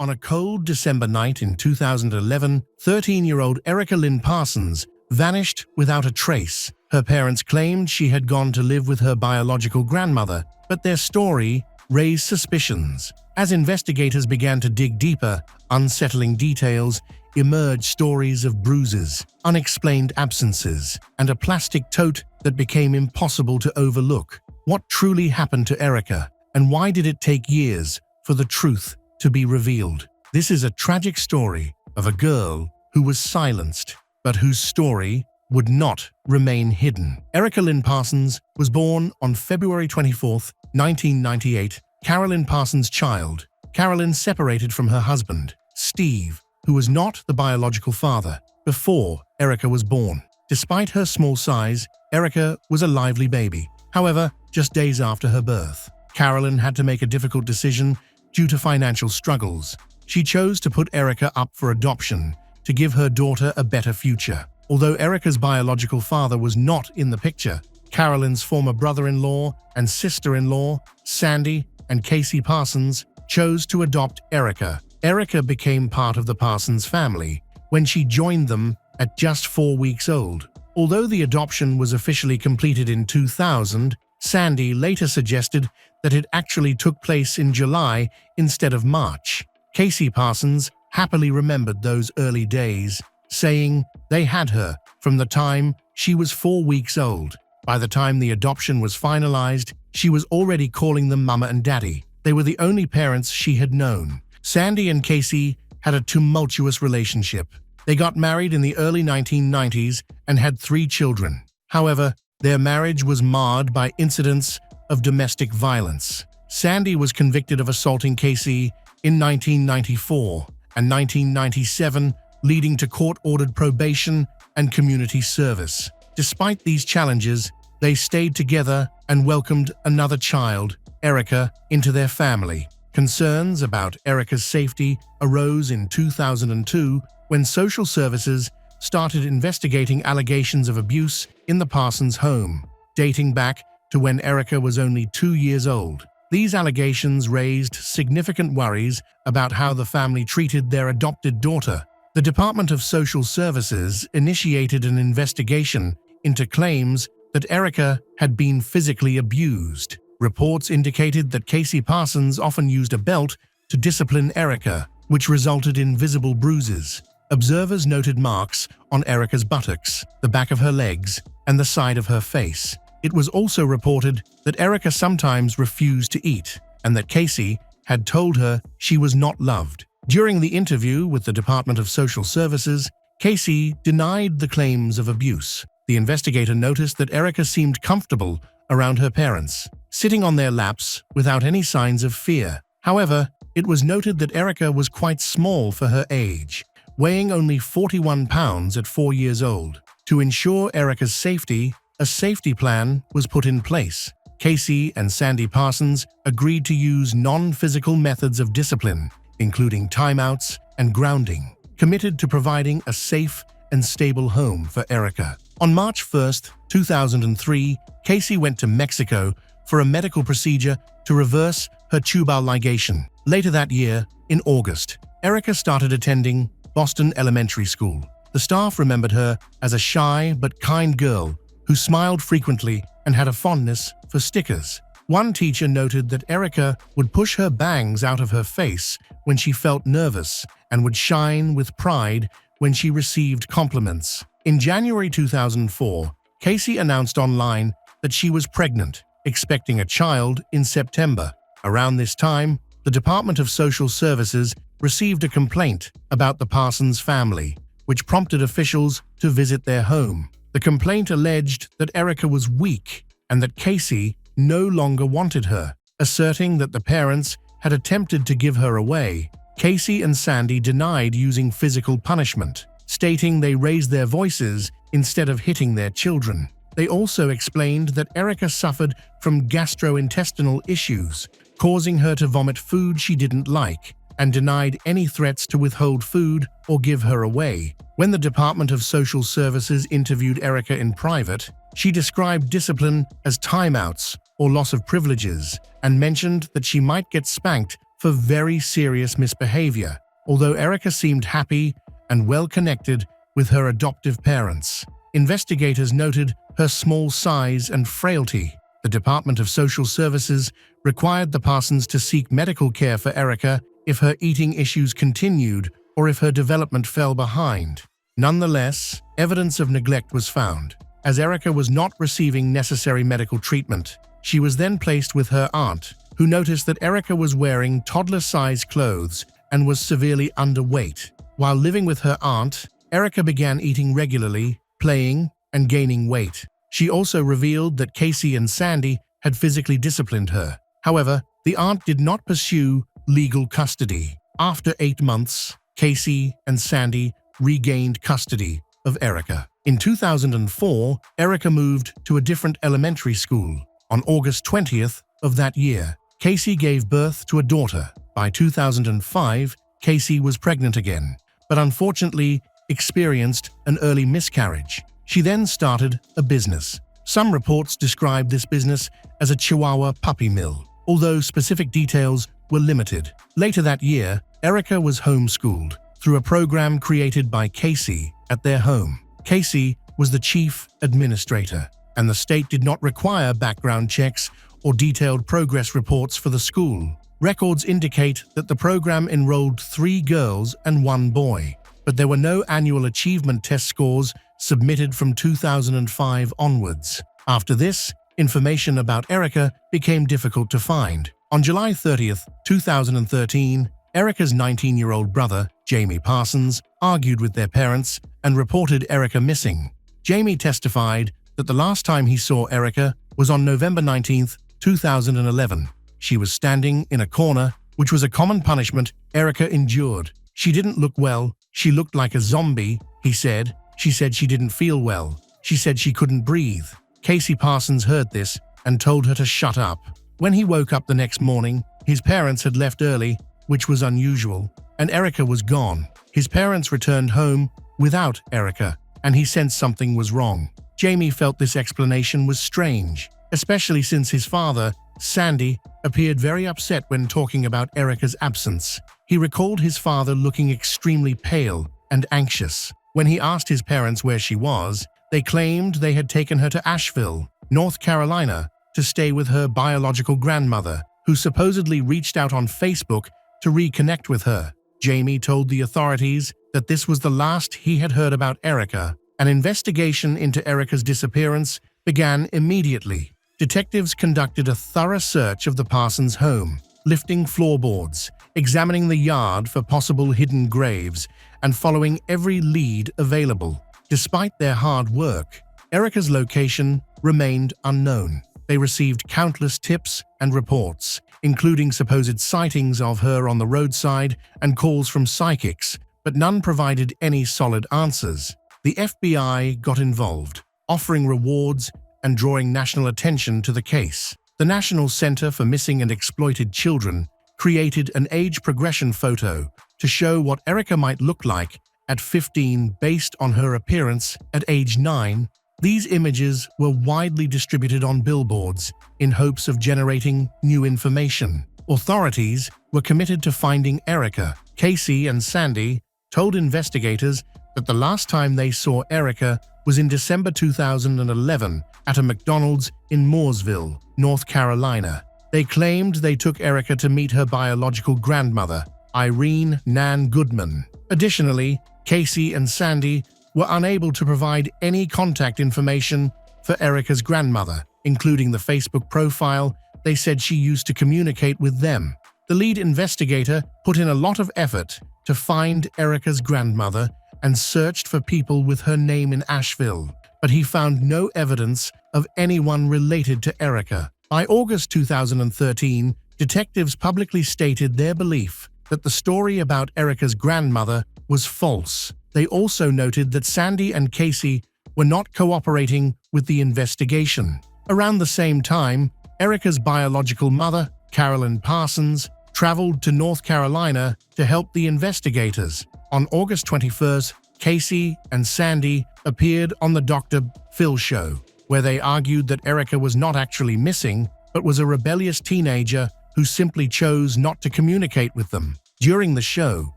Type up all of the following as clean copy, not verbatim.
On a cold December night in 2011, 13-year-old Erica Lynn Parsons vanished without a trace. Her parents claimed she had gone to live with her biological grandmother, but their story raised suspicions. As investigators began to dig deeper, unsettling details emerged: stories of bruises, unexplained absences, and a plastic tote that became impossible to overlook. What truly happened to Erica, and why did it take years for the truth to be revealed? This is a tragic story of a girl who was silenced, but whose story would not remain hidden. Erica Lynn Parsons was born on February 24, 1998, Carolyn Parsons' child. Carolyn separated from her husband, Steve, who was not the biological father, before Erica was born. Despite her small size, Erica was a lively baby. However, just days after her birth, Carolyn had to make a difficult decision due to financial struggles. She chose to put Erica up for adoption to give her daughter a better future. Although Erica's biological father was not in the picture, Carolyn's former brother-in-law and sister-in-law, Sandy and Casey Parsons, chose to adopt Erica. Erica became part of the Parsons family when she joined them at just 4 weeks old. Although the adoption was officially completed in 2000, Sandy later suggested that it actually took place in July instead of March. Casey Parsons happily remembered those early days, saying they had her from the time she was 4 weeks old. By the time the adoption was finalized, she was already calling them Mama and Daddy. They were the only parents she had known. Sandy and Casey had a tumultuous relationship. They got married in the early 1990s and had 3 children. However, their marriage was marred by incidents of domestic violence. Sandy was convicted of assaulting Casey in 1994 and 1997, leading to court-ordered probation and community service. Despite these challenges, they stayed together and welcomed another child, Erica, into their family. Concerns about Erica's safety arose in 2002 when social services started investigating allegations of abuse in the Parsons home, dating back to when Erica was only 2 years old. These allegations raised significant worries about how the family treated their adopted daughter. The Department of Social Services initiated an investigation into claims that Erica had been physically abused. Reports indicated that Casey Parsons often used a belt to discipline Erica, which resulted in visible bruises. Observers noted marks on Erica's buttocks, the back of her legs, and the side of her face. It was also reported that Erica sometimes refused to eat, and that Casey had told her she was not loved. During the interview with the Department of Social Services, Casey denied the claims of abuse. The investigator noticed that Erica seemed comfortable around her parents, sitting on their laps without any signs of fear. However, it was noted that Erica was quite small for her age, weighing only 41 pounds at 4 years old. To ensure Erica's safety, a safety plan was put in place. Casey and Sandy Parsons agreed to use non-physical methods of discipline, including timeouts and grounding, committed to providing a safe and stable home for Erica. On March 1, 2003, Casey went to Mexico for a medical procedure to reverse her tubal ligation. Later that year, in August, Erica started attending Boston Elementary School. The staff remembered her as a shy but kind girl who smiled frequently and had a fondness for stickers. One teacher noted that Erica would push her bangs out of her face when she felt nervous and would shine with pride when she received compliments. In January 2004, Casey announced online that she was pregnant, expecting a child in September. Around this time, the Department of Social Services received a complaint about the Parsons family, which prompted officials to visit their home. The complaint alleged that Erica was weak and that Casey no longer wanted her, asserting that the parents had attempted to give her away. Casey and Sandy denied using physical punishment, stating they raised their voices instead of hitting their children. They also explained that Erica suffered from gastrointestinal issues, causing her to vomit food she didn't like, and denied any threats to withhold food or give her away. When the Department of Social Services interviewed Erica in private, she described discipline as timeouts or loss of privileges, and mentioned that she might get spanked for very serious misbehavior, although Erica seemed happy and well-connected with her adoptive parents. Investigators noted her small size and frailty. The Department of Social Services required the Parsons to seek medical care for Erica if her eating issues continued or if her development fell behind. Nonetheless, evidence of neglect was found, as Erica was not receiving necessary medical treatment. She was then placed with her aunt, who noticed that Erica was wearing toddler-sized clothes and was severely underweight. While living with her aunt, Erica began eating regularly, playing, and gaining weight. She also revealed that Casey and Sandy had physically disciplined her. However, the aunt did not pursue legal custody. After 8 months, Casey and Sandy regained custody of Erica. In 2004, Erica moved to a different elementary school. On August 20th of that year, Casey gave birth to a daughter. By 2005, Casey was pregnant again, but unfortunately experienced an early miscarriage. She then started a business. Some reports described this business as a Chihuahua puppy mill, although specific details were limited. Later that year, Erica was homeschooled through a program created by Casey at their home. Casey was the chief administrator, and the state did not require background checks or detailed progress reports for the school. Records indicate that the program enrolled 3 girls and 1 boy, but there were no annual achievement test scores submitted from 2005 onwards. After this, information about Erica became difficult to find. On July 30th, 2013, Erica's 19-year-old brother, Jamie Parsons, argued with their parents and reported Erica missing. Jamie testified that the last time he saw Erica was on November 19th, 2011. She was standing in a corner, which was a common punishment Erica endured. She didn't look well. She looked like a zombie, he said. She said she didn't feel well. She said she couldn't breathe. Casey Parsons heard this and told her to shut up. When he woke up the next morning, his parents had left early, which was unusual, and Erica was gone. His parents returned home without Erica, and he sensed something was wrong. Jamie felt this explanation was strange, especially since his father, Sandy, appeared very upset when talking about Erica's absence. He recalled his father looking extremely pale and anxious. When he asked his parents where she was, they claimed they had taken her to Asheville, North Carolina, to stay with her biological grandmother, who supposedly reached out on Facebook to reconnect with her. Jamie told the authorities that this was the last he had heard about Erica. An investigation into Erica's disappearance began immediately. Detectives conducted a thorough search of the Parsons' home, lifting floorboards, examining the yard for possible hidden graves, and following every lead available. Despite their hard work, Erica's location remained unknown. They received countless tips and reports, including supposed sightings of her on the roadside and calls from psychics, but none provided any solid answers. The FBI got involved, offering rewards and drawing national attention to the case. The National Center for Missing and Exploited Children created an age progression photo to show what Erica might look like at 15 based on her appearance at age 9. These images were widely distributed on billboards in hopes of generating new information. Authorities were committed to finding Erica. Casey and Sandy told investigators that the last time they saw Erica was in December 2011 at a McDonald's in Mooresville, North Carolina. They claimed they took Erica to meet her biological grandmother, Irene Nan Goodman. Additionally, Casey and Sandy were unable to provide any contact information for Erica's grandmother, including the Facebook profile they said she used to communicate with them. The lead investigator put in a lot of effort to find Erica's grandmother and searched for people with her name in Asheville, but he found no evidence of anyone related to Erica. By August 2013, detectives publicly stated their belief that the story about Erica's grandmother was false. They also noted that Sandy and Casey were not cooperating with the investigation. Around the same time, Erica's biological mother, Carolyn Parsons, traveled to North Carolina to help the investigators. On August 21st, Casey and Sandy appeared on the Dr. Phil show, where they argued that Erica was not actually missing, but was a rebellious teenager who simply chose not to communicate with them. During the show,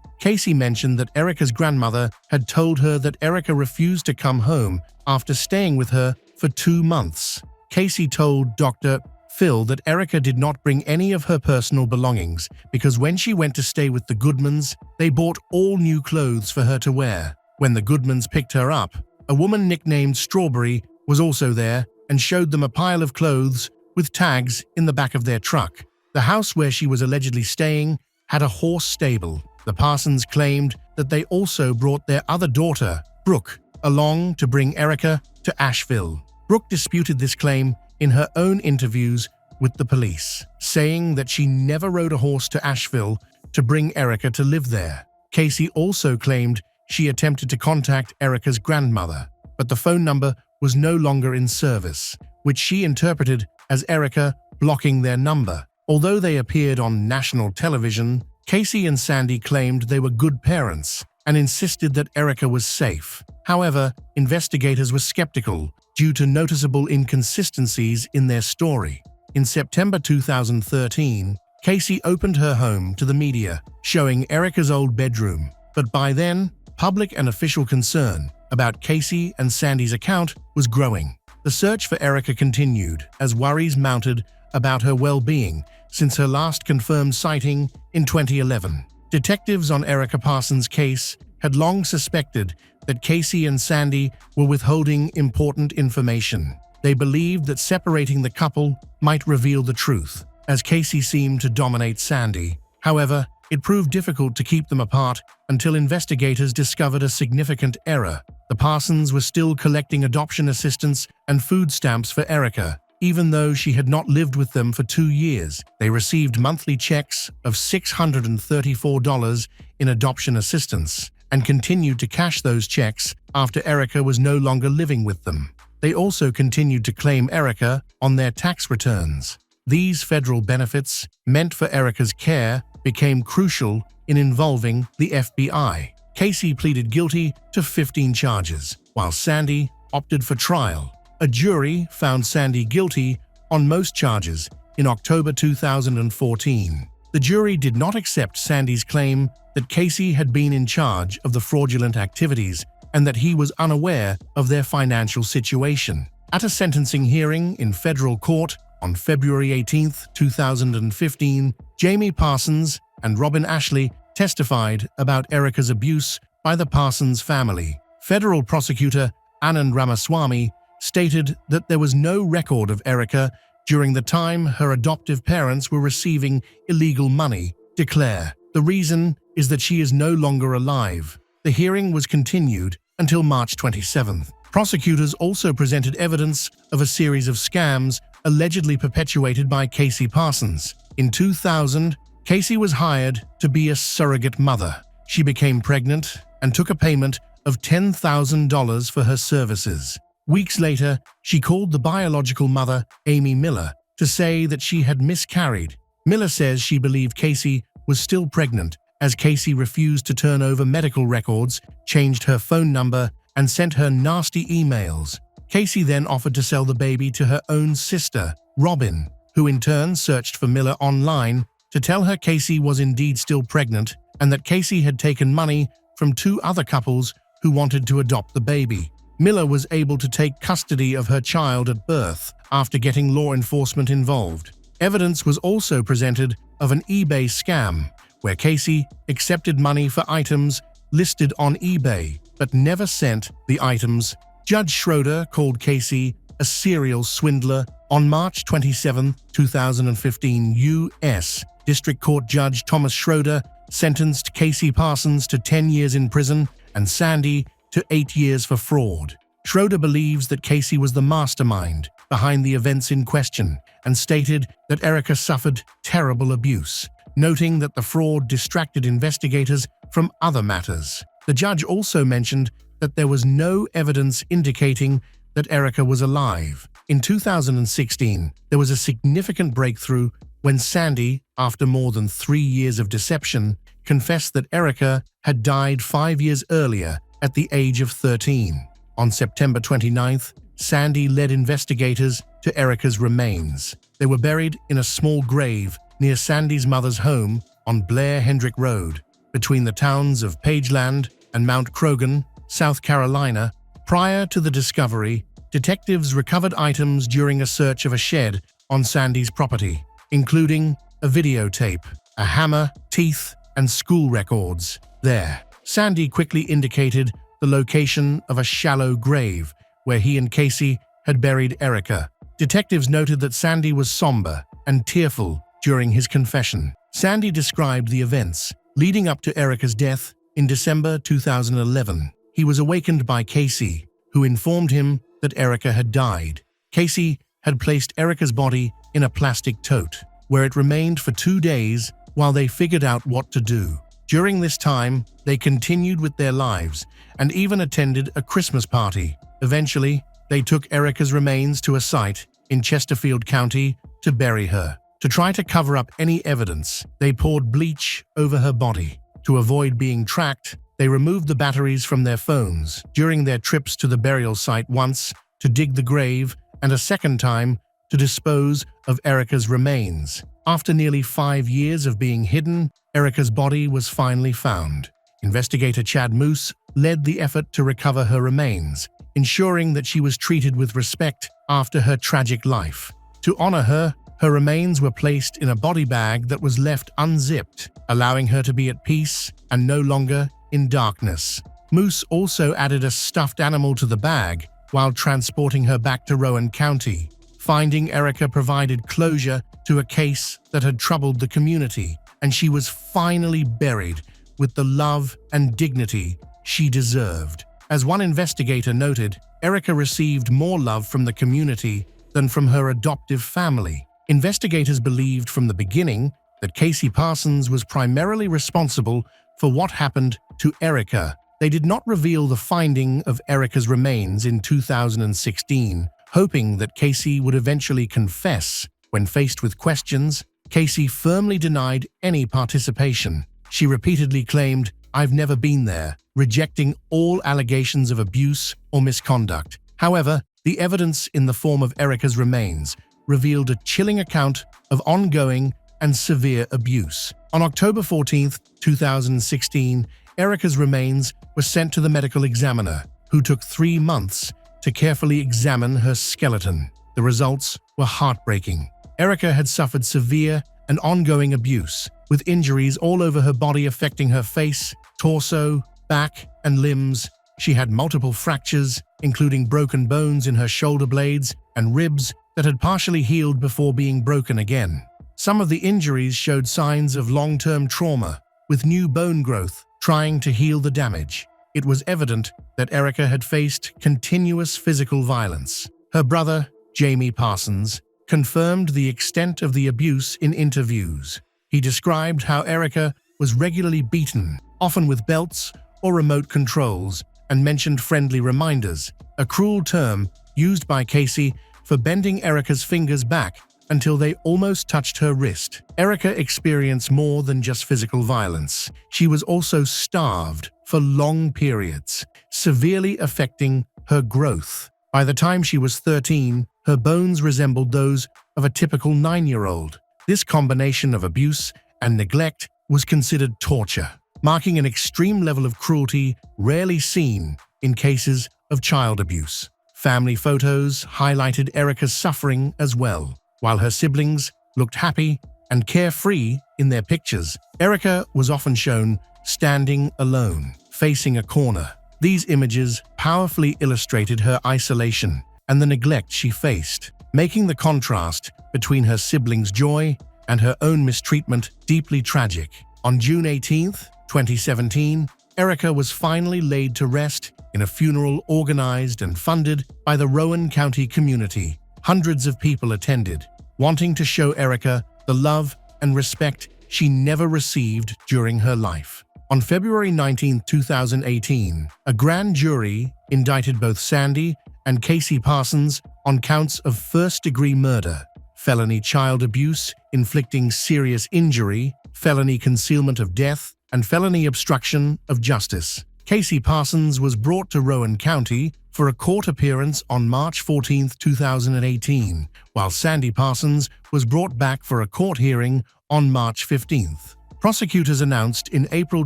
Casey mentioned that Erica's grandmother had told her that Erica refused to come home after staying with her for 2 months. Casey told Dr. Phil that Erica did not bring any of her personal belongings because when she went to stay with the Goodmans, they bought all new clothes for her to wear. When the Goodmans picked her up, a woman nicknamed Strawberry was also there and showed them a pile of clothes with tags in the back of their truck. The house where she was allegedly staying had a horse stable. The Parsons claimed that they also brought their other daughter, Brooke, along to bring Erica to Asheville. Brooke disputed this claim in her own interviews with the police, saying that she never rode a horse to Asheville to bring Erica to live there. Casey also claimed she attempted to contact Erica's grandmother, but the phone number was no longer in service, which she interpreted as Erica blocking their number. Although they appeared on national television, Casey and Sandy claimed they were good parents and insisted that Erica was safe. However, investigators were skeptical due to noticeable inconsistencies in their story. In September 2013, Casey opened her home to the media, showing Erica's old bedroom. But by then, public and official concern about Casey and Sandy's account was growing. The search for Erica continued as worries mounted about her well-being since her last confirmed sighting in 2011. Detectives on Erica Parsons' case had long suspected that Casey and Sandy were withholding important information. They believed that separating the couple might reveal the truth, as Casey seemed to dominate Sandy. However, it proved difficult to keep them apart until investigators discovered a significant error. The Parsons were still collecting adoption assistance and food stamps for Erica. Even though she had not lived with them for 2 years, they received monthly checks of $634 in adoption assistance and continued to cash those checks after Erica was no longer living with them. They also continued to claim Erica on their tax returns. These federal benefits, meant for Erica's care, became crucial in involving the FBI. Casey pleaded guilty to 15 charges, while Sandy opted for trial. A jury found Sandy guilty on most charges in October 2014. The jury did not accept Sandy's claim that Casey had been in charge of the fraudulent activities and that he was unaware of their financial situation. At a sentencing hearing in federal court on February 18, 2015, Jamie Parsons and Robin Ashley testified about Erica's abuse by the Parsons family. Federal prosecutor Anand Ramaswamy stated that there was no record of Erica during the time her adoptive parents were receiving illegal money. Declare. The reason is that she is no longer alive. The hearing was continued until March 27th. Prosecutors also presented evidence of a series of scams allegedly perpetuated by Casey Parsons. In 2000, Casey was hired to be a surrogate mother. She became pregnant and took a payment of $10,000 for her services. Weeks later, she called the biological mother, Amy Miller, to say that she had miscarried. Miller says she believed Casey was still pregnant, as Casey refused to turn over medical records, changed her phone number, and sent her nasty emails. Casey then offered to sell the baby to her own sister, Robin, who in turn searched for Miller online to tell her Casey was indeed still pregnant and that Casey had taken money from 2 other couples who wanted to adopt the baby. Miller was able to take custody of her child at birth after getting law enforcement involved. Evidence was also presented of an eBay scam, where Casey accepted money for items listed on eBay, but never sent the items. Judge Schroeder called Casey a serial swindler. On March 27, 2015, U.S. District Court Judge Thomas Schroeder sentenced Casey Parsons to 10 years in prison and Sandy to 8 years for fraud. Schroeder believes that Casey was the mastermind behind the events in question and stated that Erica suffered terrible abuse, noting that the fraud distracted investigators from other matters. The judge also mentioned that there was no evidence indicating that Erica was alive. In 2016, there was a significant breakthrough when Sandy, after more than 3 years of deception, confessed that Erica had died 5 years earlier at the age of 13. On September 29th, Sandy led investigators to Erica's remains. They were buried in a small grave near Sandy's mother's home on Blair Hendrick Road, between the towns of Pageland and Mount Croghan, South Carolina. Prior to the discovery, detectives recovered items during a search of a shed on Sandy's property, including a videotape, a hammer, teeth, and school records. There, Sandy quickly indicated the location of a shallow grave where he and Casey had buried Erica. Detectives noted that Sandy was somber and tearful during his confession. Sandy described the events leading up to Erica's death in December 2011. He was awakened by Casey, who informed him that Erica had died. Casey had placed Erica's body in a plastic tote, where it remained for 2 days while they figured out what to do. During this time, they continued with their lives and even attended a Christmas party. Eventually, they took Erica's remains to a site in Chesterfield County to bury her. To try to cover up any evidence, they poured bleach over her body. To avoid being tracked, they removed the batteries from their phones during their trips to the burial site, once to dig the grave and a second time to dispose of Erica's remains. After nearly 5 years of being hidden, Erica's body was finally found. Investigator Chad Moose led the effort to recover her remains, ensuring that she was treated with respect after her tragic life. To honor her, her remains were placed in a body bag that was left unzipped, allowing her to be at peace and no longer in darkness. Moose also added a stuffed animal to the bag while transporting her back to Rowan County. Finding Erica provided closure to a case that had troubled the community, and she was finally buried with the love and dignity she deserved. As one investigator noted, Erica received more love from the community than from her adoptive family. Investigators believed from the beginning that Casey Parsons was primarily responsible for what happened to Erica. They did not reveal the finding of Erica's remains in 2016, hoping that Casey would eventually confess. When faced with questions, Casey firmly denied any participation. She repeatedly claimed, "I've never been there," rejecting all allegations of abuse or misconduct. However, the evidence in the form of Erica's remains revealed a chilling account of ongoing and severe abuse. On October 14, 2016, Erica's remains were sent to the medical examiner, who took 3 months to carefully examine her skeleton. The results were heartbreaking. Erica had suffered severe and ongoing abuse, with injuries all over her body affecting her face, torso, back, and limbs. She had multiple fractures, including broken bones in her shoulder blades and ribs that had partially healed before being broken again. Some of the injuries showed signs of long-term trauma, with new bone growth trying to heal the damage. It was evident that Erica had faced continuous physical violence. Her brother, Jamie Parsons, confirmed the extent of the abuse in interviews. He described how Erica was regularly beaten, often with belts or remote controls, and mentioned friendly reminders, a cruel term used by Casey for bending Erica's fingers back until they almost touched her wrist. Erica experienced more than just physical violence. She was also starved for long periods, severely affecting her growth. By the time she was 13, her bones resembled those of a typical 9-year-old. This combination of abuse and neglect was considered torture, marking an extreme level of cruelty rarely seen in cases of child abuse. Family photos highlighted Erica's suffering as well. While her siblings looked happy and carefree in their pictures, Erica was often shown standing alone, facing a corner. These images powerfully illustrated her isolation and the neglect she faced, making the contrast between her siblings' joy and her own mistreatment deeply tragic. On June 18, 2017, Erica was finally laid to rest in a funeral organized and funded by the Rowan County community. Hundreds of people attended, wanting to show Erica the love and respect she never received during her life. On February 19, 2018, a grand jury indicted both Sandy and Casey Parsons on counts of first-degree murder, felony child abuse inflicting serious injury, felony concealment of death, and felony obstruction of justice. Casey Parsons was brought to Rowan County for a court appearance on March 14, 2018, while Sandy Parsons was brought back for a court hearing On March 15th, prosecutors announced in April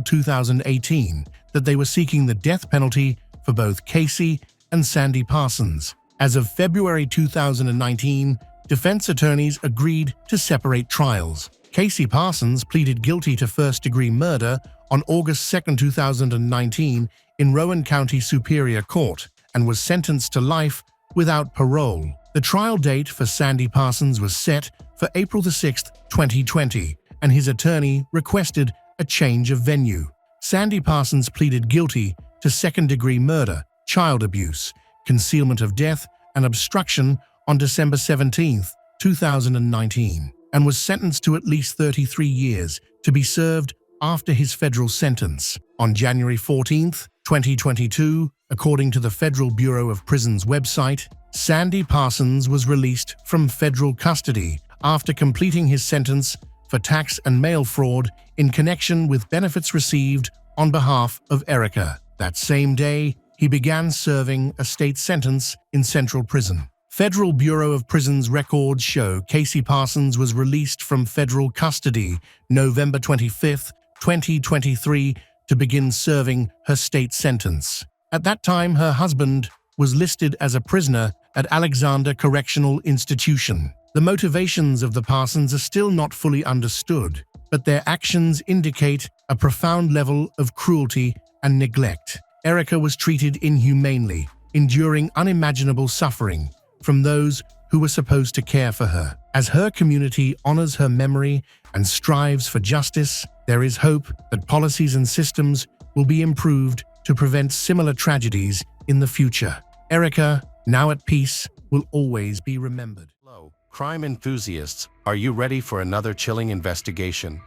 2018 that they were seeking the death penalty for both Casey and Sandy Parsons. As of February 2019, defense attorneys agreed to separate trials. Casey Parsons pleaded guilty to first-degree murder on August 2, 2019 in Rowan County Superior Court and was sentenced to life without parole. The trial date for Sandy Parsons was set for April 6, 2020, and his attorney requested a change of venue. Sandy Parsons pleaded guilty to second-degree murder, child abuse, concealment of death, and obstruction on December 17, 2019, and was sentenced to at least 33 years to be served after his federal sentence. On January 14, 2022, according to the Federal Bureau of Prisons website, Sandy Parsons was released from federal custody after completing his sentence for tax and mail fraud in connection with benefits received on behalf of Erica. That same day, he began serving a state sentence in Central Prison. Federal Bureau of Prisons records show Casey Parsons was released from federal custody November 25, 2023, to begin serving her state sentence. At that time, her husband was listed as a prisoner at Alexander Correctional Institution. The motivations of the Parsons are still not fully understood, but their actions indicate a profound level of cruelty and neglect. Erica was treated inhumanely, enduring unimaginable suffering from those who were supposed to care for her. As her community honors her memory and strives for justice, there is hope that policies and systems will be improved to prevent similar tragedies in the future. Erica, now at peace, will always be remembered. Hello, crime enthusiasts, are you ready for another chilling investigation?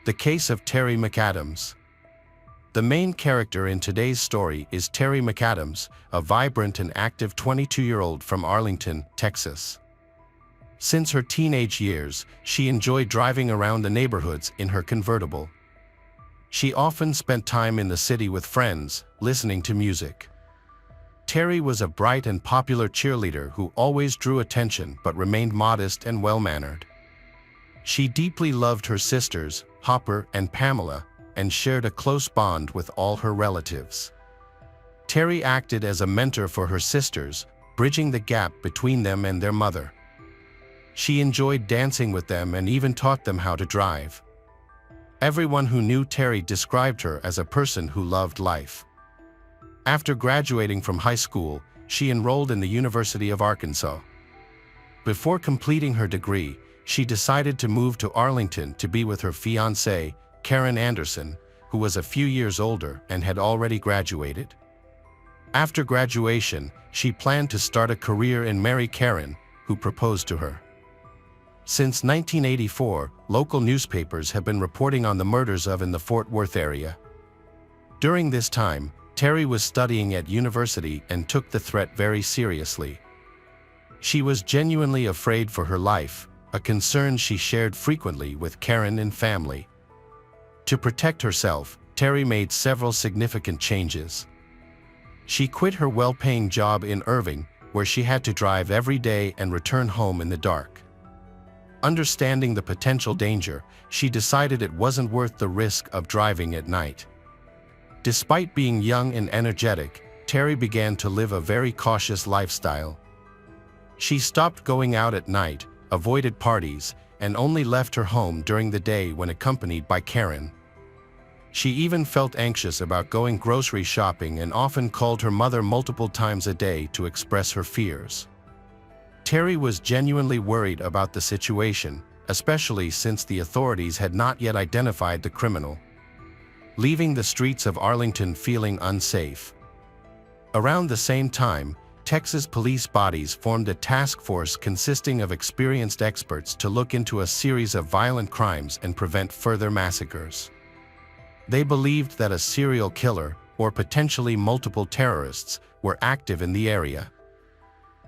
The case of Terry McAdams. The main character in today's story is Terry McAdams, a vibrant and active 22-year-old from Arlington, Texas. Since her teenage years, she enjoyed driving around the neighborhoods in her convertible. She often spent time in the city with friends, listening to music. Terry was a bright and popular cheerleader who always drew attention but remained modest and well-mannered. She deeply loved her sisters, Hopper and Pamela, and shared a close bond with all her relatives. Terry acted as a mentor for her sisters, bridging the gap between them and their mother. She enjoyed dancing with them and even taught them how to drive. Everyone who knew Terry described her as a person who loved life. After graduating from high school, she enrolled in the University of Arkansas. Before completing her degree, she decided to move to Arlington to be with her fiancé, Karen Anderson, who was a few years older and had already graduated. After graduation, she planned to start a career and marry Karen, who proposed to her. Since 1984, local newspapers have been reporting on the murders in the Fort Worth area. During this time, Terry was studying at university and took the threat very seriously. She was genuinely afraid for her life, a concern she shared frequently with Karen and family. To protect herself, Terry made several significant changes. She quit her well-paying job in Irving, where she had to drive every day and return home in the dark. Understanding the potential danger, she decided it wasn't worth the risk of driving at night. Despite being young and energetic, Terry began to live a very cautious lifestyle. She stopped going out at night, avoided parties, and only left her home during the day when accompanied by Karen. She even felt anxious about going grocery shopping and often called her mother multiple times a day to express her fears. Terry was genuinely worried about the situation, especially since the authorities had not yet identified the criminal, leaving the streets of Arlington feeling unsafe. Around the same time, Texas police bodies formed a task force consisting of experienced experts to look into a series of violent crimes and prevent further massacres. They believed that a serial killer, or potentially multiple terrorists, were active in the area.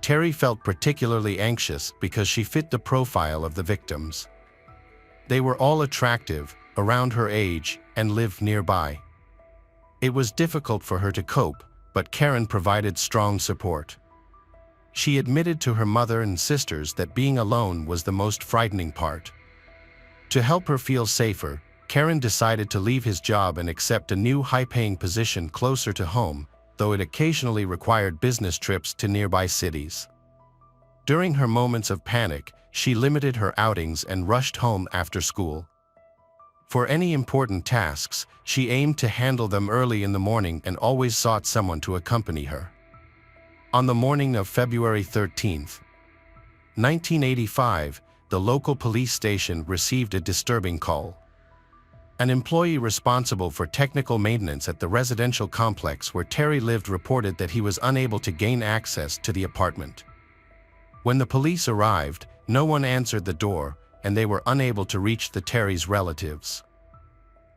Terry felt particularly anxious because she fit the profile of the victims. They were all attractive, around her age, and lived nearby. It was difficult for her to cope, but Karen provided strong support. She admitted to her mother and sisters that being alone was the most frightening part. To help her feel safer, Karen decided to leave his job and accept a new high-paying position closer to home, though it occasionally required business trips to nearby cities. During her moments of panic, she limited her outings and rushed home after school. For any important tasks, she aimed to handle them early in the morning and always sought someone to accompany her. On the morning of February 13, 1985, the local police station received a disturbing call. An employee responsible for technical maintenance at the residential complex where Terry lived reported that he was unable to gain access to the apartment. When the police arrived, no one answered the door, and they were unable to reach the Terry's relatives.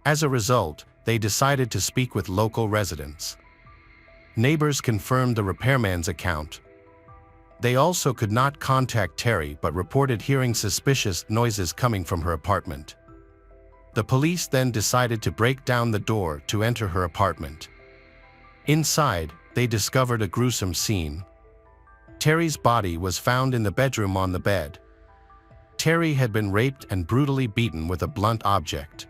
As a result, they decided to speak with local residents. Neighbors confirmed the repairman's account. They also could not contact Terry but reported hearing suspicious noises coming from her apartment. The police then decided to break down the door to enter her apartment. Inside, they discovered a gruesome scene. Terry's body was found in the bedroom on the bed. Terry had been raped and brutally beaten with a blunt object.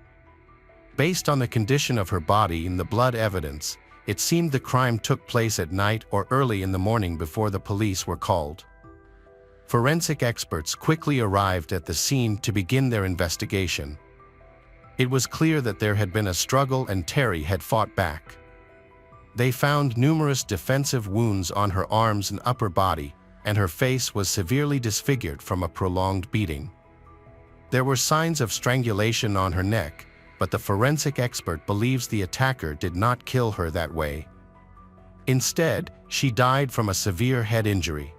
Based on the condition of her body and the blood evidence, it seemed the crime took place at night or early in the morning before the police were called. Forensic experts quickly arrived at the scene to begin their investigation. It was clear that there had been a struggle and Terry had fought back. They found numerous defensive wounds on her arms and upper body, and her face was severely disfigured from a prolonged beating. There were signs of strangulation on her neck, but the forensic expert believes the attacker did not kill her that way. Instead, she died from a severe head injury.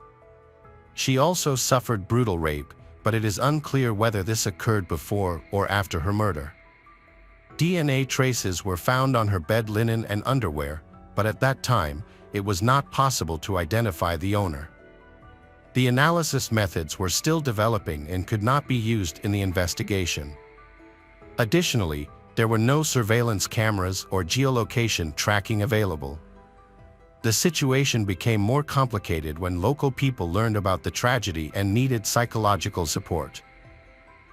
She also suffered brutal rape, but it is unclear whether this occurred before or after her murder. DNA traces were found on her bed linen and underwear, but at that time, it was not possible to identify the owner. The analysis methods were still developing and could not be used in the investigation. Additionally, there were no surveillance cameras or geolocation tracking available. The situation became more complicated when local people learned about the tragedy and needed psychological support.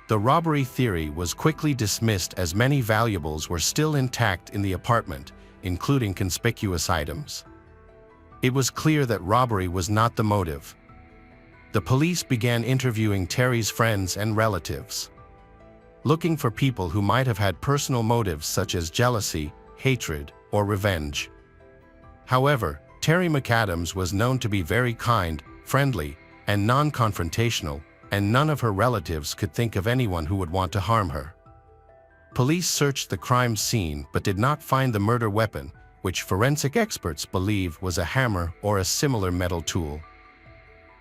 The robbery theory was quickly dismissed as many valuables were still intact in the apartment, including conspicuous items. It was clear that robbery was not the motive. The police began interviewing Terry's friends and relatives, looking for people who might have had personal motives such as jealousy, hatred, or revenge. However, Terry McAdams was known to be very kind, friendly, and non-confrontational, and none of her relatives could think of anyone who would want to harm her. Police searched the crime scene but did not find the murder weapon, which forensic experts believe was a hammer or a similar metal tool.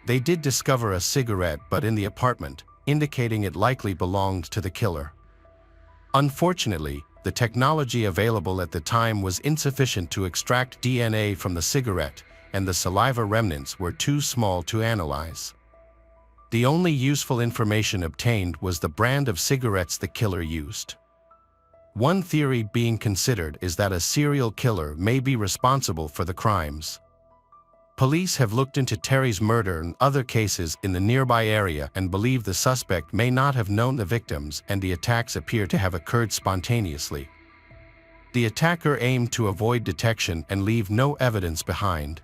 They did discover a cigarette butt in the apartment, indicating it likely belonged to the killer. Unfortunately, the technology available at the time was insufficient to extract DNA from the cigarette, and the saliva remnants were too small to analyze. The only useful information obtained was the brand of cigarettes the killer used. One theory being considered is that a serial killer may be responsible for the crimes. Police have looked into Terry's murder and other cases in the nearby area and believe the suspect may not have known the victims and the attacks appear to have occurred spontaneously. The attacker aimed to avoid detection and leave no evidence behind.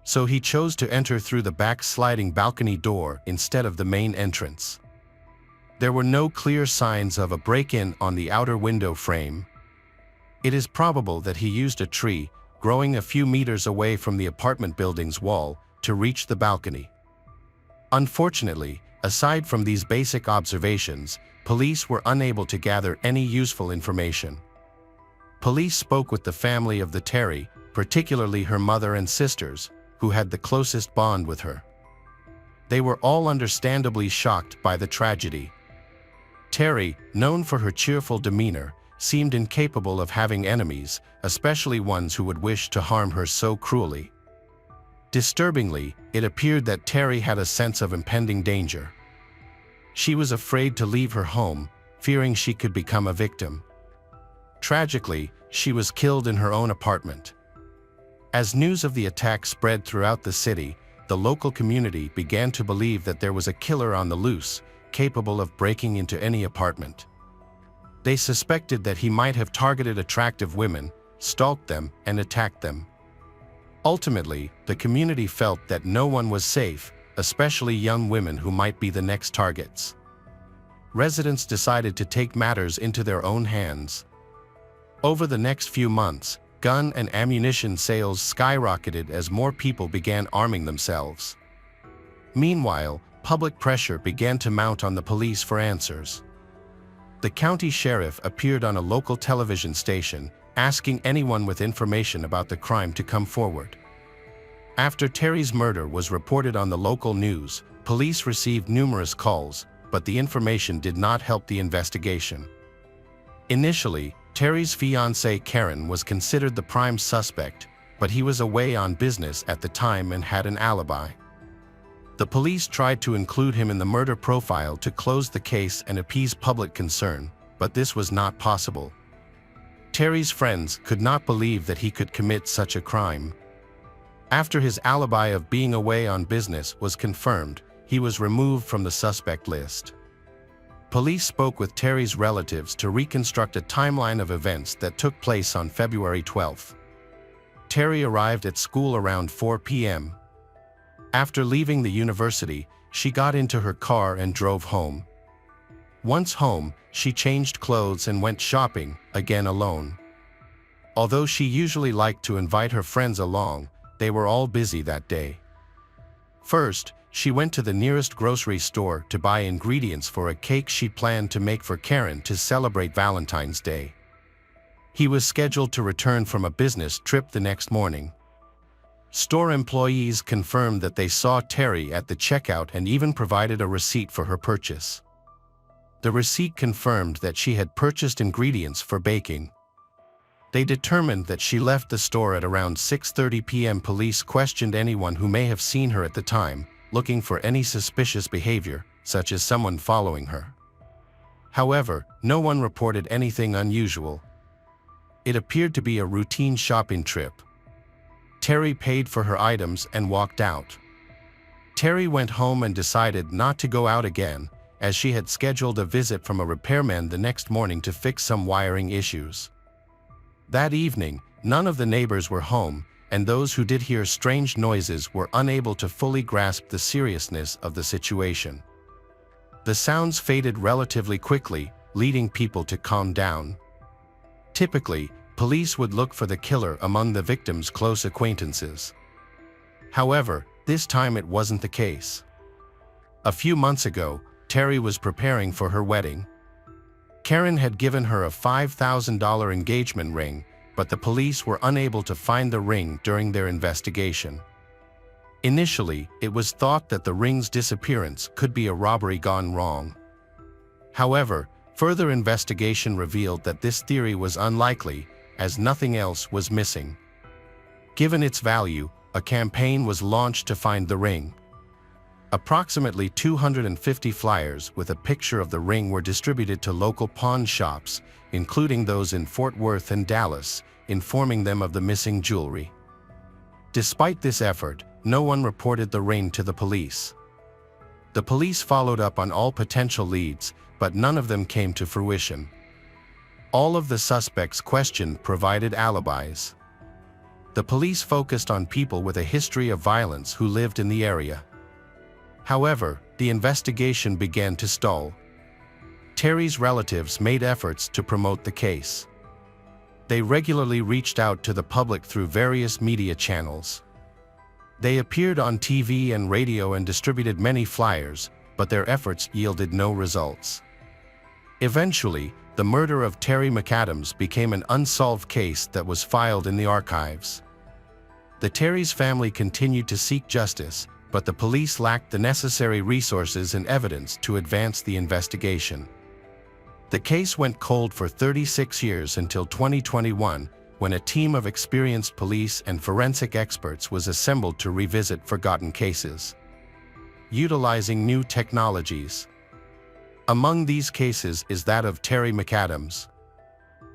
So he chose to enter through the back sliding balcony door instead of the main entrance. There were no clear signs of a break-in on the outer window frame. It is probable that he used a tree, growing a few meters away from the apartment building's wall, to reach the balcony. Unfortunately, aside from these basic observations, police were unable to gather any useful information. Police spoke with the family of the Terry, particularly her mother and sisters, who had the closest bond with her. They were all understandably shocked by the tragedy. Terry, known for her cheerful demeanor, seemed incapable of having enemies, especially ones who would wish to harm her so cruelly. Disturbingly, it appeared that Terry had a sense of impending danger. She was afraid to leave her home, fearing she could become a victim. Tragically, she was killed in her own apartment. As news of the attack spread throughout the city, the local community began to believe that there was a killer on the loose, capable of breaking into any apartment. They suspected that he might have targeted attractive women, stalked them, and attacked them. Ultimately, the community felt that no one was safe, especially young women who might be the next targets. Residents decided to take matters into their own hands. Over the next few months, gun and ammunition sales skyrocketed as more people began arming themselves. Meanwhile, public pressure began to mount on the police for answers. The county sheriff appeared on a local television station, asking anyone with information about the crime to come forward. After Terry's murder was reported on the local news, police received numerous calls, but the information did not help the investigation. Initially, Terry's fiancée Karen was considered the prime suspect, but he was away on business at the time and had an alibi. The police tried to include him in the murder profile to close the case and appease public concern, but this was not possible. Terry's friends could not believe that he could commit such a crime. After his alibi of being away on business was confirmed, he was removed from the suspect list. Police spoke with Terry's relatives to reconstruct a timeline of events that took place on February 12. Terry arrived at school around 4 p.m. After leaving the university, she got into her car and drove home. Once home, she changed clothes and went shopping, again alone. Although she usually liked to invite her friends along, they were all busy that day. First, she went to the nearest grocery store to buy ingredients for a cake she planned to make for Karen to celebrate Valentine's Day. He was scheduled to return from a business trip the next morning. Store employees confirmed that they saw Terry at the checkout and even provided a receipt for her purchase. The receipt confirmed that she had purchased ingredients for baking. They determined that she left the store at around 6:30 p.m. Police questioned anyone who may have seen her at the time, looking for any suspicious behavior, such as someone following her. However, no one reported anything unusual. It appeared to be a routine shopping trip. Terry paid for her items and walked out. Terry went home and decided not to go out again, as she had scheduled a visit from a repairman the next morning to fix some wiring issues. That evening, none of the neighbors were home, and those who did hear strange noises were unable to fully grasp the seriousness of the situation. The sounds faded relatively quickly, leading people to calm down. Typically, police would look for the killer among the victim's close acquaintances. However, this time it wasn't the case. A few months ago, Terry was preparing for her wedding. Karen had given her a $5,000 engagement ring, but the police were unable to find the ring during their investigation. Initially, it was thought that the ring's disappearance could be a robbery gone wrong. However, further investigation revealed that this theory was unlikely, as nothing else was missing. Given its value, a campaign was launched to find the ring. Approximately 250 flyers with a picture of the ring were distributed to local pawn shops, including those in Fort Worth and Dallas, informing them of the missing jewelry. Despite this effort, no one reported the ring to the police. The police followed up on all potential leads, but none of them came to fruition. All of the suspects questioned provided alibis. The police focused on people with a history of violence who lived in the area. However, the investigation began to stall. Terry's relatives made efforts to promote the case. They regularly reached out to the public through various media channels. They appeared on TV and radio and distributed many flyers, but their efforts yielded no results. Eventually, the murder of Terry McAdams became an unsolved case that was filed in the archives. The Terry's family continued to seek justice, but the police lacked the necessary resources and evidence to advance the investigation. The case went cold for 36 years until 2021, when a team of experienced police and forensic experts was assembled to revisit forgotten cases. Utilizing new technologies. Among these cases is that of Terry McAdams.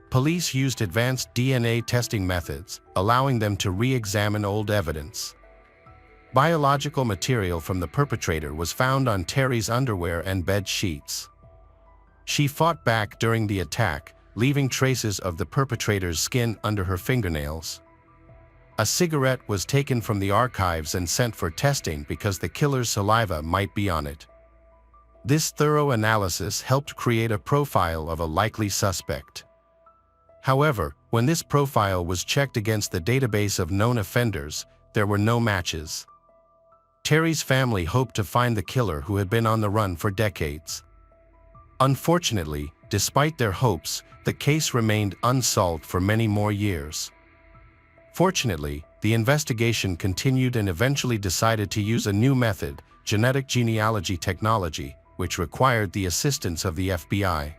Police used advanced DNA testing methods, allowing them to re-examine old evidence. Biological material from the perpetrator was found on Terry's underwear and bed sheets. She fought back during the attack, leaving traces of the perpetrator's skin under her fingernails. A cigarette was taken from the archives and sent for testing because the killer's saliva might be on it. This thorough analysis helped create a profile of a likely suspect. However, when this profile was checked against the database of known offenders, there were no matches. Terry's family hoped to find the killer who had been on the run for decades. Unfortunately, despite their hopes, the case remained unsolved for many more years. Fortunately, the investigation continued and eventually decided to use a new method, genetic genealogy technology, which required the assistance of the FBI.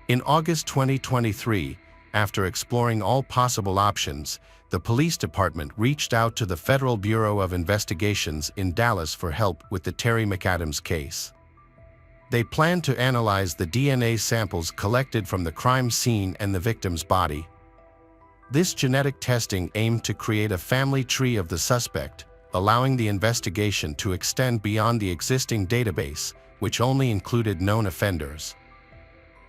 In August 2023, after exploring all possible options, the police department reached out to the Federal Bureau of Investigations in Dallas for help with the Terry McAdams case. They planned to analyze the DNA samples collected from the crime scene and the victim's body. This genetic testing aimed to create a family tree of the suspect, allowing the investigation to extend beyond the existing database, which only included known offenders.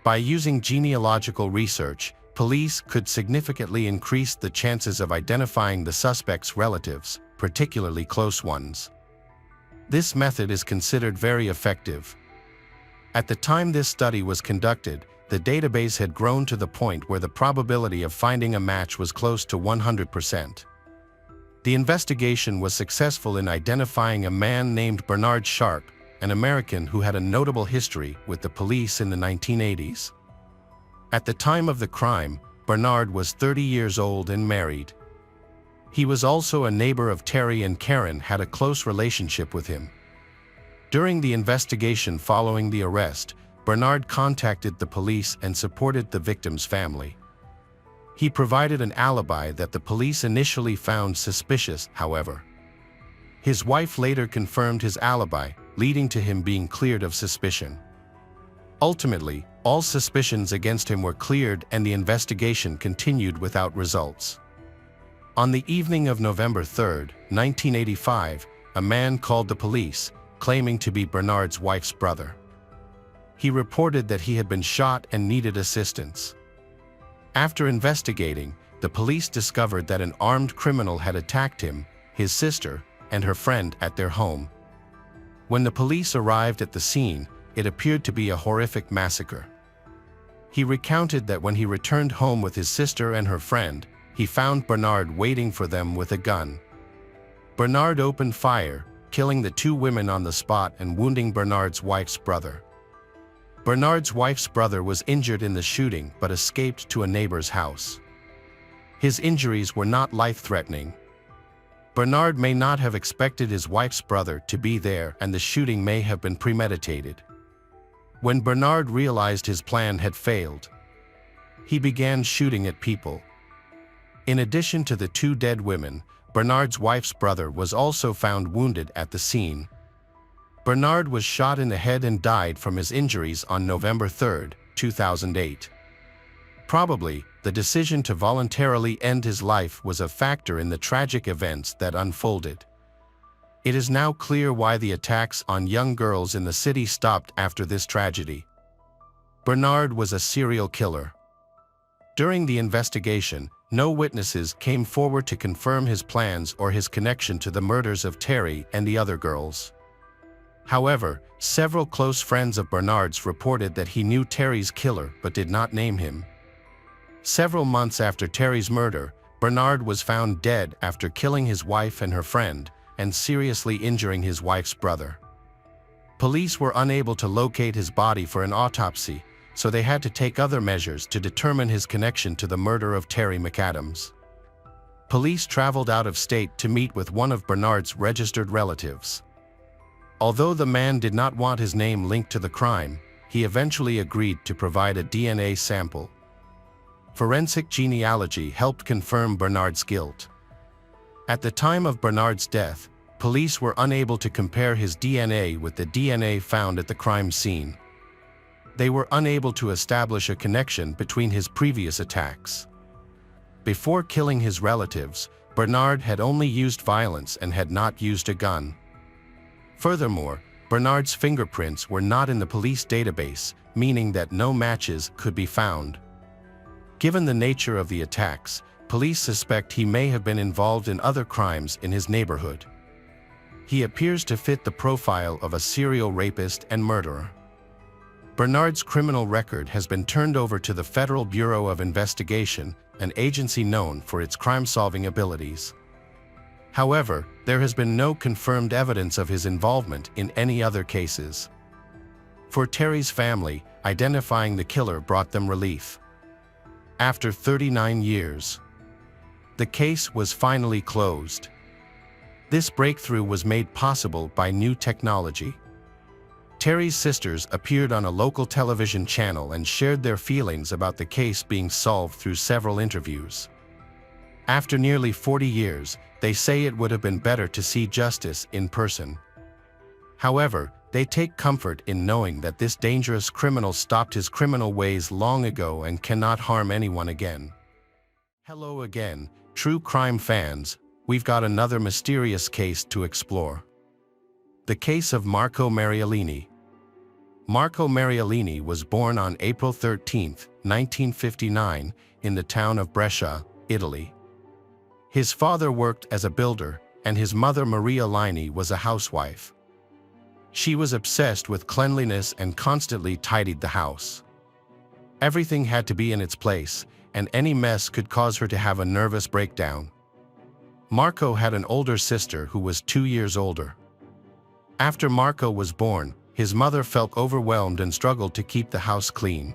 By using genealogical research, police could significantly increase the chances of identifying the suspect's relatives, particularly close ones. This method is considered very effective. At the time this study was conducted, the database had grown to the point where the probability of finding a match was close to 100%. The investigation was successful in identifying a man named Bernard Sharp, an American who had a notable history with the police in the 1980s. At the time of the crime, Bernard was 30 years old and married. He was also a neighbor of Terry, and Karen had a close relationship with him. During the investigation following the arrest, Bernard contacted the police and supported the victim's family. He provided an alibi that the police initially found suspicious, however. His wife later confirmed his alibi, leading to him being cleared of suspicion. Ultimately, all suspicions against him were cleared and the investigation continued without results. On the evening of November 3, 1985, a man called the police, claiming to be Bernard's wife's brother. He reported that he had been shot and needed assistance. After investigating, the police discovered that an armed criminal had attacked him, his sister, and her friend at their home. When the police arrived at the scene, it appeared to be a horrific massacre. He recounted that when he returned home with his sister and her friend, he found Bernard waiting for them with a gun. Bernard opened fire, killing the two women on the spot and wounding Bernard's wife's brother. Bernard's wife's brother was injured in the shooting but escaped to a neighbor's house. His injuries were not life-threatening. Bernard may not have expected his wife's brother to be there, and the shooting may have been premeditated. When Bernard realized his plan had failed, he began shooting at people. In addition to the two dead women, Bernard's wife's brother was also found wounded at the scene. Bernard was shot in the head and died from his injuries on November 3, 2008. Probably, the decision to voluntarily end his life was a factor in the tragic events that unfolded. It is now clear why the attacks on young girls in the city stopped after this tragedy. Bernard was a serial killer. During the investigation, no witnesses came forward to confirm his plans or his connection to the murders of Terry and the other girls. However, several close friends of Bernard's reported that he knew Terry's killer but did not name him. Several months after Terry's murder, Bernard was found dead after killing his wife and her friend, and seriously injuring his wife's brother. Police were unable to locate his body for an autopsy, so they had to take other measures to determine his connection to the murder of Terry McAdams. Police traveled out of state to meet with one of Bernard's registered relatives. Although the man did not want his name linked to the crime, he eventually agreed to provide a DNA sample. Forensic genealogy helped confirm Bernard's guilt. At the time of Bernard's death, police were unable to compare his DNA with the DNA found at the crime scene. They were unable to establish a connection between his previous attacks. Before killing his relatives, Bernard had only used violence and had not used a gun. Furthermore, Bernard's fingerprints were not in the police database, meaning that no matches could be found. Given the nature of the attacks, police suspect he may have been involved in other crimes in his neighborhood. He appears to fit the profile of a serial rapist and murderer. Bernard's criminal record has been turned over to the Federal Bureau of Investigation, an agency known for its crime-solving abilities. However, there has been no confirmed evidence of his involvement in any other cases. For Terry's family, identifying the killer brought them relief. After 39 years, the case was finally closed. This breakthrough was made possible by new technology. Terry's sisters appeared on a local television channel and shared their feelings about the case being solved through several interviews. After nearly 40 years, they say it would have been better to see justice in person. However, they take comfort in knowing that this dangerous criminal stopped his criminal ways long ago and cannot harm anyone again. Hello again, true crime fans. We've got another mysterious case to explore. The case of Marco Marialini. Marco Marialini was born on April 13, 1959, in the town of Brescia, Italy. His father worked as a builder, and his mother Maria Lini was a housewife. She was obsessed with cleanliness and constantly tidied the house. Everything had to be in its place, and any mess could cause her to have a nervous breakdown. Marco had an older sister who was 2 years older. After Marco was born, his mother felt overwhelmed and struggled to keep the house clean.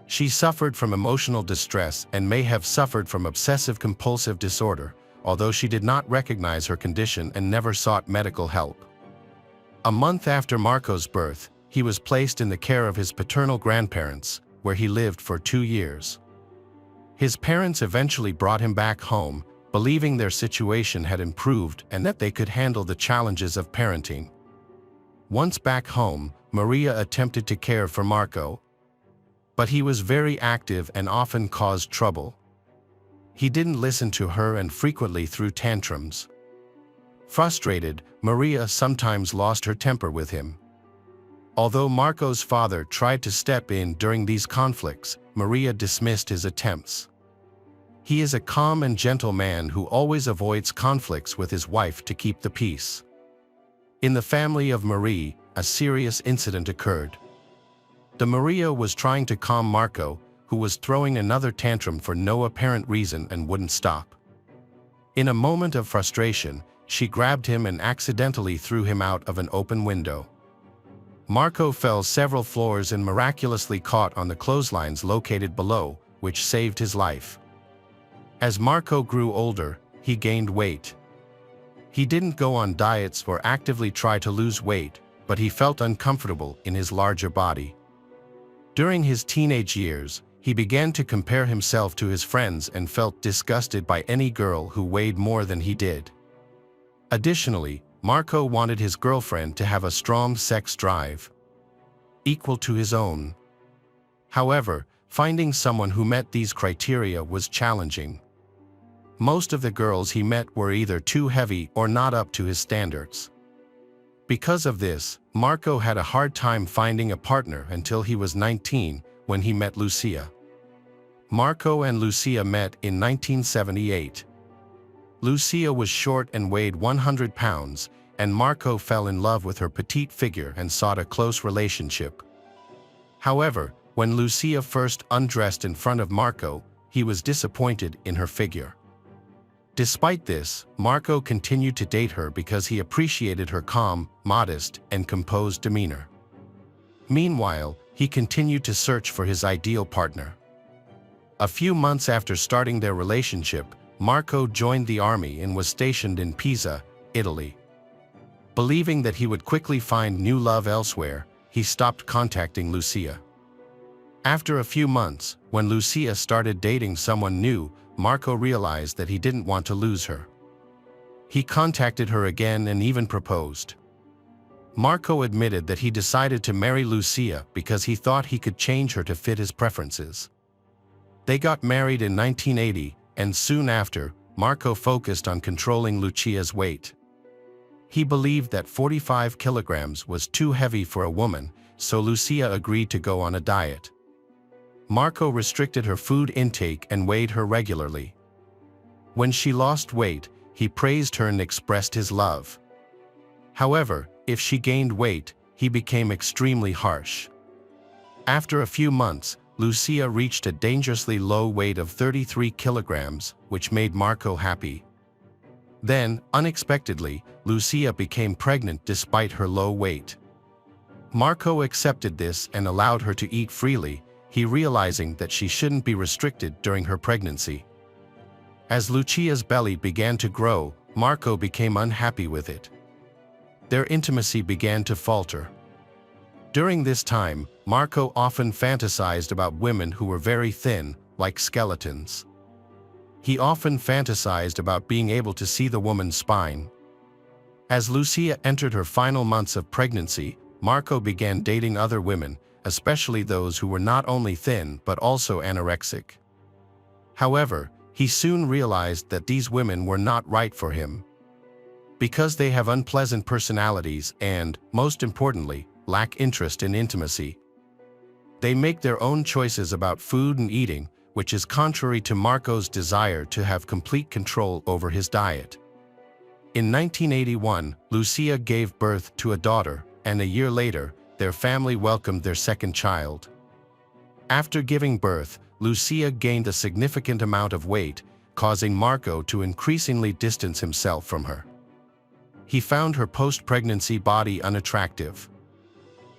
She suffered from emotional distress and may have suffered from obsessive-compulsive disorder, although she did not recognize her condition and never sought medical help. A month after Marco's birth, he was placed in the care of his paternal grandparents, where he lived for 2 years. His parents eventually brought him back home, believing their situation had improved and that they could handle the challenges of parenting. Once back home, Maria attempted to care for Marco, but he was very active and often caused trouble. He didn't listen to her and frequently threw tantrums. Frustrated, Maria sometimes lost her temper with him. Although Marco's father tried to step in during these conflicts, Maria dismissed his attempts. He is a calm and gentle man who always avoids conflicts with his wife to keep the peace. In the family of Marie, a serious incident occurred. Maria was trying to calm Marco, who was throwing another tantrum for no apparent reason and wouldn't stop. In a moment of frustration, she grabbed him and accidentally threw him out of an open window. Marco fell several floors and miraculously caught on the clotheslines located below, which saved his life. As Marco grew older, he gained weight. He didn't go on diets or actively try to lose weight, but he felt uncomfortable in his larger body. During his teenage years, he began to compare himself to his friends and felt disgusted by any girl who weighed more than he did. Additionally, Marco wanted his girlfriend to have a strong sex drive, equal to his own. However, finding someone who met these criteria was challenging. Most of the girls he met were either too heavy or not up to his standards. Because of this, Marco had a hard time finding a partner until he was 19, when he met Lucia. Marco and Lucia met in 1978. Lucia was short and weighed 100 pounds, and Marco fell in love with her petite figure and sought a close relationship. However, when Lucia first undressed in front of Marco, he was disappointed in her figure. Despite this, Marco continued to date her because he appreciated her calm, modest, and composed demeanor. Meanwhile, he continued to search for his ideal partner. A few months after starting their relationship, Marco joined the army and was stationed in Pisa, Italy. Believing that he would quickly find new love elsewhere, he stopped contacting Lucia. After a few months, when Lucia started dating someone new, Marco realized that he didn't want to lose her. He contacted her again and even proposed. Marco admitted that he decided to marry Lucia because he thought he could change her to fit his preferences. They got married in 1980, and soon after, Marco focused on controlling Lucia's weight. He believed that 45 kilograms was too heavy for a woman, so Lucia agreed to go on a diet. Marco restricted her food intake and weighed her regularly. When she lost weight, he praised her and expressed his love. However, if she gained weight, he became extremely harsh. After a few months, Lucia reached a dangerously low weight of 33 kilograms, which made Marco happy. Then, unexpectedly, Lucia became pregnant despite her low weight. Marco accepted this and allowed her to eat freely, he realizing that she shouldn't be restricted during her pregnancy. As Lucia's belly began to grow, Marco became unhappy with it. Their intimacy began to falter. During this time, Marco often fantasized about women who were very thin, like skeletons. He often fantasized about being able to see the woman's spine. As Lucia entered her final months of pregnancy, Marco began dating other women, especially those who were not only thin but also anorexic. However, he soon realized that these women were not right for him. Because they have unpleasant personalities and, most importantly, lack interest in intimacy. They make their own choices about food and eating, which is contrary to Marco's desire to have complete control over his diet. In 1981, Lucia gave birth to a daughter, and a year later, their family welcomed their second child. After giving birth, Lucia gained a significant amount of weight, causing Marco to increasingly distance himself from her. He found her post-pregnancy body unattractive.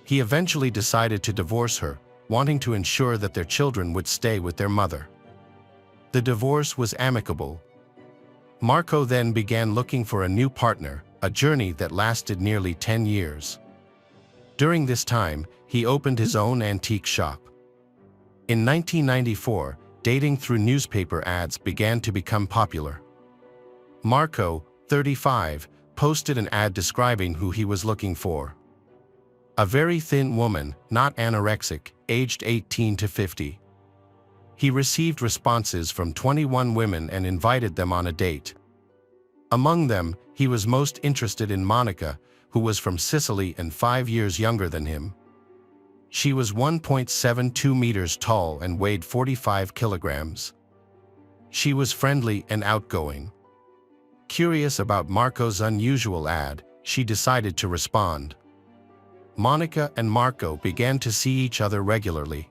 He eventually decided to divorce her, wanting to ensure that their children would stay with their mother. The divorce was amicable. Marco then began looking for a new partner, a journey that lasted nearly 10 years. During this time, he opened his own antique shop. In 1994, dating through newspaper ads began to become popular. Marco, 35, posted an ad describing who he was looking for. A very thin woman, not anorexic, aged 18 to 50. He received responses from 21 women and invited them on a date. Among them, he was most interested in Monica, who was from Sicily and 5 years younger than him. She was 1.72 meters tall and weighed 45 kilograms. She was friendly and outgoing. Curious about Marco's unusual ad, she decided to respond. Monica and Marco began to see each other regularly.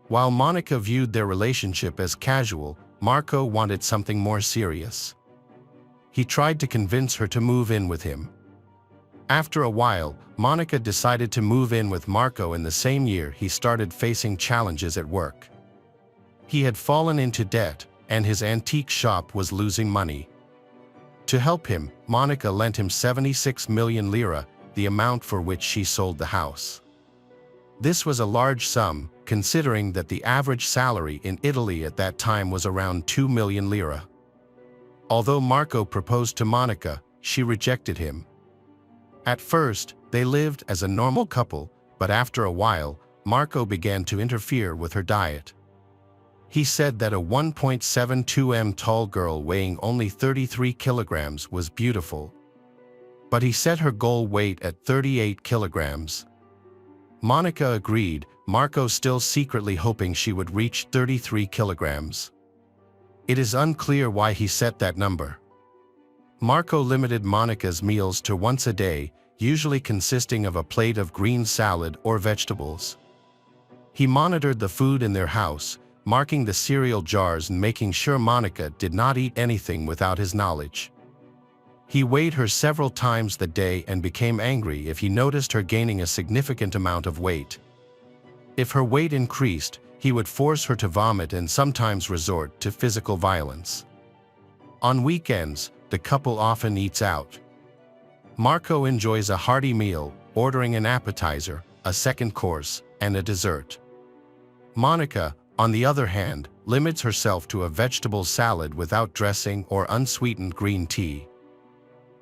While Monica viewed their relationship as casual, Marco wanted something more serious. He tried to convince her to move in with him. After a while, Monica decided to move in with Marco. In the same year, he started facing challenges at work. He had fallen into debt, and his antique shop was losing money. To help him, Monica lent him 76 million lira, the amount for which she sold the house. This was a large sum, considering that the average salary in Italy at that time was around 2 million lira. Although Marco proposed to Monica, she rejected him. At first, they lived as a normal couple, but after a while, Marco began to interfere with her diet. He said that a 1.72 m tall girl weighing only 33 kilograms was beautiful. But he set her goal weight at 38 kilograms. Monica agreed, Marco still secretly hoping she would reach 33 kilograms. It is unclear why he set that number. Marco limited Monica's meals to once a day, usually consisting of a plate of green salad or vegetables. He monitored the food in their house, marking the cereal jars and making sure Monica did not eat anything without his knowledge. He weighed her several times the day and became angry if he noticed her gaining a significant amount of weight. If her weight increased, he would force her to vomit and sometimes resort to physical violence. On weekends, the couple often eats out. Marco enjoys a hearty meal, ordering an appetizer, a second course, and a dessert. Monica, on the other hand, limits herself to a vegetable salad without dressing or unsweetened green tea.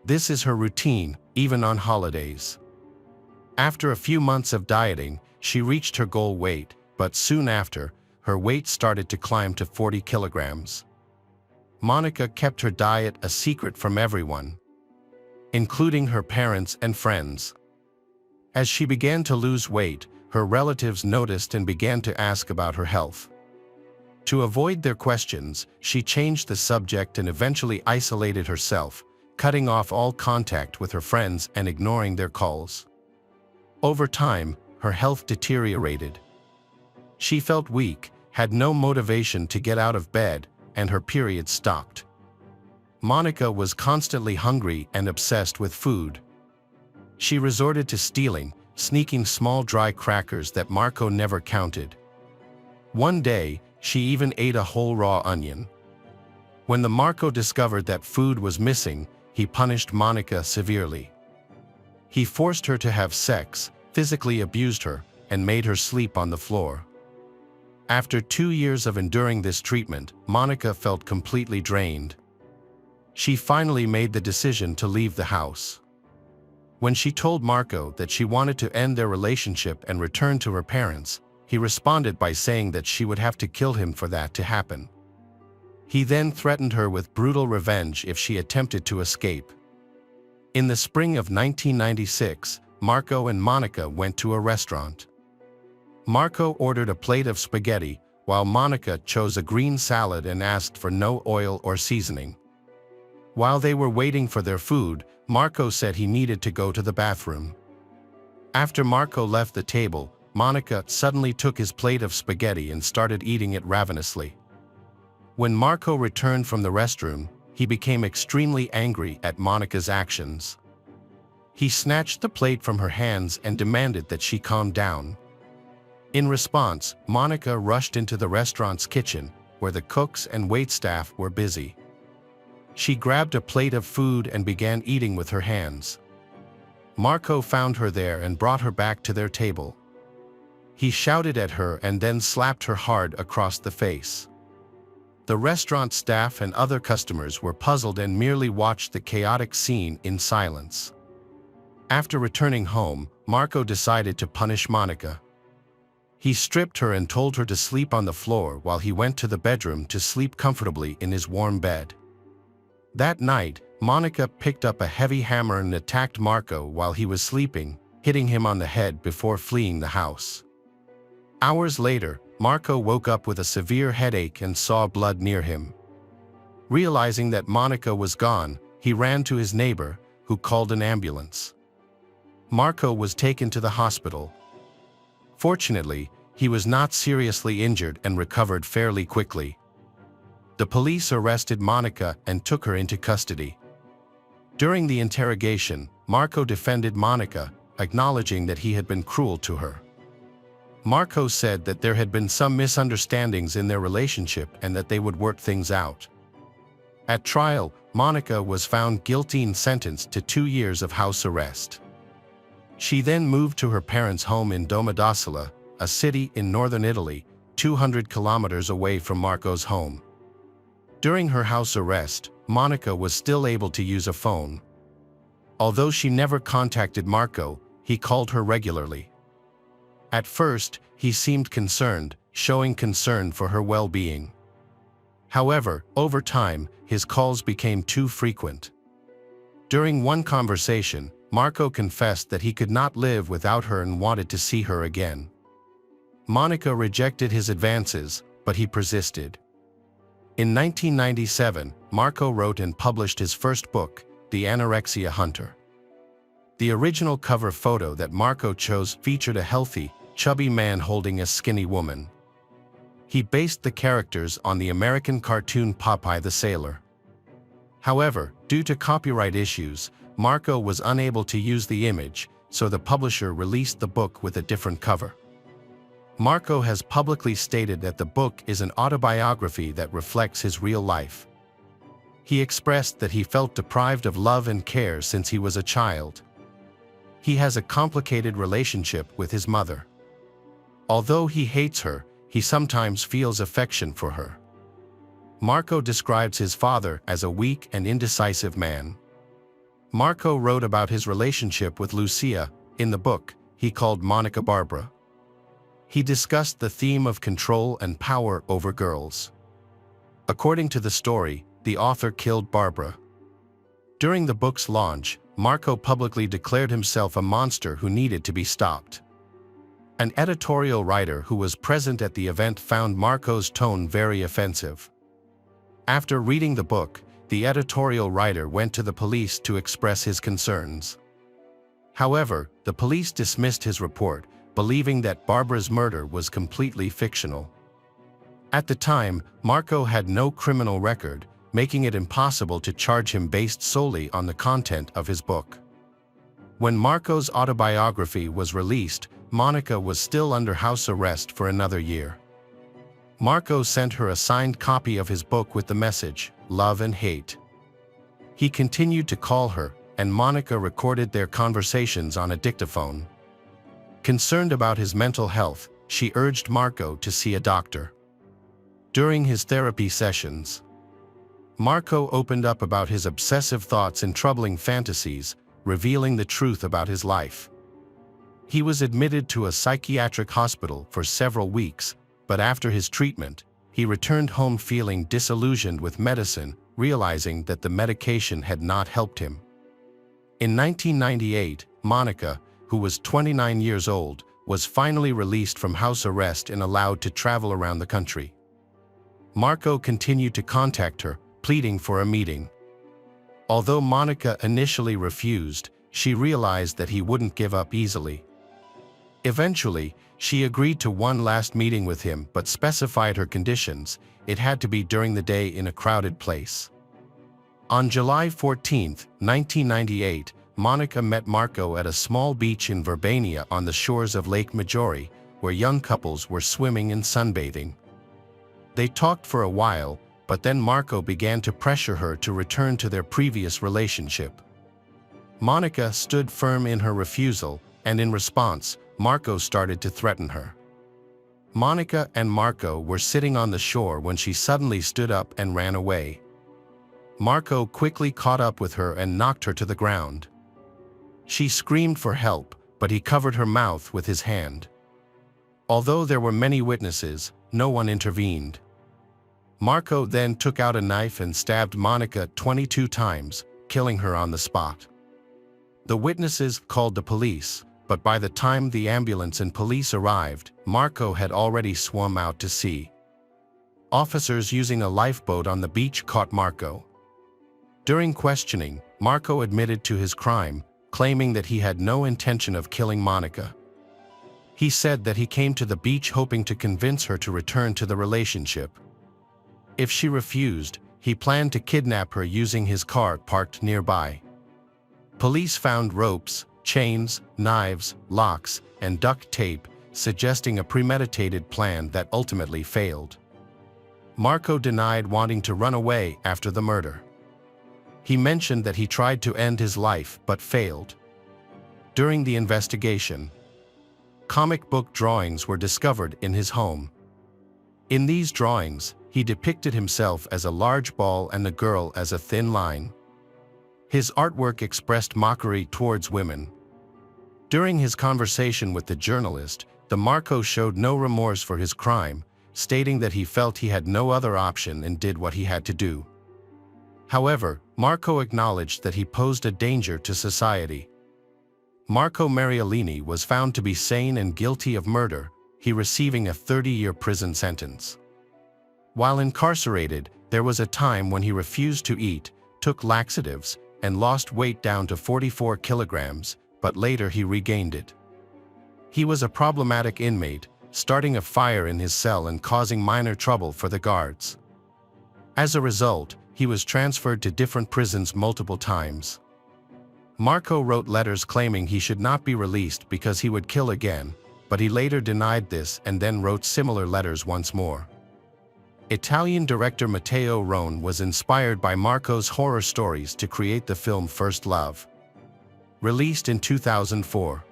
This is her routine, even on holidays. After a few months of dieting, she reached her goal weight, but soon after, her weight started to climb to 40 kilograms. Monica kept her diet a secret from everyone, including her parents and friends. As she began to lose weight, her relatives noticed and began to ask about her health. To avoid their questions, she changed the subject and eventually isolated herself, cutting off all contact with her friends and ignoring their calls. Over time, her health deteriorated. She felt weak, had no motivation to get out of bed, and her period stopped. Monica was constantly hungry and obsessed with food. She resorted to stealing, sneaking small dry crackers that Marco never counted. One day, she even ate a whole raw onion. When the Marco discovered that food was missing, he punished Monica severely. He forced her to have sex, physically abused her, and made her sleep on the floor. After 2 years of enduring this treatment, Monica felt completely drained. She finally made the decision to leave the house. When she told Marco that she wanted to end their relationship and return to her parents, he responded by saying that she would have to kill him for that to happen. He then threatened her with brutal revenge if she attempted to escape. In the spring of 1996, Marco and Monica went to a restaurant. Marco ordered a plate of spaghetti, while Monica chose a green salad and asked for no oil or seasoning. While they were waiting for their food, Marco said he needed to go to the bathroom. After Marco left the table, Monica suddenly took his plate of spaghetti and started eating it ravenously. When Marco returned from the restroom, he became extremely angry at Monica's actions. He snatched the plate from her hands and demanded that she calm down. In response, Monica rushed into the restaurant's kitchen, where the cooks and waitstaff were busy. She grabbed a plate of food and began eating with her hands. Marco found her there and brought her back to their table. He shouted at her and then slapped her hard across the face. The restaurant staff and other customers were puzzled and merely watched the chaotic scene in silence. After returning home, Marco decided to punish Monica. He stripped her and told her to sleep on the floor while he went to the bedroom to sleep comfortably in his warm bed. That night, Monica picked up a heavy hammer and attacked Marco while he was sleeping, hitting him on the head before fleeing the house. Hours later, Marco woke up with a severe headache and saw blood near him. Realizing that Monica was gone, he ran to his neighbor, who called an ambulance. Marco was taken to the hospital. Fortunately, he was not seriously injured and recovered fairly quickly. The police arrested Monica and took her into custody. During the interrogation, Marco defended Monica, acknowledging that he had been cruel to her. Marco said that there had been some misunderstandings in their relationship and that they would work things out. At trial, Monica was found guilty and sentenced to 2 years of house arrest. She then moved to her parents' home in Domodossola, a city in northern Italy, 200 kilometers away from Marco's home. During her house arrest, Monica was still able to use a phone. Although she never contacted Marco, he called her regularly. At first, he seemed concerned, showing concern for her well-being. However, over time, his calls became too frequent. During one conversation, Marco confessed that he could not live without her and wanted to see her again. Monica rejected his advances, but he persisted. In 1997, Marco wrote and published his first book, The Anorexia Hunter. The original cover photo that Marco chose featured a healthy, chubby man holding a skinny woman. He based the characters on the American cartoon Popeye the Sailor. However, due to copyright issues, Marco was unable to use the image, so the publisher released the book with a different cover. Marco has publicly stated that the book is an autobiography that reflects his real life. He expressed that he felt deprived of love and care since he was a child. He has a complicated relationship with his mother. Although he hates her, he sometimes feels affection for her. Marco describes his father as a weak and indecisive man. Marco wrote about his relationship with Lucia. In the book, he called Monica Barbara. He discussed the theme of control and power over girls. According to the story, the author killed Barbara. During the book's launch, Marco publicly declared himself a monster who needed to be stopped. An editorial writer who was present at the event found Marco's tone very offensive. After reading the book, the editorial writer went to the police to express his concerns. However, the police dismissed his report, believing that Barbara's murder was completely fictional. At the time, Marco had no criminal record, making it impossible to charge him based solely on the content of his book. When Marco's autobiography was released, Monica was still under house arrest for another year. Marco sent her a signed copy of his book with the message, "Love and Hate." He continued to call her, and Monica recorded their conversations on a dictaphone. Concerned about his mental health, she urged Marco to see a doctor. During his therapy sessions, Marco opened up about his obsessive thoughts and troubling fantasies, revealing the truth about his life. He was admitted to a psychiatric hospital for several weeks, but after his treatment, he returned home feeling disillusioned with medicine, realizing that the medication had not helped him. In 1998, Monica, who was 29 years old, was finally released from house arrest and allowed to travel around the country. Marco continued to contact her, pleading for a meeting. Although Monica initially refused, she realized that he wouldn't give up easily. Eventually, she agreed to one last meeting with him but specified her conditions. It had to be during the day in a crowded place. On July 14, 1998, Monica met Marco at a small beach in Verbania on the shores of Lake Maggiore, where young couples were swimming and sunbathing. They talked for a while, but then Marco began to pressure her to return to their previous relationship. Monica stood firm in her refusal, and in response, Marco started to threaten her. Monica and Marco were sitting on the shore when she suddenly stood up and ran away. Marco quickly caught up with her and knocked her to the ground. She screamed for help, but he covered her mouth with his hand. Although there were many witnesses, no one intervened. Marco then took out a knife and stabbed Monica 22 times, killing her on the spot. The witnesses called the police, but by the time the ambulance and police arrived, Marco had already swum out to sea. Officers using a lifeboat on the beach caught Marco. During questioning, Marco admitted to his crime, claiming that he had no intention of killing Monica. He said that he came to the beach hoping to convince her to return to the relationship. If she refused, he planned to kidnap her using his car parked nearby. Police found ropes, chains, knives, locks, and duct tape, suggesting a premeditated plan that ultimately failed. Marco denied wanting to run away after the murder. He mentioned that he tried to end his life but failed. During the investigation, comic book drawings were discovered in his home. In these drawings, he depicted himself as a large ball and the girl as a thin line. His artwork expressed mockery towards women. During his conversation with the journalist, Marco showed no remorse for his crime, stating that he felt he had no other option and did what he had to do. However, Marco acknowledged that he posed a danger to society. Marco Mariolini was found to be sane and guilty of murder, he receiving a 30-year prison sentence. While incarcerated, there was a time when he refused to eat, took laxatives, and lost weight down to 44 kilograms, but later he regained it. He was a problematic inmate, starting a fire in his cell and causing minor trouble for the guards. As a result, he was transferred to different prisons multiple times. Marco wrote letters claiming he should not be released because he would kill again, but he later denied this and then wrote similar letters once more. Italian director Matteo Rone was inspired by Marco's horror stories to create the film First Love. Released in 2004.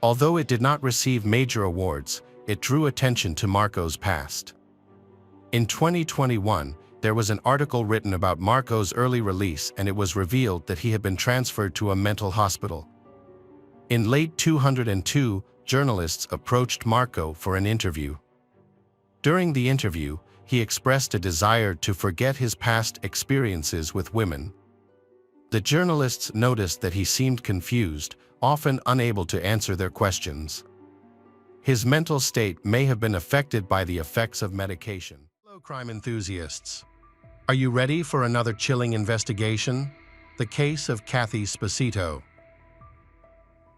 Although it did not receive major awards, it drew attention to Marco's past. In 2021, there was an article written about Marco's early release and it was revealed that he had been transferred to a mental hospital. In late 2002, journalists approached Marco for an interview. During the interview, he expressed a desire to forget his past experiences with women. The journalists noticed that he seemed confused, often unable to answer their questions. His mental state may have been affected by the effects of medication. Hello, crime enthusiasts. Are you ready for another chilling investigation? The case of Kathy Sposito.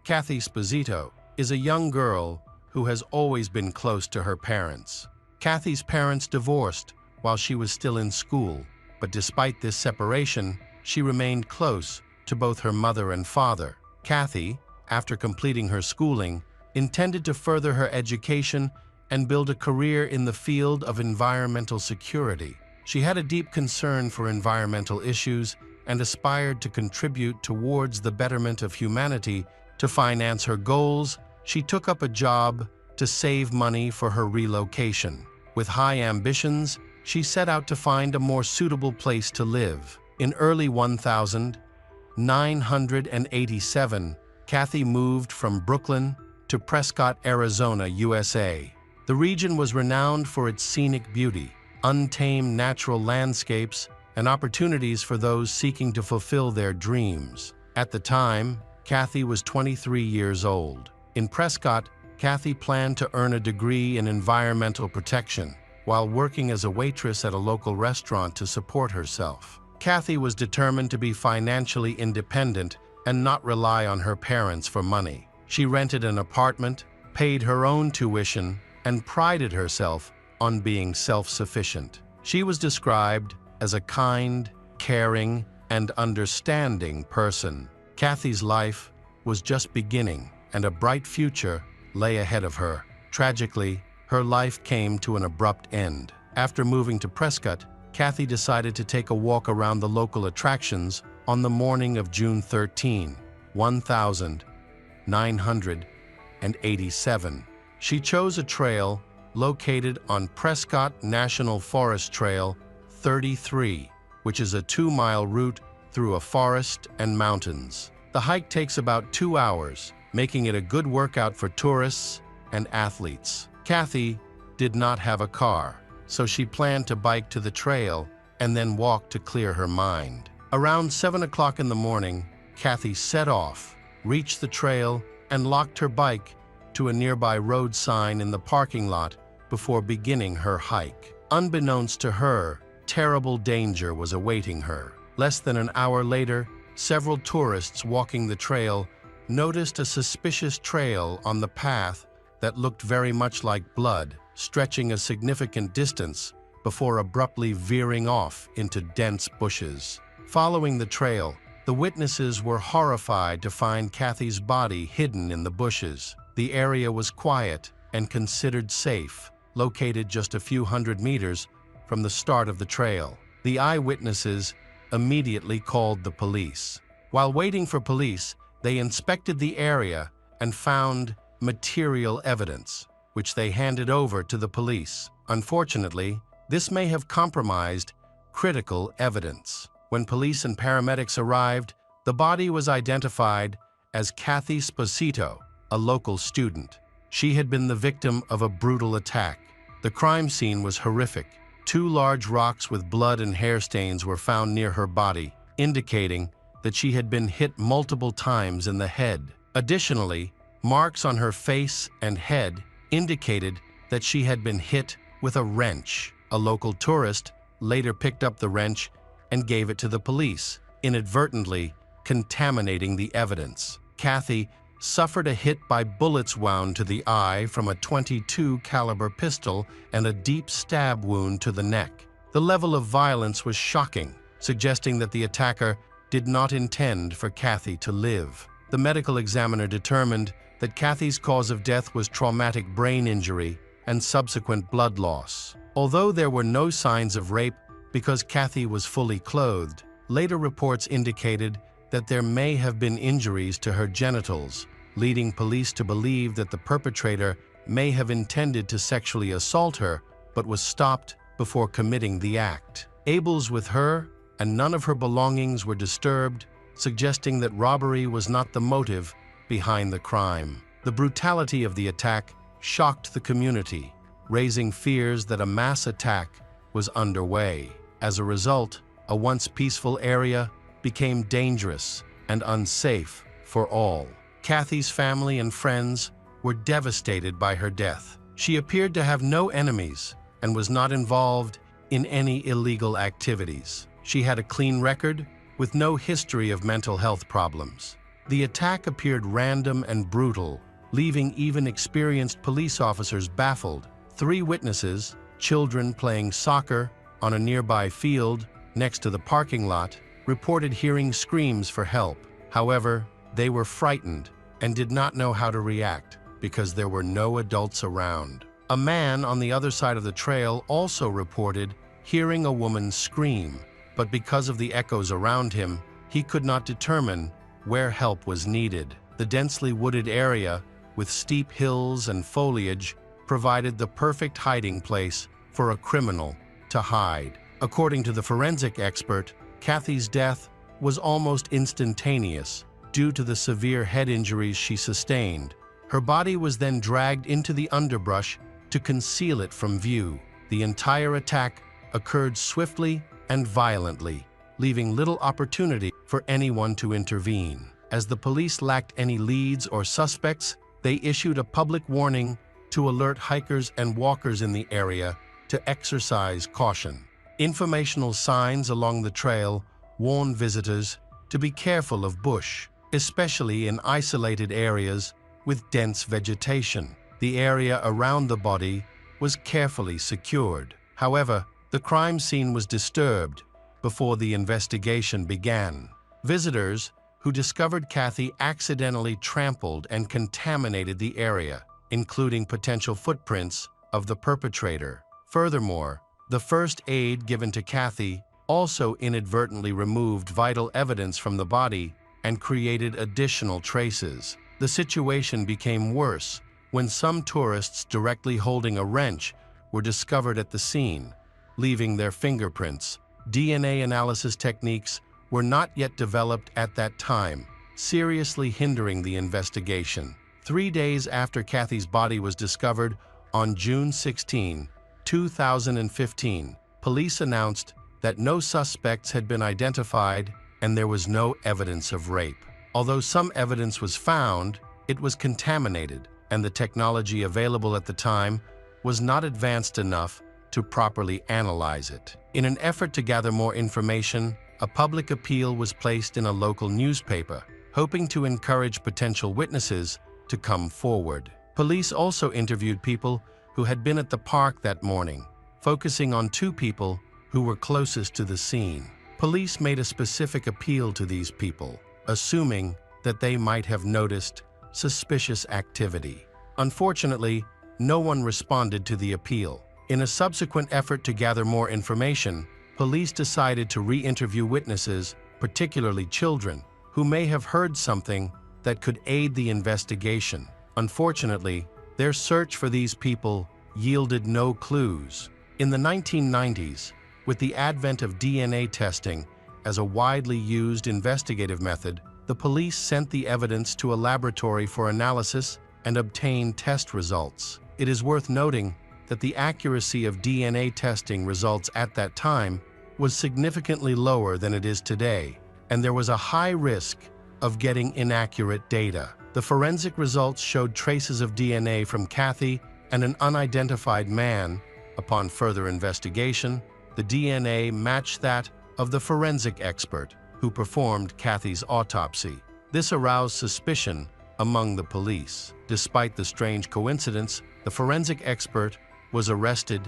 Kathy Sposito is a young girl who has always been close to her parents. Kathy's parents divorced while she was still in school, but despite this separation, she remained close to both her mother and father. Kathy, after completing her schooling, intended to further her education and build a career in the field of environmental security. She had a deep concern for environmental issues and aspired to contribute towards the betterment of humanity. To finance her goals, she took up a job to save money for her relocation. With high ambitions, she set out to find a more suitable place to live. In early 1987, Kathy moved from Brooklyn to Prescott, Arizona, USA. The region was renowned for its scenic beauty, untamed natural landscapes, and opportunities for those seeking to fulfill their dreams. At the time, Kathy was 23 years old. In Prescott, Kathy planned to earn a degree in environmental protection while working as a waitress at a local restaurant to support herself. Kathy was determined to be financially independent and not rely on her parents for money. She rented an apartment, paid her own tuition, and prided herself on being self-sufficient. She was described as a kind, caring, and understanding person. Kathy's life was just beginning, and a bright future lay ahead of her. Tragically, her life came to an abrupt end. After moving to Prescott, Kathy decided to take a walk around the local attractions on the morning of June 13, 1987. She chose a trail located on Prescott National Forest Trail 33, which is a 2-mile route through a forest and mountains. The hike takes about 2 hours, making it a good workout for tourists and athletes. Kathy did not have a car, so she planned to bike to the trail and then walk to clear her mind. Around 7 o'clock in the morning, Kathy set off, reached the trail, and locked her bike to a nearby road sign in the parking lot before beginning her hike. Unbeknownst to her, terrible danger was awaiting her. Less than an hour later, several tourists walking the trail noticed a suspicious trail on the path that looked very much like blood, stretching a significant distance before abruptly veering off into dense bushes. Following the trail, the witnesses were horrified to find Kathy's body hidden in the bushes. The area was quiet and considered safe, located just a few hundred meters from the start of the trail. The eyewitnesses immediately called the police. While waiting for police, they inspected the area and found material evidence, which they handed over to the police. Unfortunately, this may have compromised critical evidence. When police and paramedics arrived, the body was identified as Kathy Sposito, a local student. She had been the victim of a brutal attack. The crime scene was horrific. 2 large rocks with blood and hair stains were found near her body, indicating that she had been hit multiple times in the head. Additionally, marks on her face and head indicated that she had been hit with a wrench. A local tourist later picked up the wrench and gave it to the police, inadvertently contaminating the evidence. Kathy suffered a hit by bullets wound to the eye from a .22 caliber pistol and a deep stab wound to the neck. The level of violence was shocking, suggesting that the attacker did not intend for Kathy to live. The medical examiner determined that Kathy's cause of death was traumatic brain injury and subsequent blood loss. Although there were no signs of rape because Kathy was fully clothed, later reports indicated that there may have been injuries to her genitals, leading police to believe that the perpetrator may have intended to sexually assault her, but was stopped before committing the act. Abels with her, and none of her belongings were disturbed, suggesting that robbery was not the motive behind the crime. The brutality of the attack shocked the community, raising fears that a mass attack was underway. As a result, a once peaceful area became dangerous and unsafe for all. Kathy's family and friends were devastated by her death. She appeared to have no enemies and was not involved in any illegal activities. She had a clean record with no history of mental health problems. The attack appeared random and brutal, leaving even experienced police officers baffled. 3 witnesses, children playing soccer on a nearby field next to the parking lot, reported hearing screams for help. However, they were frightened and did not know how to react because there were no adults around. A man on the other side of the trail also reported hearing a woman scream, but because of the echoes around him, he could not determine where help was needed. The densely wooded area, with steep hills and foliage, provided the perfect hiding place for a criminal to hide. According to the forensic expert, Kathy's death was almost instantaneous due to the severe head injuries she sustained. Her body was then dragged into the underbrush to conceal it from view. The entire attack occurred swiftly and violently, leaving little opportunity for anyone to intervene. As the police lacked any leads or suspects, they issued a public warning to alert hikers and walkers in the area to exercise caution. Informational signs along the trail warn visitors to be careful of bush, especially in isolated areas with dense vegetation. The area around the body was carefully secured. However, the crime scene was disturbed before the investigation began. Visitors who discovered Kathy accidentally trampled and contaminated the area, including potential footprints of the perpetrator. Furthermore, the first aid given to Kathy also inadvertently removed vital evidence from the body and created additional traces. The situation became worse when some tourists directly holding a wrench were discovered at the scene, leaving their fingerprints. DNA analysis techniques were not yet developed at that time, seriously hindering the investigation. 3 days after Kathy's body was discovered, on June 16, 2015, police announced that no suspects had been identified and there was no evidence of rape. Although some evidence was found, it was contaminated, and the technology available at the time was not advanced enough to properly analyze it. In an effort to gather more information, a public appeal was placed in a local newspaper, hoping to encourage potential witnesses to come forward. Police also interviewed people who had been at the park that morning, focusing on 2 people who were closest to the scene. Police made a specific appeal to these people, assuming that they might have noticed suspicious activity. Unfortunately, no one responded to the appeal. In a subsequent effort to gather more information, police decided to re-interview witnesses, particularly children, who may have heard something that could aid the investigation. Unfortunately, their search for these people yielded no clues. In the 1990s, with the advent of DNA testing as a widely used investigative method, the police sent the evidence to a laboratory for analysis and obtained test results. It is worth noting that the accuracy of DNA testing results at that time was significantly lower than it is today, and there was a high risk of getting inaccurate data. The forensic results showed traces of DNA from Kathy and an unidentified man. Upon further investigation, the DNA matched that of the forensic expert who performed Kathy's autopsy. This aroused suspicion among the police. Despite the strange coincidence, the forensic expert was arrested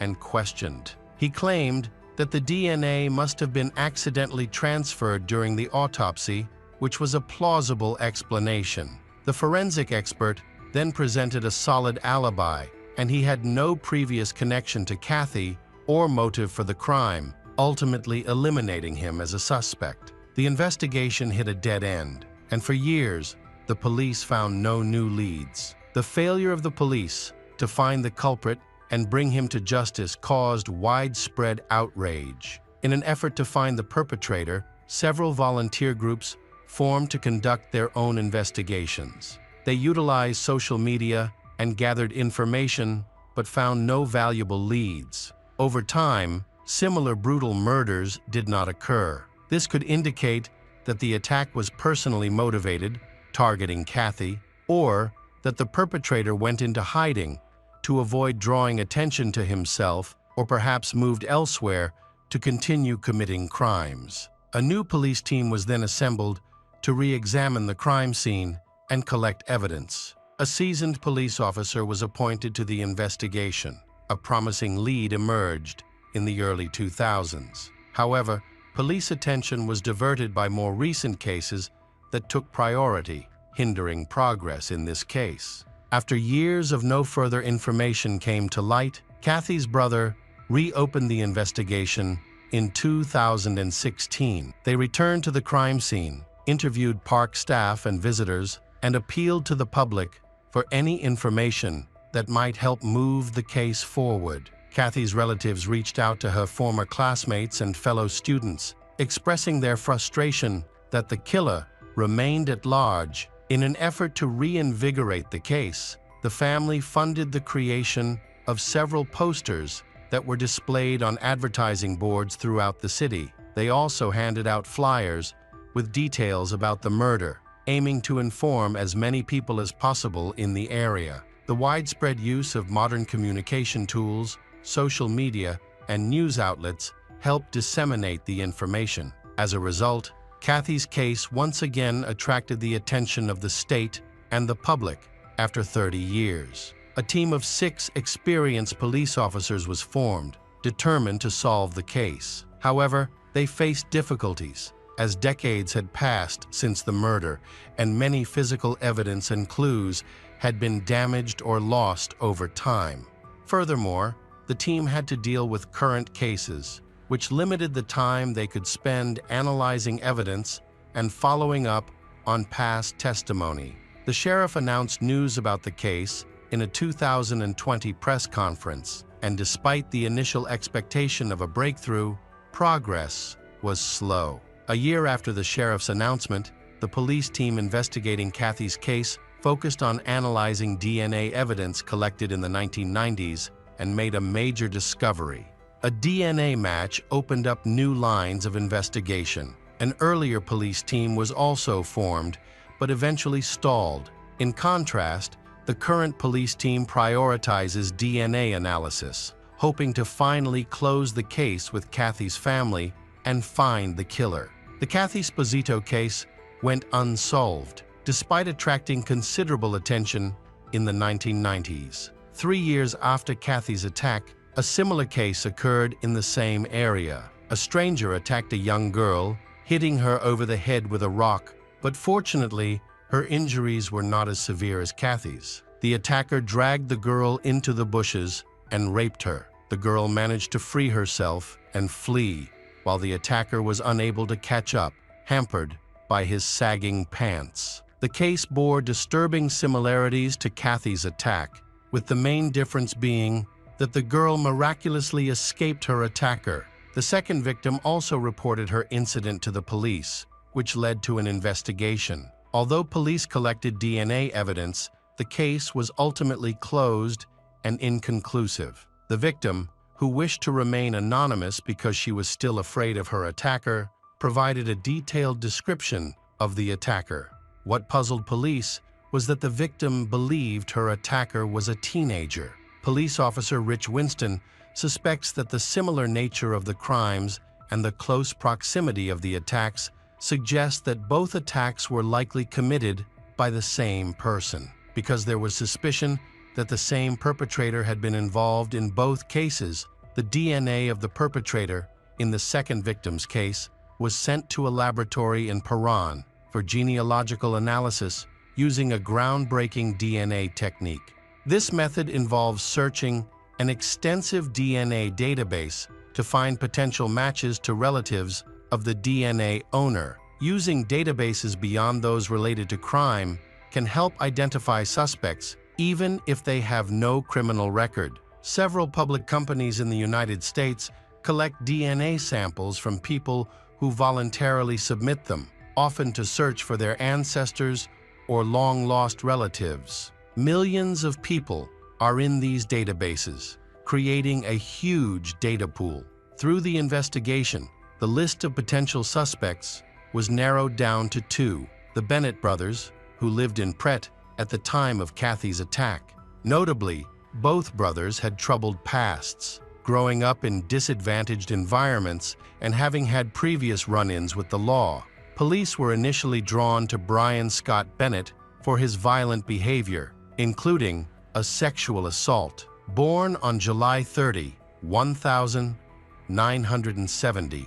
and questioned. He claimed that the DNA must have been accidentally transferred during the autopsy, which was a plausible explanation. The forensic expert then presented a solid alibi, and he had no previous connection to Kathy or motive for the crime, ultimately eliminating him as a suspect. The investigation hit a dead end, and for years, the police found no new leads. The failure of the police to find the culprit and bring him to justice caused widespread outrage. In an effort to find the perpetrator, several volunteer groups formed to conduct their own investigations. They utilized social media and gathered information, but found no valuable leads. Over time, similar brutal murders did not occur. This could indicate that the attack was personally motivated, targeting Kathy, or that the perpetrator went into hiding to avoid drawing attention to himself, or perhaps moved elsewhere to continue committing crimes. A new police team was then assembled to re-examine the crime scene and collect evidence. A seasoned police officer was appointed to the investigation. A promising lead emerged in the early 2000s. However, police attention was diverted by more recent cases that took priority, hindering progress in this case. After years of no further information came to light, Kathy's brother reopened the investigation in 2016. They returned to the crime scene, interviewed park staff and visitors, and appealed to the public for any information that might help move the case forward. Kathy's relatives reached out to her former classmates and fellow students, expressing their frustration that the killer remained at large. In an effort to reinvigorate the case, the family funded the creation of several posters that were displayed on advertising boards throughout the city. They also handed out flyers with details about the murder, aiming to inform as many people as possible in the area. The widespread use of modern communication tools, social media, and news outlets helped disseminate the information. As a result, Kathy's case once again attracted the attention of the state and the public after 30 years. A team of 6 experienced police officers was formed, determined to solve the case. However, they faced difficulties, as decades had passed since the murder, and many physical evidence and clues had been damaged or lost over time. Furthermore, the team had to deal with current cases, which limited the time they could spend analyzing evidence and following up on past testimony. The sheriff announced news about the case in a 2020 press conference, and despite the initial expectation of a breakthrough, progress was slow. A year after the sheriff's announcement, the police team investigating Kathy's case focused on analyzing DNA evidence collected in the 1990s and made a major discovery. A DNA match opened up new lines of investigation. An earlier police team was also formed, but eventually stalled. In contrast, the current police team prioritizes DNA analysis, hoping to finally close the case with Kathy's family and find the killer. The Kathy Sposito case went unsolved, despite attracting considerable attention in the 1990s. 3 years after Kathy's attack, a similar case occurred in the same area. A stranger attacked a young girl, hitting her over the head with a rock, but fortunately, her injuries were not as severe as Kathy's. The attacker dragged the girl into the bushes and raped her. The girl managed to free herself and flee, while the attacker was unable to catch up, hampered by his sagging pants. The case bore disturbing similarities to Kathy's attack, with the main difference being that the girl miraculously escaped her attacker. The second victim also reported her incident to the police, which led to an investigation. Although police collected DNA evidence, the case was ultimately closed and inconclusive. The victim, who wished to remain anonymous because she was still afraid of her attacker, provided a detailed description of the attacker. What puzzled police was that the victim believed her attacker was a teenager. Police officer Rich Winston suspects that the similar nature of the crimes and the close proximity of the attacks suggest that both attacks were likely committed by the same person. Because there was suspicion that the same perpetrator had been involved in both cases, the DNA of the perpetrator in the second victim's case was sent to a laboratory in Paran for genealogical analysis using a groundbreaking DNA technique. This method involves searching an extensive DNA database to find potential matches to relatives of the DNA owner. Using databases beyond those related to crime can help identify suspects even if they have no criminal record. Several public companies in the United States collect DNA samples from people who voluntarily submit them, often to search for their ancestors or long-lost relatives. Millions of people are in these databases, creating a huge data pool. Through the investigation, the list of potential suspects was narrowed down to two: the Bennett brothers, who lived in Pret at the time of Kathy's attack. Notably, both brothers had troubled pasts, growing up in disadvantaged environments and having had previous run-ins with the law. Police were initially drawn to Brian Scott Bennett for his violent behavior, including a sexual assault. Born on July 30, 1970,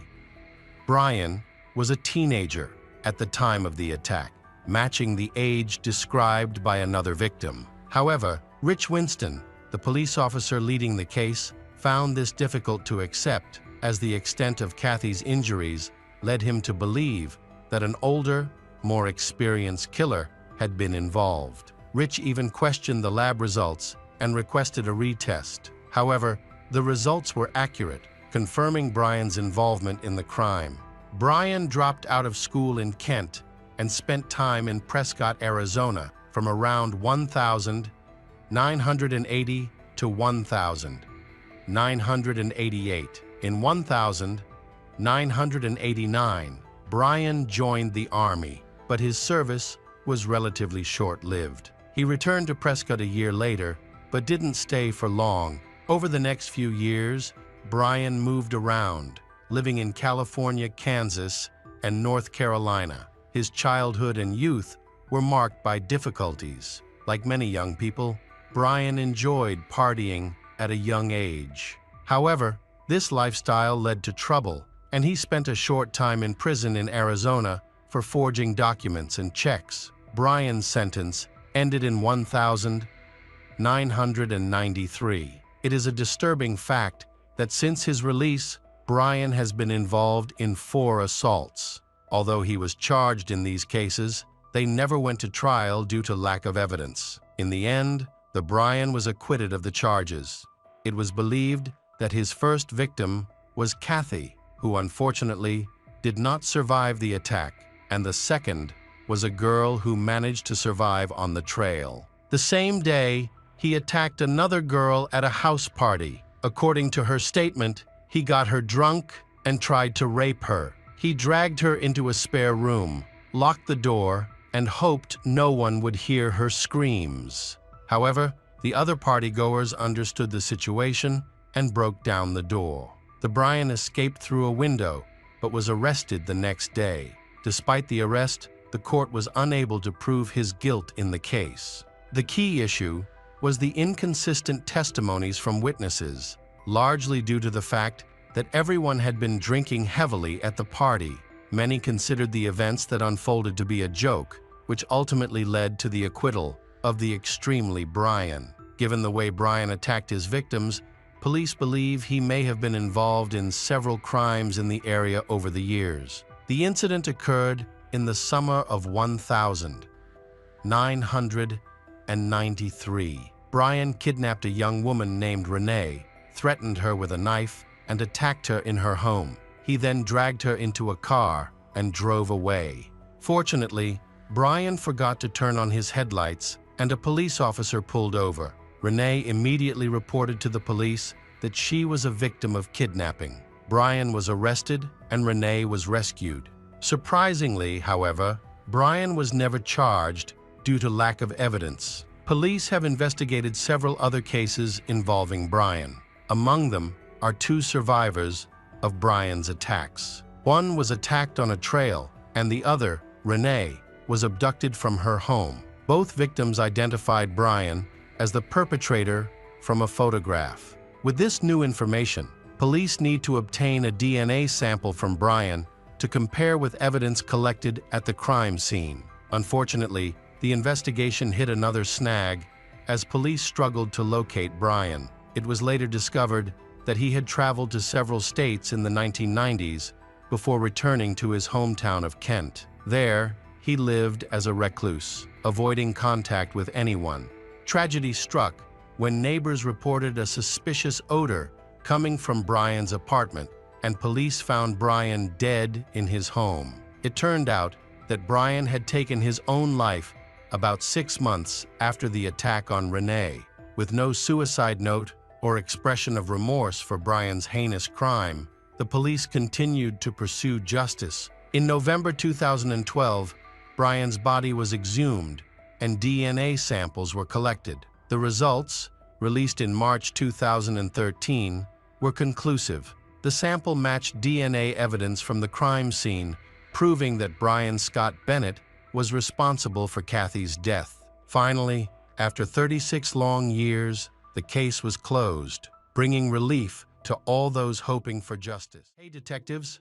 Brian was a teenager at the time of the attack, matching the age described by another victim. However, Rich Winston, the police officer leading the case, found this difficult to accept, as the extent of Kathy's injuries led him to believe that an older, more experienced killer had been involved. Rich even questioned the lab results and requested a retest. However, the results were accurate, confirming Brian's involvement in the crime. Brian dropped out of school in Kent and spent time in Prescott, Arizona from around 1980 to 1988. In 1989, Brian joined the Army, but his service was relatively short-lived. He returned to Prescott a year later, but didn't stay for long. Over the next few years, Brian moved around, living in California, Kansas, and North Carolina. His childhood and youth were marked by difficulties. Like many young people, Brian enjoyed partying at a young age. However, this lifestyle led to trouble, and he spent a short time in prison in Arizona for forging documents and checks. Brian's sentence ended in 1993. It is a disturbing fact that since his release, Brian has been involved in 4 assaults. Although he was charged in these cases, they never went to trial due to lack of evidence. In the end, Brian was acquitted of the charges. It was believed that his first victim was Kathy, who unfortunately did not survive the attack, and the second was a girl who managed to survive on the trail. The same day, he attacked another girl at a house party. According to her statement, he got her drunk and tried to rape her. He dragged her into a spare room, locked the door, and hoped no one would hear her screams. However, the other partygoers understood the situation and broke down the door. Brian escaped through a window, but was arrested the next day. Despite the arrest, the court was unable to prove his guilt in the case. The key issue was the inconsistent testimonies from witnesses, largely due to the fact that everyone had been drinking heavily at the party. Many considered the events that unfolded to be a joke, which ultimately led to the acquittal of the extremely Brian. Given the way Brian attacked his victims, police believe he may have been involved in several crimes in the area over the years. The incident occurred in the summer of 1993. Brian kidnapped a young woman named Renee, threatened her with a knife, and attacked her in her home. He then dragged her into a car and drove away. Fortunately, Brian forgot to turn on his headlights, and a police officer pulled over. Renee immediately reported to the police that she was a victim of kidnapping. Brian was arrested and Renee was rescued. Surprisingly, however, Brian was never charged due to lack of evidence. Police have investigated several other cases involving Brian. Among them are 2 survivors of Brian's attacks. One was attacked on a trail, and the other, Renee, was abducted from her home. Both victims identified Brian as the perpetrator from a photograph. With this new information, police need to obtain a DNA sample from Brian to compare with evidence collected at the crime scene. Unfortunately, the investigation hit another snag as police struggled to locate Brian. It was later discovered that he had traveled to several states in the 1990s before returning to his hometown of Kent. There, he lived as a recluse, avoiding contact with anyone. Tragedy struck when neighbors reported a suspicious odor coming from Brian's apartment, and police found Brian dead in his home. It turned out that Brian had taken his own life about 6 months after the attack on Renee. With no suicide note or expression of remorse for Brian's heinous crime, the police continued to pursue justice. In November 2012, Brian's body was exhumed and DNA samples were collected. The results, released in March 2013, were conclusive. The sample matched DNA evidence from the crime scene, proving that Brian Scott Bennett was responsible for Kathy's death. Finally, after 36 long years, the case was closed, bringing relief to all those hoping for justice. Hey detectives,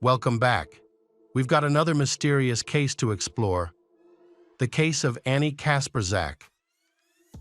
welcome back. We've got another mysterious case to explore. The case of Annie Kasperzak.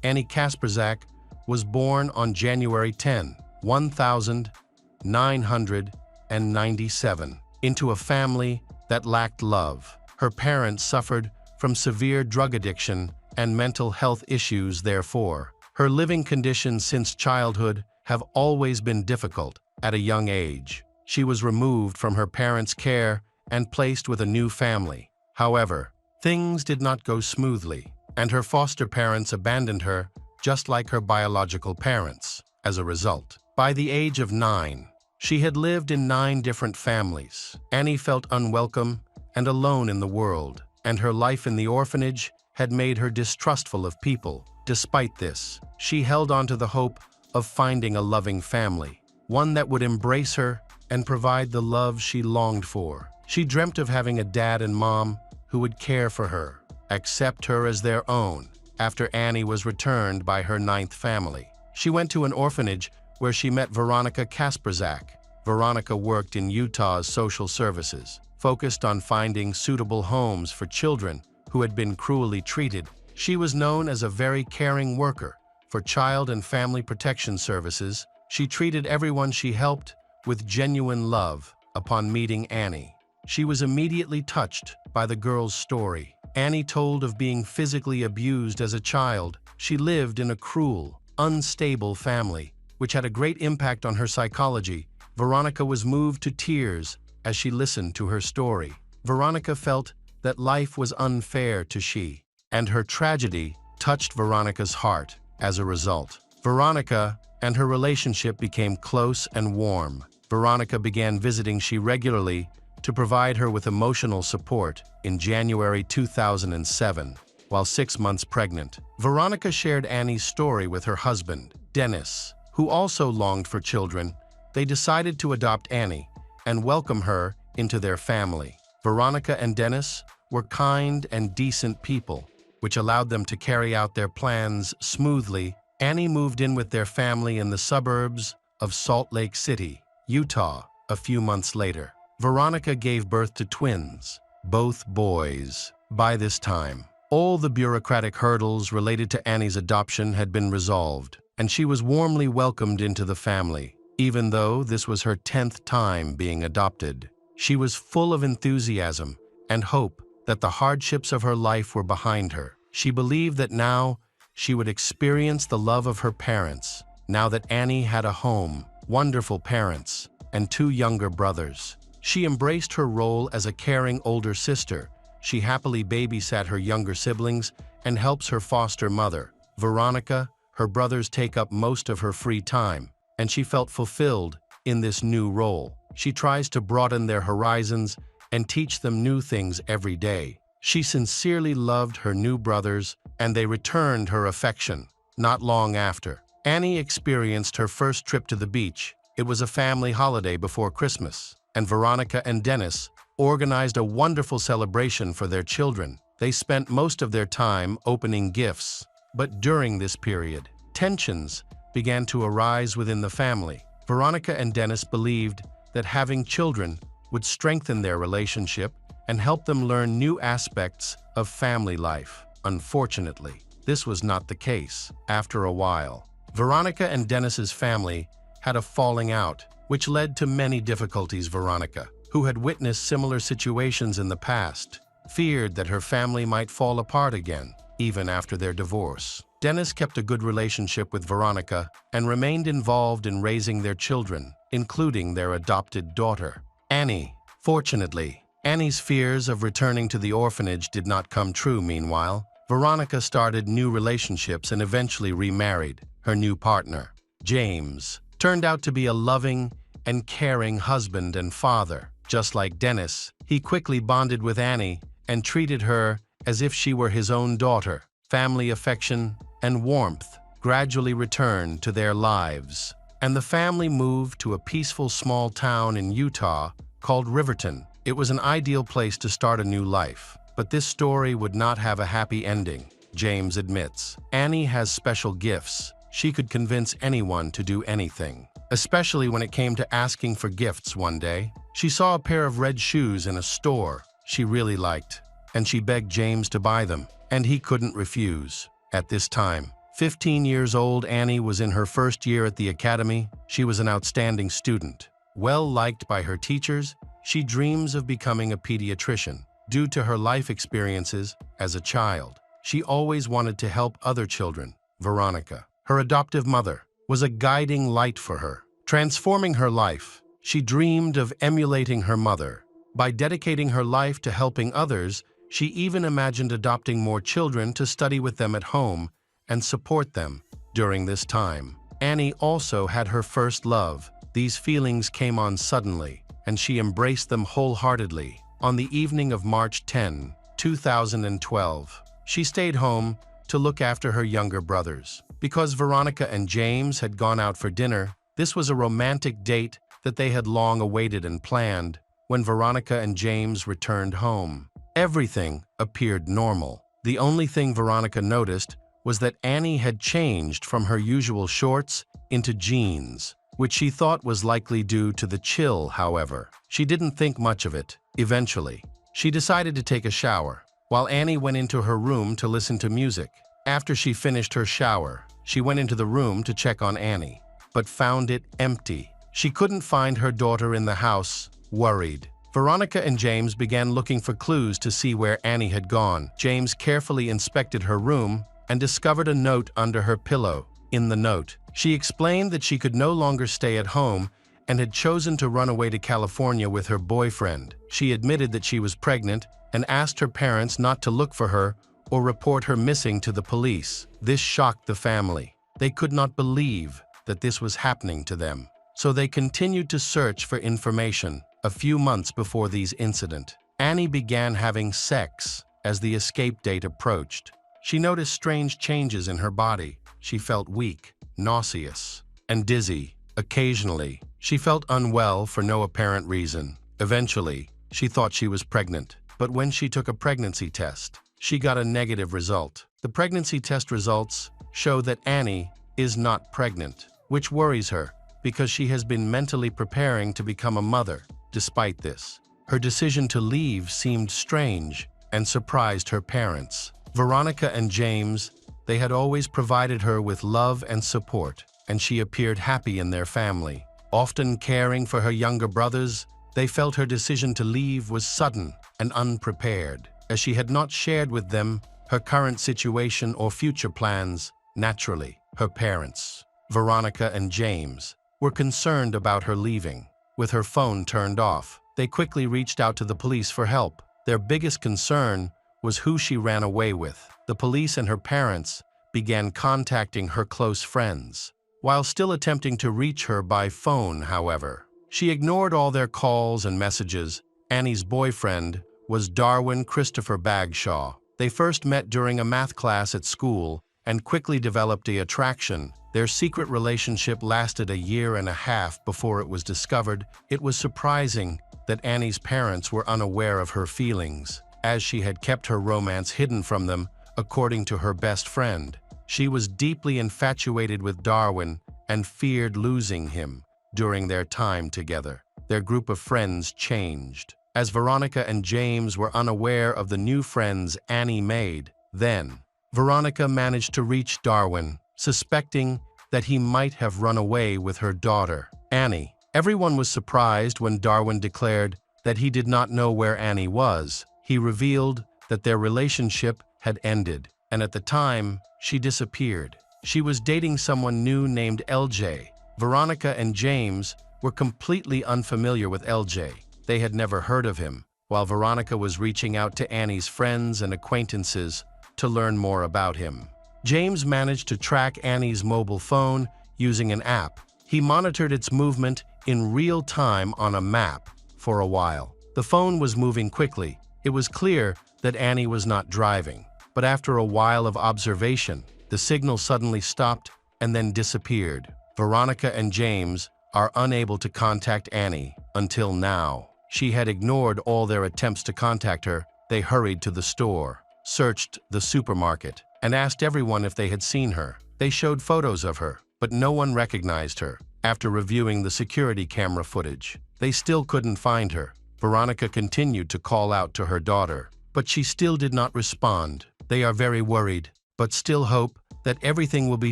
Annie Kasperzak was born on January 10, 1997, into a family that lacked love. Her parents suffered from severe drug addiction and mental health issues. Therefore, her living conditions since childhood have always been difficult. At a young age, she was removed from her parents' care and placed with a new family. However, things did not go smoothly, and her foster parents abandoned her just like her biological parents. As a result, by the age of 9, she had lived in 9 different families. Annie felt unwelcome and alone in the world, and her life in the orphanage had made her distrustful of people. Despite this, she held on to the hope of finding a loving family, one that would embrace her and provide the love she longed for. She dreamt of having a dad and mom who would care for her, accept her as their own. After Annie was returned by her 9th family, she went to an orphanage where she met Veronica Kasperzak. Veronica worked in Utah's social services, focused on finding suitable homes for children who had been cruelly treated. She was known as a very caring worker. For Child and Family Protection Services, she treated everyone she helped with genuine love. Upon meeting Annie, she was immediately touched by the girl's story. Annie told of being physically abused as a child. She lived in a cruel, unstable family, which had a great impact on her psychology. Veronica was moved to tears as she listened to her story. Veronica felt that life was unfair to she, and her tragedy touched Veronica's heart. As a result, Veronica and her relationship became close and warm. Veronica began visiting she regularly to provide her with emotional support. In January 2007, while 6 months pregnant, Veronica shared Annie's story with her husband, Dennis, who also longed for children. They decided to adopt Annie and welcome her into their family. Veronica and Dennis were kind and decent people, which allowed them to carry out their plans smoothly. Annie moved in with their family in the suburbs of Salt Lake City, Utah. A few months later, Veronica gave birth to twins, both boys. By this time, all the bureaucratic hurdles related to Annie's adoption had been resolved, and she was warmly welcomed into the family. Even though this was her 10th time being adopted, she was full of enthusiasm and hope that the hardships of her life were behind her. She believed that now she would experience the love of her parents. Now that Annie had a home, wonderful parents, and 2 younger brothers, she embraced her role as a caring older sister. She happily babysat her younger siblings and helps her foster mother, Veronica. Her brothers take up most of her free time, and she felt fulfilled in this new role. She tries to broaden their horizons and teach them new things every day. She sincerely loved her new brothers, and they returned her affection. Not long after, Annie experienced her first trip to the beach. It was a family holiday before Christmas, and Veronica and Dennis organized a wonderful celebration for their children. They spent most of their time opening gifts, but during this period, tensions began to arise within the family. Veronica and Dennis believed that having children would strengthen their relationship and help them learn new aspects of family life. Unfortunately, this was not the case. After a while, Veronica and Dennis's family had a falling out, which led to many difficulties. Veronica, who had witnessed similar situations in the past, feared that her family might fall apart again, even after their divorce. Dennis kept a good relationship with Veronica and remained involved in raising their children, including their adopted daughter, Annie. Fortunately, Annie's fears of returning to the orphanage did not come true. Meanwhile, Veronica started new relationships and eventually remarried. Her new partner, James turned out to be a loving and caring husband and father. Just like Dennis, he quickly bonded with Annie and treated her as if she were his own daughter. Family affection and warmth gradually returned to their lives, and the family moved to a peaceful small town in Utah called Riverton. It was an ideal place to start a new life, but this story would not have a happy ending, James admits. Annie has special gifts. She could convince anyone to do anything, especially when it came to asking for gifts. One day, she saw a pair of red shoes in a store she really liked, and she begged James to buy them, and he couldn't refuse. At this time, 15 years old, Annie was in her first year at the academy. She was an outstanding student. Well liked by her teachers, she dreams of becoming a pediatrician. Due to her life experiences as a child, she always wanted to help other children. Veronica, her adoptive mother, was a guiding light for her. Transforming her life, she dreamed of emulating her mother. By dedicating her life to helping others, she even imagined adopting more children to study with them at home and support them during this time. Annie also had her first love. These feelings came on suddenly, and she embraced them wholeheartedly. On the evening of March 10, 2012, she stayed home to look after her younger brothers. Because Veronica and James had gone out for dinner, this was a romantic date that they had long awaited and planned. When Veronica and James returned home, everything appeared normal. The only thing Veronica noticed was that Annie had changed from her usual shorts into jeans, which she thought was likely due to the chill. However, she didn't think much of it. Eventually, she decided to take a shower, while Annie went into her room to listen to music. After she finished her shower, she went into the room to check on Annie, but found it empty. She couldn't find her daughter in the house. Worried, Veronica and James began looking for clues to see where Annie had gone. James carefully inspected her room and discovered a note under her pillow. In the note, she explained that she could no longer stay at home and had chosen to run away to California with her boyfriend. She admitted that she was pregnant and asked her parents not to look for her or report her missing to the police. This shocked the family. They could not believe that this was happening to them, so they continued to search for information. A few months before these incidents, Annie began having sex as the escape date approached. She noticed strange changes in her body. She felt weak, nauseous, and dizzy. Occasionally, she felt unwell for no apparent reason. Eventually, she thought she was pregnant, but when she took a pregnancy test, she got a negative result. The pregnancy test results show that Annie is not pregnant, which worries her because she has been mentally preparing to become a mother. Despite this, her decision to leave seemed strange and surprised her parents. Veronica and James, they had always provided her with love and support, and she appeared happy in their family. Often caring for her younger brothers, they felt her decision to leave was sudden and unprepared, as she had not shared with them her current situation or future plans. Naturally, her parents, Veronica and James, were concerned about her leaving. With her phone turned off, they quickly reached out to the police for help. Their biggest concern was who she ran away with. The police and her parents began contacting her close friends. While still attempting to reach her by phone, however, she ignored all their calls and messages. Annie's boyfriend was Darwin Christopher Bagshaw. They first met during a math class at school and quickly developed an attraction. Their secret relationship lasted 1.5 years before it was discovered. It was surprising that Annie's parents were unaware of her feelings, as she had kept her romance hidden from them. According to her best friend, she was deeply infatuated with Darwin and feared losing him during their time together. Their group of friends changed, as Veronica and James were unaware of the new friends Annie made. Then, Veronica managed to reach Darwin, suspecting that he might have run away with her daughter, Annie. Everyone was surprised when Darwin declared that he did not know where Annie was. He revealed that their relationship had ended, and at the time, she disappeared. She was dating someone new named LJ. Veronica and James were completely unfamiliar with LJ. They had never heard of him, while Veronica was reaching out to Annie's friends and acquaintances to learn more about him. James managed to track Annie's mobile phone using an app. He monitored its movement in real time on a map for a while. The phone was moving quickly. It was clear that Annie was not driving. But after a while of observation, the signal suddenly stopped and then disappeared. Veronica and James are unable to contact Annie until now. She had ignored all their attempts to contact her. They hurried to the store, searched the supermarket, and asked everyone if they had seen her. They showed photos of her, but no one recognized her. After reviewing the security camera footage, they still couldn't find her. Veronica continued to call out to her daughter, but she still did not respond. They are very worried, but still hope that everything will be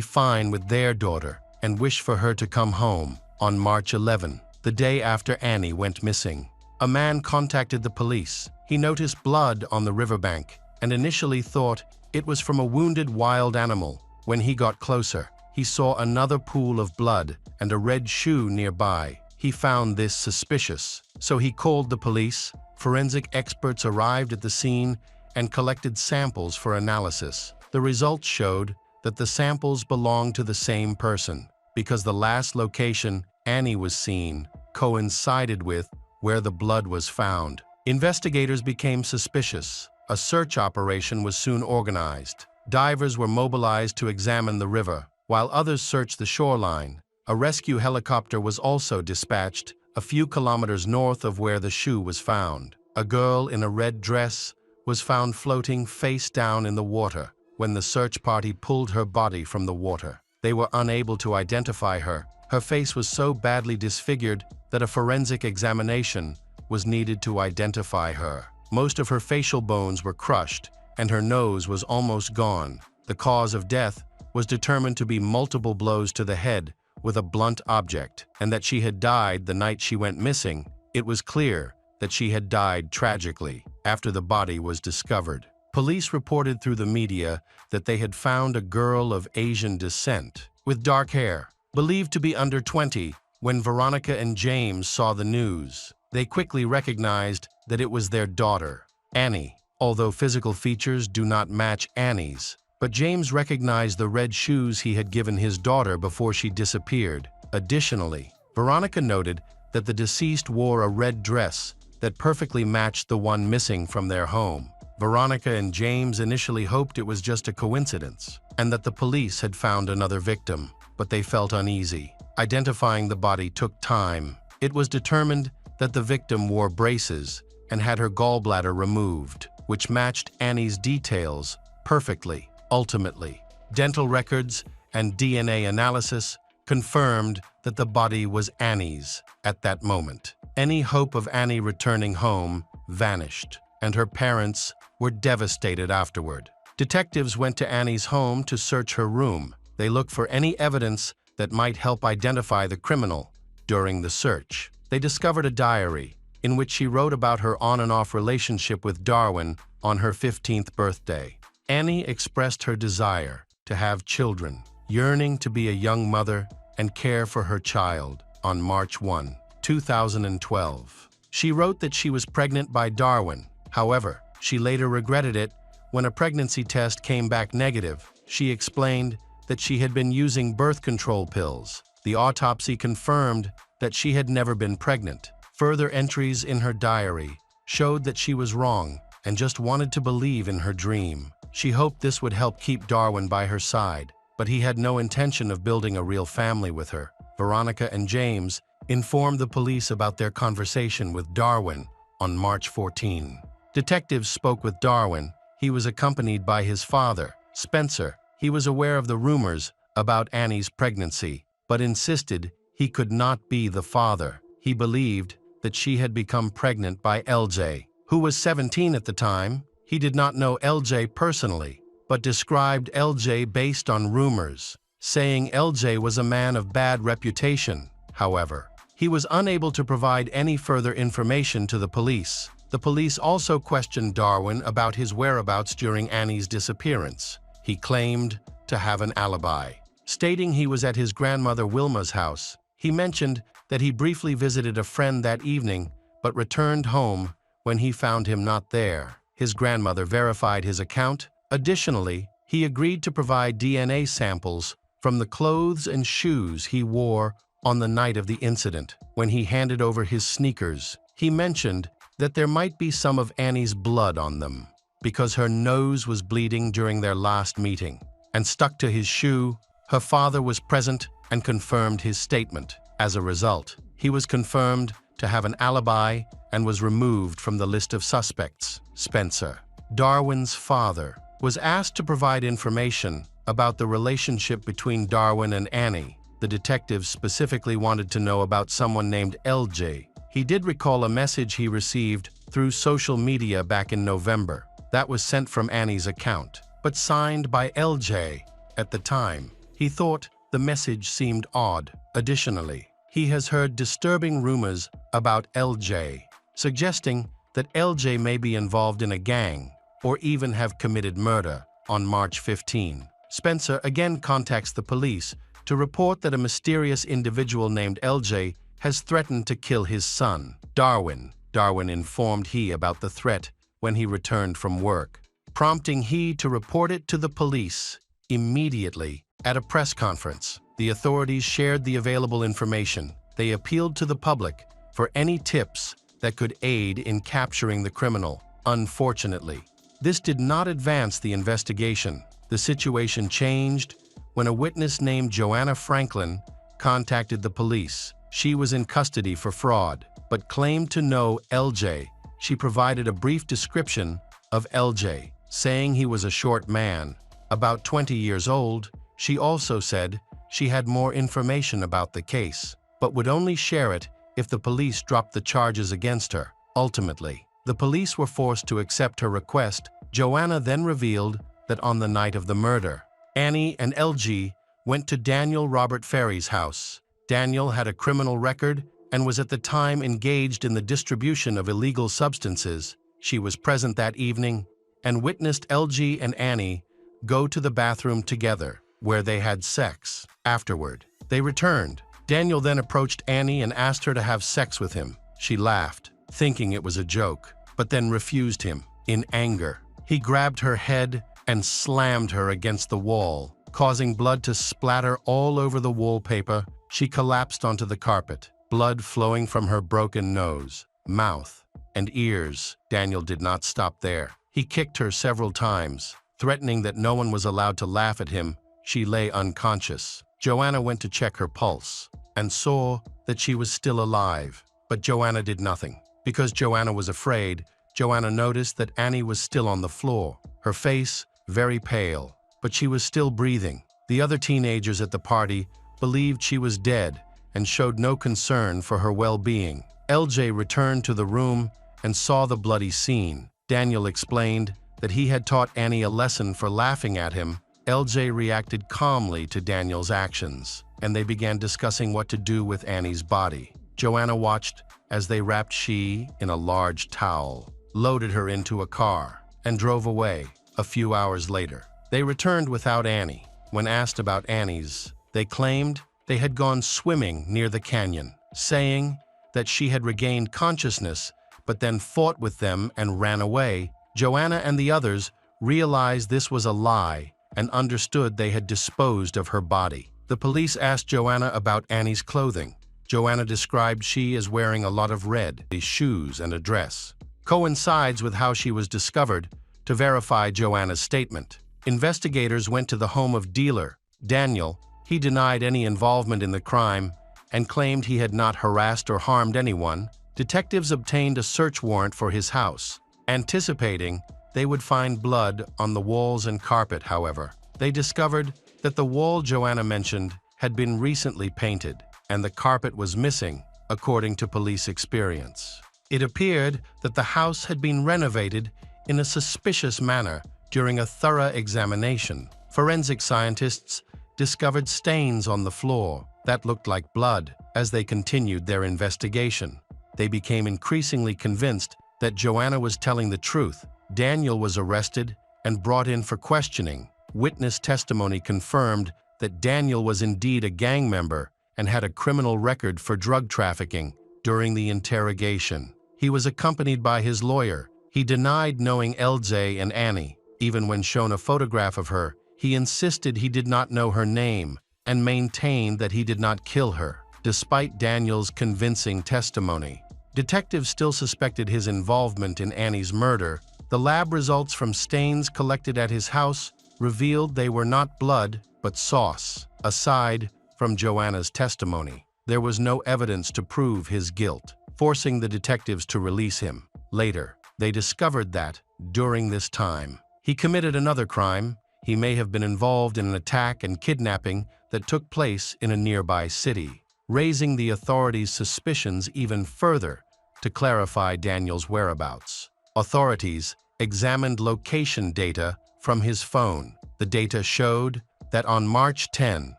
fine with their daughter and wish for her to come home. On March 11, the day after Annie went missing, a man contacted the police. He noticed blood on the riverbank and initially thought it was from a wounded wild animal. When he got closer, he saw another pool of blood and a red shoe nearby. He found this suspicious, so he called the police. Forensic experts arrived at the scene and collected samples for analysis. The results showed that the samples belonged to the same person, because the last location Annie was seen coincided with where the blood was found. Investigators became suspicious. A search operation was soon organized. Divers were mobilized to examine the river, while others searched the shoreline. A rescue helicopter was also dispatched a few kilometers north of where the shoe was found. A girl in a red dress was found floating face down in the water. When the search party pulled her body from the water, they were unable to identify her. Her face was so badly disfigured that a forensic examination was needed to identify her. Most of her facial bones were crushed, and her nose was almost gone. The cause of death was determined to be multiple blows to the head with a blunt object, and that she had died the night she went missing. It was clear that she had died tragically after the body was discovered. Police reported through the media that they had found a girl of Asian descent with dark hair, believed to be under 20. When Veronica and James saw the news, they quickly recognized that it was their daughter, Annie. Although physical features do not match Annie's, but James recognized the red shoes he had given his daughter before she disappeared. Additionally, Veronica noted that the deceased wore a red dress that perfectly matched the one missing from their home. Veronica and James initially hoped it was just a coincidence and that the police had found another victim, but they felt uneasy. Identifying the body took time. It was determined that the victim wore braces and had her gallbladder removed, which matched Annie's details perfectly. Ultimately, dental records and DNA analysis confirmed that the body was Annie's at that moment. Any hope of Annie returning home vanished, and her parents were devastated afterward. Detectives went to Annie's home to search her room. They looked for any evidence that might help identify the criminal. During the search, they discovered a diary in which she wrote about her on-and-off relationship with Darwin on her 15th birthday. Annie expressed her desire to have children, yearning to be a young mother and care for her child. On March 1, 2012, she wrote that she was pregnant by Darwin. However, she later regretted it when a pregnancy test came back negative. She explained that she had been using birth control pills. The autopsy confirmed that she had never been pregnant. Further entries in her diary showed that she was wrong and just wanted to believe in her dream. She hoped this would help keep Darwin by her side, but he had no intention of building a real family with her. Veronica and James informed the police about their conversation with Darwin on March 14. Detectives spoke with Darwin. He was accompanied by his father, Spencer. He was aware of the rumors about Annie's pregnancy, but insisted he could not be the father. He believed that she had become pregnant by LJ, who was 17 at the time. He did not know LJ personally, but described LJ based on rumors, saying LJ was a man of bad reputation. However, he was unable to provide any further information to the police. The police also questioned Darwin about his whereabouts during Annie's disappearance. He claimed to have an alibi, stating he was at his grandmother Wilma's house. He mentioned that he briefly visited a friend that evening, but returned home when he found him not there. His grandmother verified his account. Additionally, he agreed to provide DNA samples from the clothes and shoes he wore on the night of the incident. When he handed over his sneakers, he mentioned that there might be some of Annie's blood on them because her nose was bleeding during their last meeting and stuck to his shoe. Her father was present and confirmed his statement. As a result, he was confirmed to have an alibi and was removed from the list of suspects. Spencer, Darwin's father, was asked to provide information about the relationship between Darwin and Annie. The detectives specifically wanted to know about someone named LJ. He did recall a message he received through social media back in November that was sent from Annie's account, but signed by LJ at the time. He thought the message seemed odd. Additionally, he has heard disturbing rumors about LJ, suggesting that LJ may be involved in a gang or even have committed murder. On March 15, Spencer again contacts the police to report that a mysterious individual named LJ has threatened to kill his son, Darwin. Darwin informed he about the threat when he returned from work, prompting he to report it to the police immediately. At a press conference, the authorities shared the available information. They appealed to the public for any tips that could aid in capturing the criminal. Unfortunately, this did not advance the investigation. The situation changed when a witness named Joanna Franklin contacted the police. She was in custody for fraud, but claimed to know LJ. She provided a brief description of LJ, saying he was a short man, about 20 years old. She also said she had more information about the case, but would only share it if the police dropped the charges against her. Ultimately, the police were forced to accept her request. Joanna then revealed that on the night of the murder, Annie and LG went to Daniel Robert Ferry's house. Daniel had a criminal record and was at the time engaged in the distribution of illegal substances. She was present that evening and witnessed LG and Annie go to the bathroom together, where they had sex. Afterward, they returned. Daniel then approached Annie and asked her to have sex with him. She laughed, thinking it was a joke, but then refused him. In anger, he grabbed her head and slammed her against the wall, causing blood to splatter all over the wallpaper. She collapsed onto the carpet, blood flowing from her broken nose, mouth, and ears. Daniel did not stop there. He kicked her several times, threatening that no one was allowed to laugh at him. She lay unconscious. Joanna went to check her pulse and saw that she was still alive, but Joanna did nothing. Because Joanna was afraid, Joanna noticed that Annie was still on the floor, her face very pale, but she was still breathing. The other teenagers at the party believed she was dead and showed no concern for her well-being. LJ returned to the room and saw the bloody scene. Daniel explained that he had taught Annie a lesson for laughing at him. LJ reacted calmly to Daniel's actions, and they began discussing what to do with Annie's body. Joanna watched as they wrapped she in a large towel, loaded her into a car, and drove away. A few hours later, they returned without Annie. When asked about Annie's, they claimed they had gone swimming near the canyon, saying that she had regained consciousness but then fought with them and ran away. Joanna and the others realized this was a lie and understood they had disposed of her body. The police asked Joanna about Annie's clothing. Joanna described she as wearing a lot of red, shoes and a dress. Coincides with how she was discovered. To verify Joanna's statement, investigators went to the home of dealer Daniel. He denied any involvement in the crime and claimed he had not harassed or harmed anyone. Detectives obtained a search warrant for his house, anticipating they would find blood on the walls and carpet. However, they discovered that the wall Joanna mentioned had been recently painted, and the carpet was missing, according to police experience. It appeared that the house had been renovated in a suspicious manner. During a thorough examination, forensic scientists discovered stains on the floor that looked like blood. As they continued their investigation, they became increasingly convinced that Joanna was telling the truth. Daniel was arrested and brought in for questioning. Witness testimony confirmed that Daniel was indeed a gang member and had a criminal record for drug trafficking. During the interrogation, he was accompanied by his lawyer. He denied knowing LJ and Annie. Even when shown a photograph of her, he insisted he did not know her name. and maintained that he did not kill her. Despite Daniel's convincing testimony, detectives still suspected his involvement in Annie's murder. The lab results from stains collected at his house revealed they were not blood, but sauce. Aside from Joanna's testimony, there was no evidence to prove his guilt, forcing the detectives to release him. Later, they discovered that, during this time, he committed another crime. He may have been involved in an attack and kidnapping that took place in a nearby city, raising the authorities' suspicions even further. To clarify Daniel's whereabouts, authorities examined location data from his phone. The data showed that on March 10,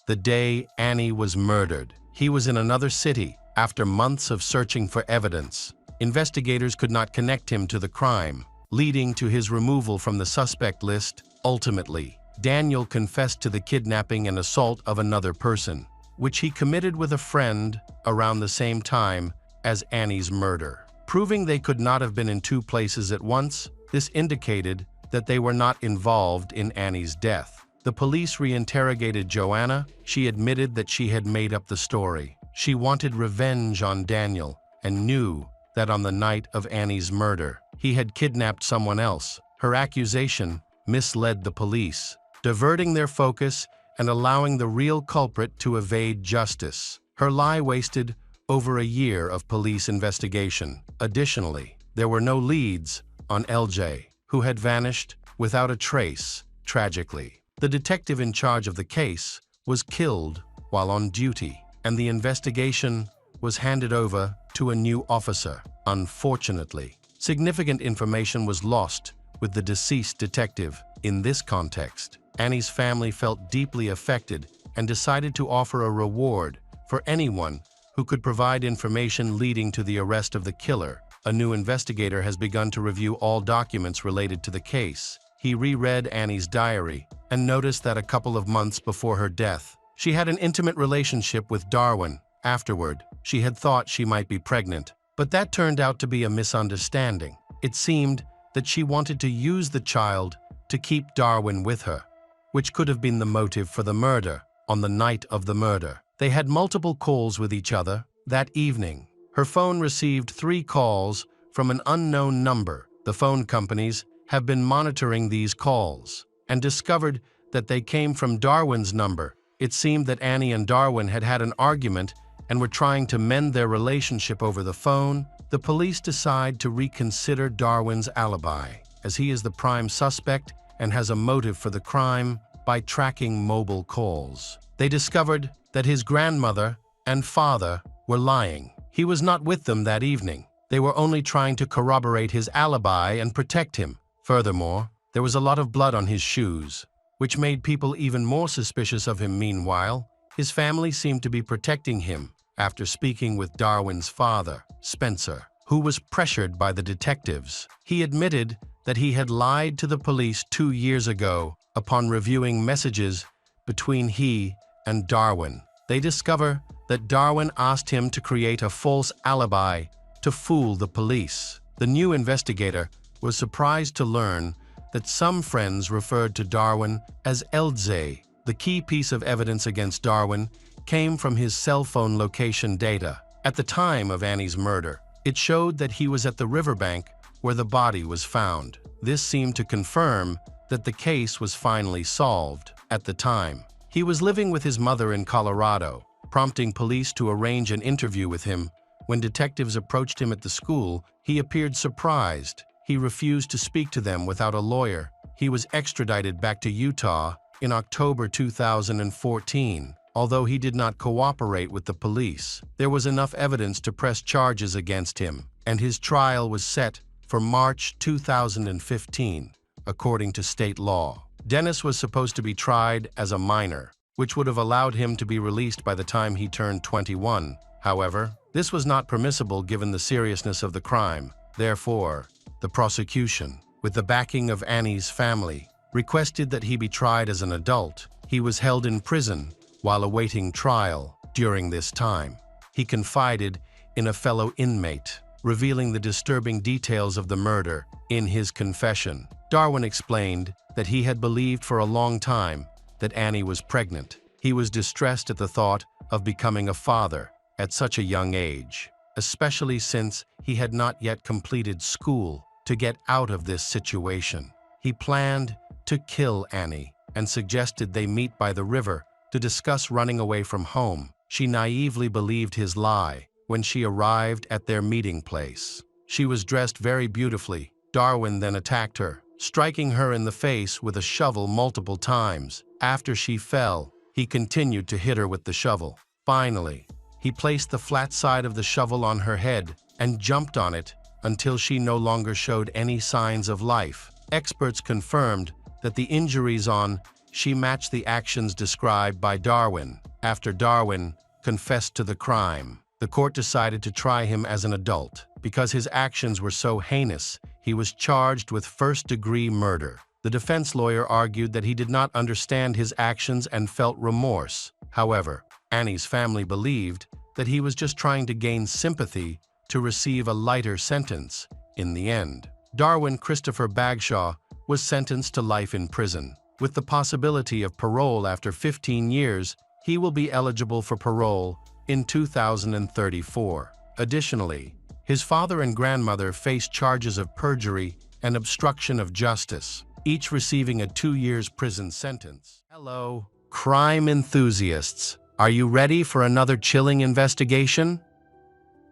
the day Annie was murdered, he was in another city. After months of searching for evidence, investigators could not connect him to the crime, leading to his removal from the suspect list. Ultimately, Daniel confessed to the kidnapping and assault of another person, which he committed with a friend around the same time as Annie's murder. Proving they could not have been in two places at once, this indicated that they were not involved in Annie's death. The police reinterrogated Joanna. She admitted that she had made up the story. She wanted revenge on Daniel and knew that on the night of Annie's murder, he had kidnapped someone else. Her accusation misled the police, diverting their focus and allowing the real culprit to evade justice. Her lie wasted over a year of police investigation. Additionally, there were no leads on LJ, who had vanished without a trace. Tragically, the detective in charge of the case was killed while on duty, and the investigation was handed over to a new officer. Unfortunately, significant information was lost with the deceased detective. In this context, Annie's family felt deeply affected and decided to offer a reward for anyone who could provide information leading to the arrest of the killer. A new investigator has begun to review all documents related to the case. He reread Annie's diary and noticed that a couple of months before her death, she had an intimate relationship with Darwin. Afterward, she had thought she might be pregnant, but that turned out to be a misunderstanding. It seemed that she wanted to use the child to keep Darwin with her, which could have been the motive for the murder. On the night of the murder, they had multiple calls with each other. That evening, her phone received 3 calls from an unknown number. The phone companies have been monitoring these calls and discovered that they came from Darwin's number. It seemed that Annie and Darwin had had an argument and were trying to mend their relationship over the phone. The police decide to reconsider Darwin's alibi, as he is the prime suspect and has a motive for the crime. By tracking mobile calls, they discovered that his grandmother and father were lying. He was not with them that evening. They were only trying to corroborate his alibi and protect him. Furthermore, there was a lot of blood on his shoes, which made people even more suspicious of him. Meanwhile, his family seemed to be protecting him. After speaking with Darwin's father, Spencer, who was pressured by the detectives, he admitted that he had lied to the police 2 years ago. Upon reviewing messages between he and Darwin, they discover that Darwin asked him to create a false alibi to fool the police. The new investigator was surprised to learn that some friends referred to Darwin as LJ. The key piece of evidence against Darwin came from his cell phone location data. At the time of Annie's murder, it showed that he was at the riverbank where the body was found. This seemed to confirm that the case was finally solved. At the time, he was living with his mother in Colorado, prompting police to arrange an interview with him. When detectives approached him at the school, he appeared surprised. He refused to speak to them without a lawyer. He was extradited back to Utah in October 2014. Although he did not cooperate with the police, there was enough evidence to press charges against him, and his trial was set for March 2015. According to state law, Dennis was supposed to be tried as a minor, which would have allowed him to be released by the time he turned 21. However, this was not permissible given the seriousness of the crime. Therefore, the prosecution, with the backing of Annie's family, requested that he be tried as an adult. He was held in prison while awaiting trial. During this time, he confided in a fellow inmate, revealing the disturbing details of the murder. In his confession, Darwin explained that he had believed for a long time that Annie was pregnant. He was distressed at the thought of becoming a father at such a young age, especially since he had not yet completed school. To get out of this situation, he planned to kill Annie and suggested they meet by the river to discuss running away from home. She naively believed his lie when she arrived at their meeting place. She was dressed very beautifully. Darwin then attacked her, striking her in the face with a shovel multiple times. After she fell, he continued to hit her with the shovel. Finally, he placed the flat side of the shovel on her head and jumped on it until she no longer showed any signs of life. Experts confirmed that the injuries on she matched the actions described by Darwin. After Darwin confessed to the crime, the court decided to try him as an adult. Because his actions were so heinous, he was charged with first-degree murder. The defense lawyer argued that he did not understand his actions and felt remorse. However, Annie's family believed that he was just trying to gain sympathy to receive a lighter sentence. In the end, Darwin Christopher Bagshaw was sentenced to life in prison. With the possibility of parole after 15 years, he will be eligible for parole in 2034. Additionally, his father and grandmother faced charges of perjury and obstruction of justice, each receiving a 2 years prison sentence. Hello, crime enthusiasts. Are you ready for another chilling investigation?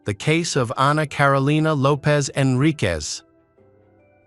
The case of Ana Carolina Lopez Enriquez.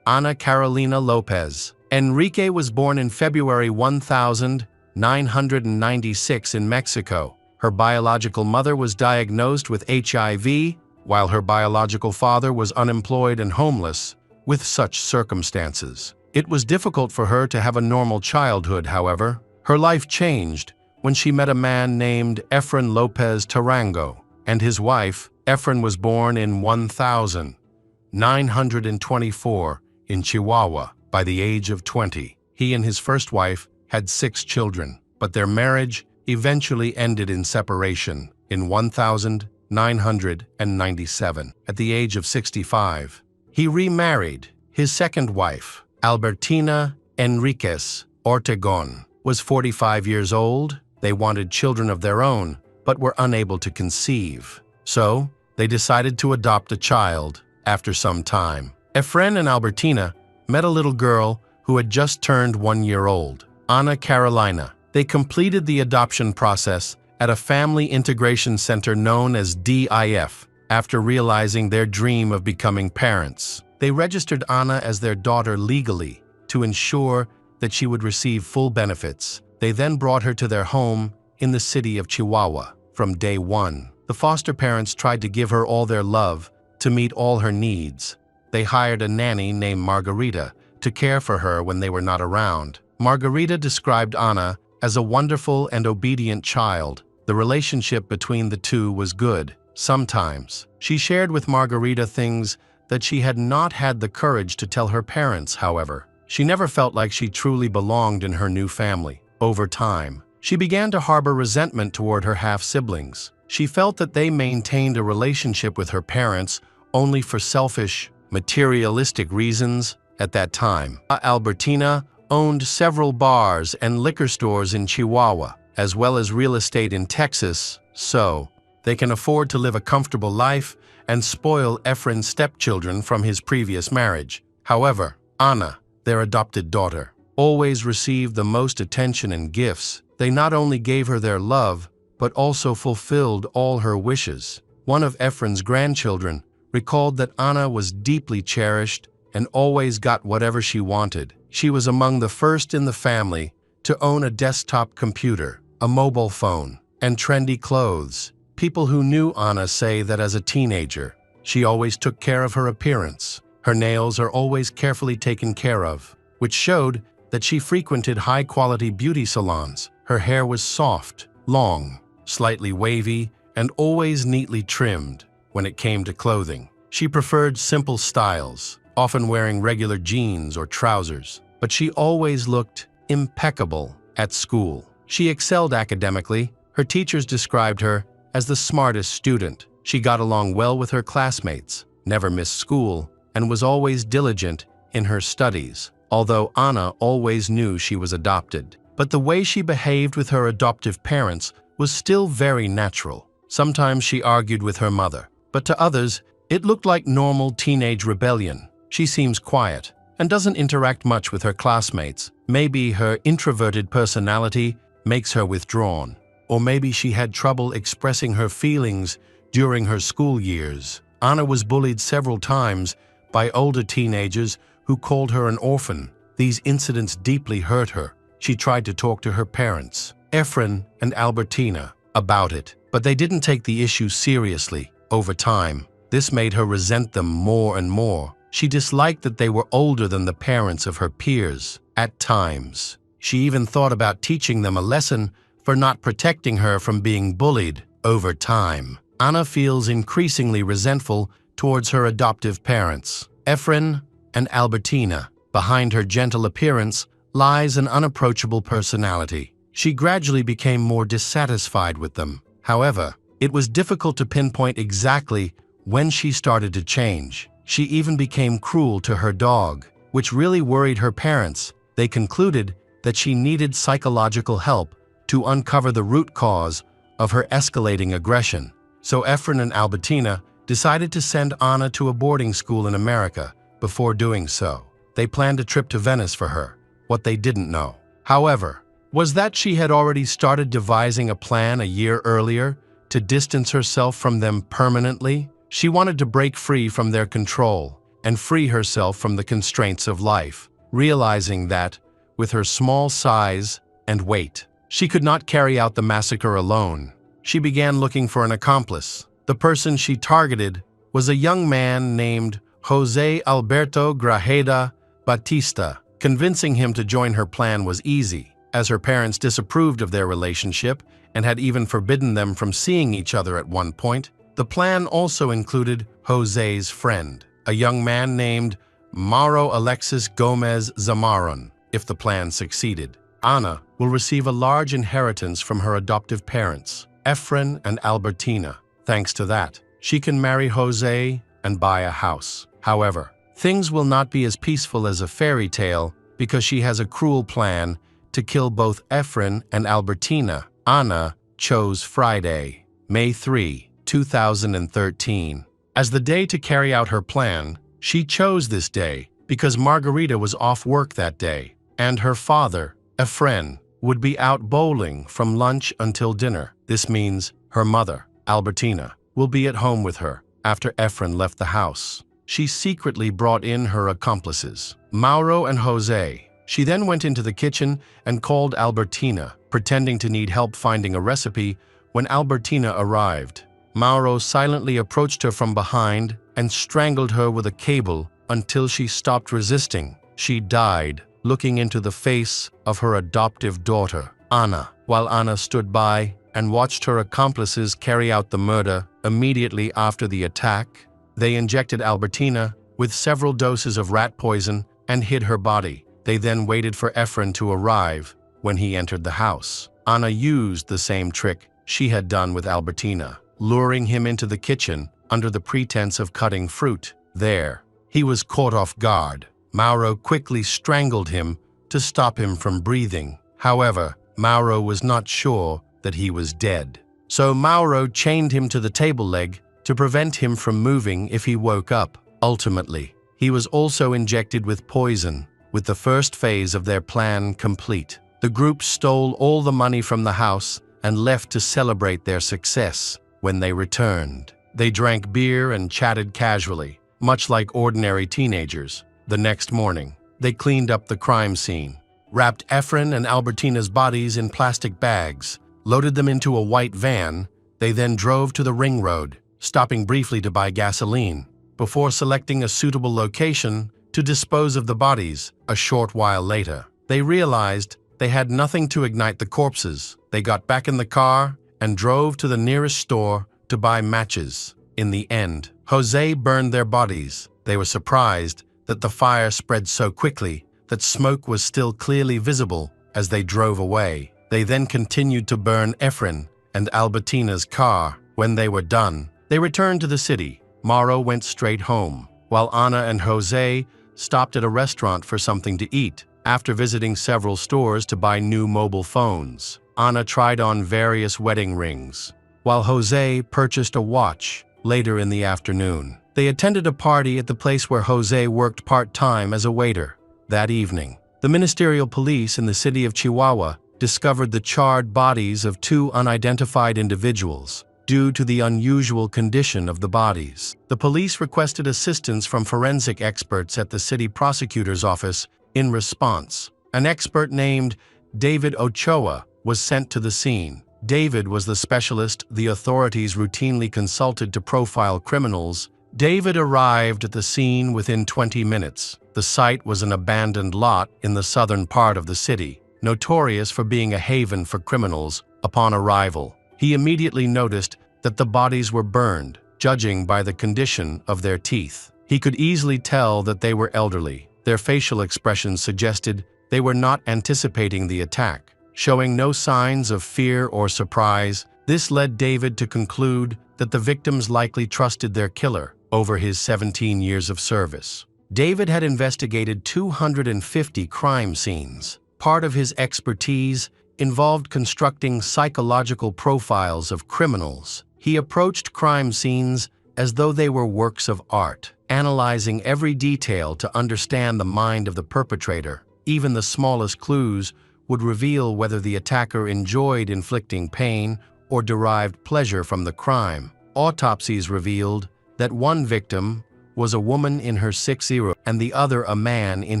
Ana Carolina Lopez Enrique was born in February 1996 in Mexico. Her biological mother was diagnosed with HIV, while her biological father was unemployed and homeless. With such circumstances, it was difficult for her to have a normal childhood. However, her life changed when she met a man named Efren Lopez Tarango and his wife. Efren was born in 1924 in Chihuahua. By the age of 20, he and his first wife had 6 children, but their marriage eventually ended in separation in 1997. At the age of 65, he remarried. His second wife, Albertina Enriquez Ortegon, was 45 years old. They wanted children of their own, but were unable to conceive. So, they decided to adopt a child. After some time, Efren and Albertina met a little girl who had just turned 1 year old, Ana Carolina. They completed the adoption process at a family integration center known as DIF. After realizing their dream of becoming parents, they registered Ana as their daughter legally to ensure that she would receive full benefits. They then brought her to their home in the city of Chihuahua. From day one, the foster parents tried to give her all their love to meet all her needs. They hired a nanny named Margarita to care for her when they were not around. Margarita described Ana as a wonderful and obedient child. The relationship between the two was good. Sometimes, she shared with Margarita things that she had not had the courage to tell her parents. However, she never felt like she truly belonged in her new family. Over time, she began to harbor resentment toward her half-siblings. She felt that they maintained a relationship with her parents only for selfish, materialistic reasons. At that time, Albertina owned several bars and liquor stores in Chihuahua, as well as real estate in Texas, so they can afford to live a comfortable life and spoil Efren's stepchildren from his previous marriage. However, Ana, their adopted daughter, always received the most attention and gifts. They not only gave her their love, but also fulfilled all her wishes. One of Efren's grandchildren recalled that Ana was deeply cherished and always got whatever she wanted. She was among the first in the family to own a desktop computer, a mobile phone, and trendy clothes. People who knew Ana say that as a teenager, she always took care of her appearance. Her nails are always carefully taken care of, which showed that she frequented high-quality beauty salons. Her hair was soft, long, slightly wavy, and always neatly trimmed. When it came to clothing, she preferred simple styles, often wearing regular jeans or trousers, but she always looked impeccable at school. She excelled academically. Her teachers described her as the smartest student. She got along well with her classmates, never missed school, and was always diligent in her studies. Although Ana always knew she was adopted, but the way she behaved with her adoptive parents was still very natural. Sometimes she argued with her mother, but to others, it looked like normal teenage rebellion. She seems quiet and doesn't interact much with her classmates. Maybe her introverted personality makes her withdrawn, or maybe she had trouble expressing her feelings during her school years. Anna was bullied several times by older teenagers who called her an orphan. These incidents deeply hurt her. She tried to talk to her parents, Efren and Albertina, about it, but they didn't take the issue seriously. Over time, this made her resent them more and more. She disliked that they were older than the parents of her peers. At times, she even thought about teaching them a lesson for not protecting her from being bullied. Over time, Anna feels increasingly resentful towards her adoptive parents, Efren and Albertina. Behind her gentle appearance lies an unapproachable personality. She gradually became more dissatisfied with them. However, it was difficult to pinpoint exactly when she started to change. She even became cruel to her dog, which really worried her parents. They concluded that she needed psychological help to uncover the root cause of her escalating aggression. So Efren and Albertina decided to send Anna to a boarding school in America. Before doing so, they planned a trip to Venice for her. What they didn't know, however, was that she had already started devising a plan a year earlier to distance herself from them permanently. She wanted to break free from their control and free herself from the constraints of life, realizing that, with her small size and weight, she could not carry out the massacre alone. She began looking for an accomplice. The person she targeted was a young man named Jose Alberto Grajeda Batista. Convincing him to join her plan was easy, as her parents disapproved of their relationship and had even forbidden them from seeing each other at one point. The plan also included Jose's friend, a young man named Mauro Alexis Gomez Zamaron. If the plan succeeded, Anna will receive a large inheritance from her adoptive parents, Efren and Albertina. Thanks to that, she can marry Jose and buy a house. However, things will not be as peaceful as a fairy tale because she has a cruel plan to kill both Efren and Albertina. Anna chose Friday, May 3, 2013, as the day to carry out her plan. She chose this day because Margarita was off work that day, and her father, Efren, would be out bowling from lunch until dinner. This means her mother, Albertina, will be at home with her after Efren left the house. She secretly brought in her accomplices, Mauro and Jose. She then went into the kitchen and called Albertina, pretending to need help finding a recipe. When Albertina arrived, Mauro silently approached her from behind and strangled her with a cable until she stopped resisting. She died, looking into the face of her adoptive daughter, Anna. While Anna stood by and watched her accomplices carry out the murder immediately after the attack, they injected Albertina with several doses of rat poison and hid her body. They then waited for Efren to arrive. When he entered the house, Anna used the same trick she had done with Albertina, luring him into the kitchen under the pretense of cutting fruit. There, he was caught off guard. Mauro quickly strangled him to stop him from breathing. However, Mauro was not sure that he was dead. So Mauro chained him to the table leg to prevent him from moving if he woke up. Ultimately, he was also injected with poison. With the first phase of their plan complete, the group stole all the money from the house and left to celebrate their success. When they returned, they drank beer and chatted casually, much like ordinary teenagers. The next morning, they cleaned up the crime scene, wrapped Efren and Albertina's bodies in plastic bags, loaded them into a white van. They then drove to the ring road, stopping briefly to buy gasoline, before selecting a suitable location to dispose of the bodies. A short while later, they realized they had nothing to ignite the corpses. They got back in the car and drove to the nearest store to buy matches. In the end, Jose burned their bodies. They were surprised that the fire spread so quickly that smoke was still clearly visible as they drove away. They then continued to burn Efren and Albertina's car. When they were done, they returned to the city. Mauro went straight home, while Anna and Jose stopped at a restaurant for something to eat. After visiting several stores to buy new mobile phones, Ana tried on various wedding rings, while Jose purchased a watch later in the afternoon. They attended a party at the place where Jose worked part-time as a waiter. That evening, the ministerial police in the city of Chihuahua discovered the charred bodies of two unidentified individuals due to the unusual condition of the bodies. The police requested assistance from forensic experts at the city prosecutor's office. In response, an expert named David Ochoa was sent to the scene. David was the specialist the authorities routinely consulted to profile criminals. David arrived at the scene within 20 minutes. The site was an abandoned lot in the southern part of the city, notorious for being a haven for criminals. Upon arrival, he immediately noticed that the bodies were burned, judging by the condition of their teeth. He could easily tell that they were elderly. Their facial expressions suggested they were not anticipating the attack, showing no signs of fear or surprise. This led David to conclude that the victims likely trusted their killer over his 17 years of service. David had investigated 250 crime scenes. Part of his expertise involved constructing psychological profiles of criminals. He approached crime scenes as though they were works of art, analyzing every detail to understand the mind of the perpetrator. Even the smallest clues would reveal whether the attacker enjoyed inflicting pain or derived pleasure from the crime. Autopsies revealed that one victim was a woman in her 60s and the other a man in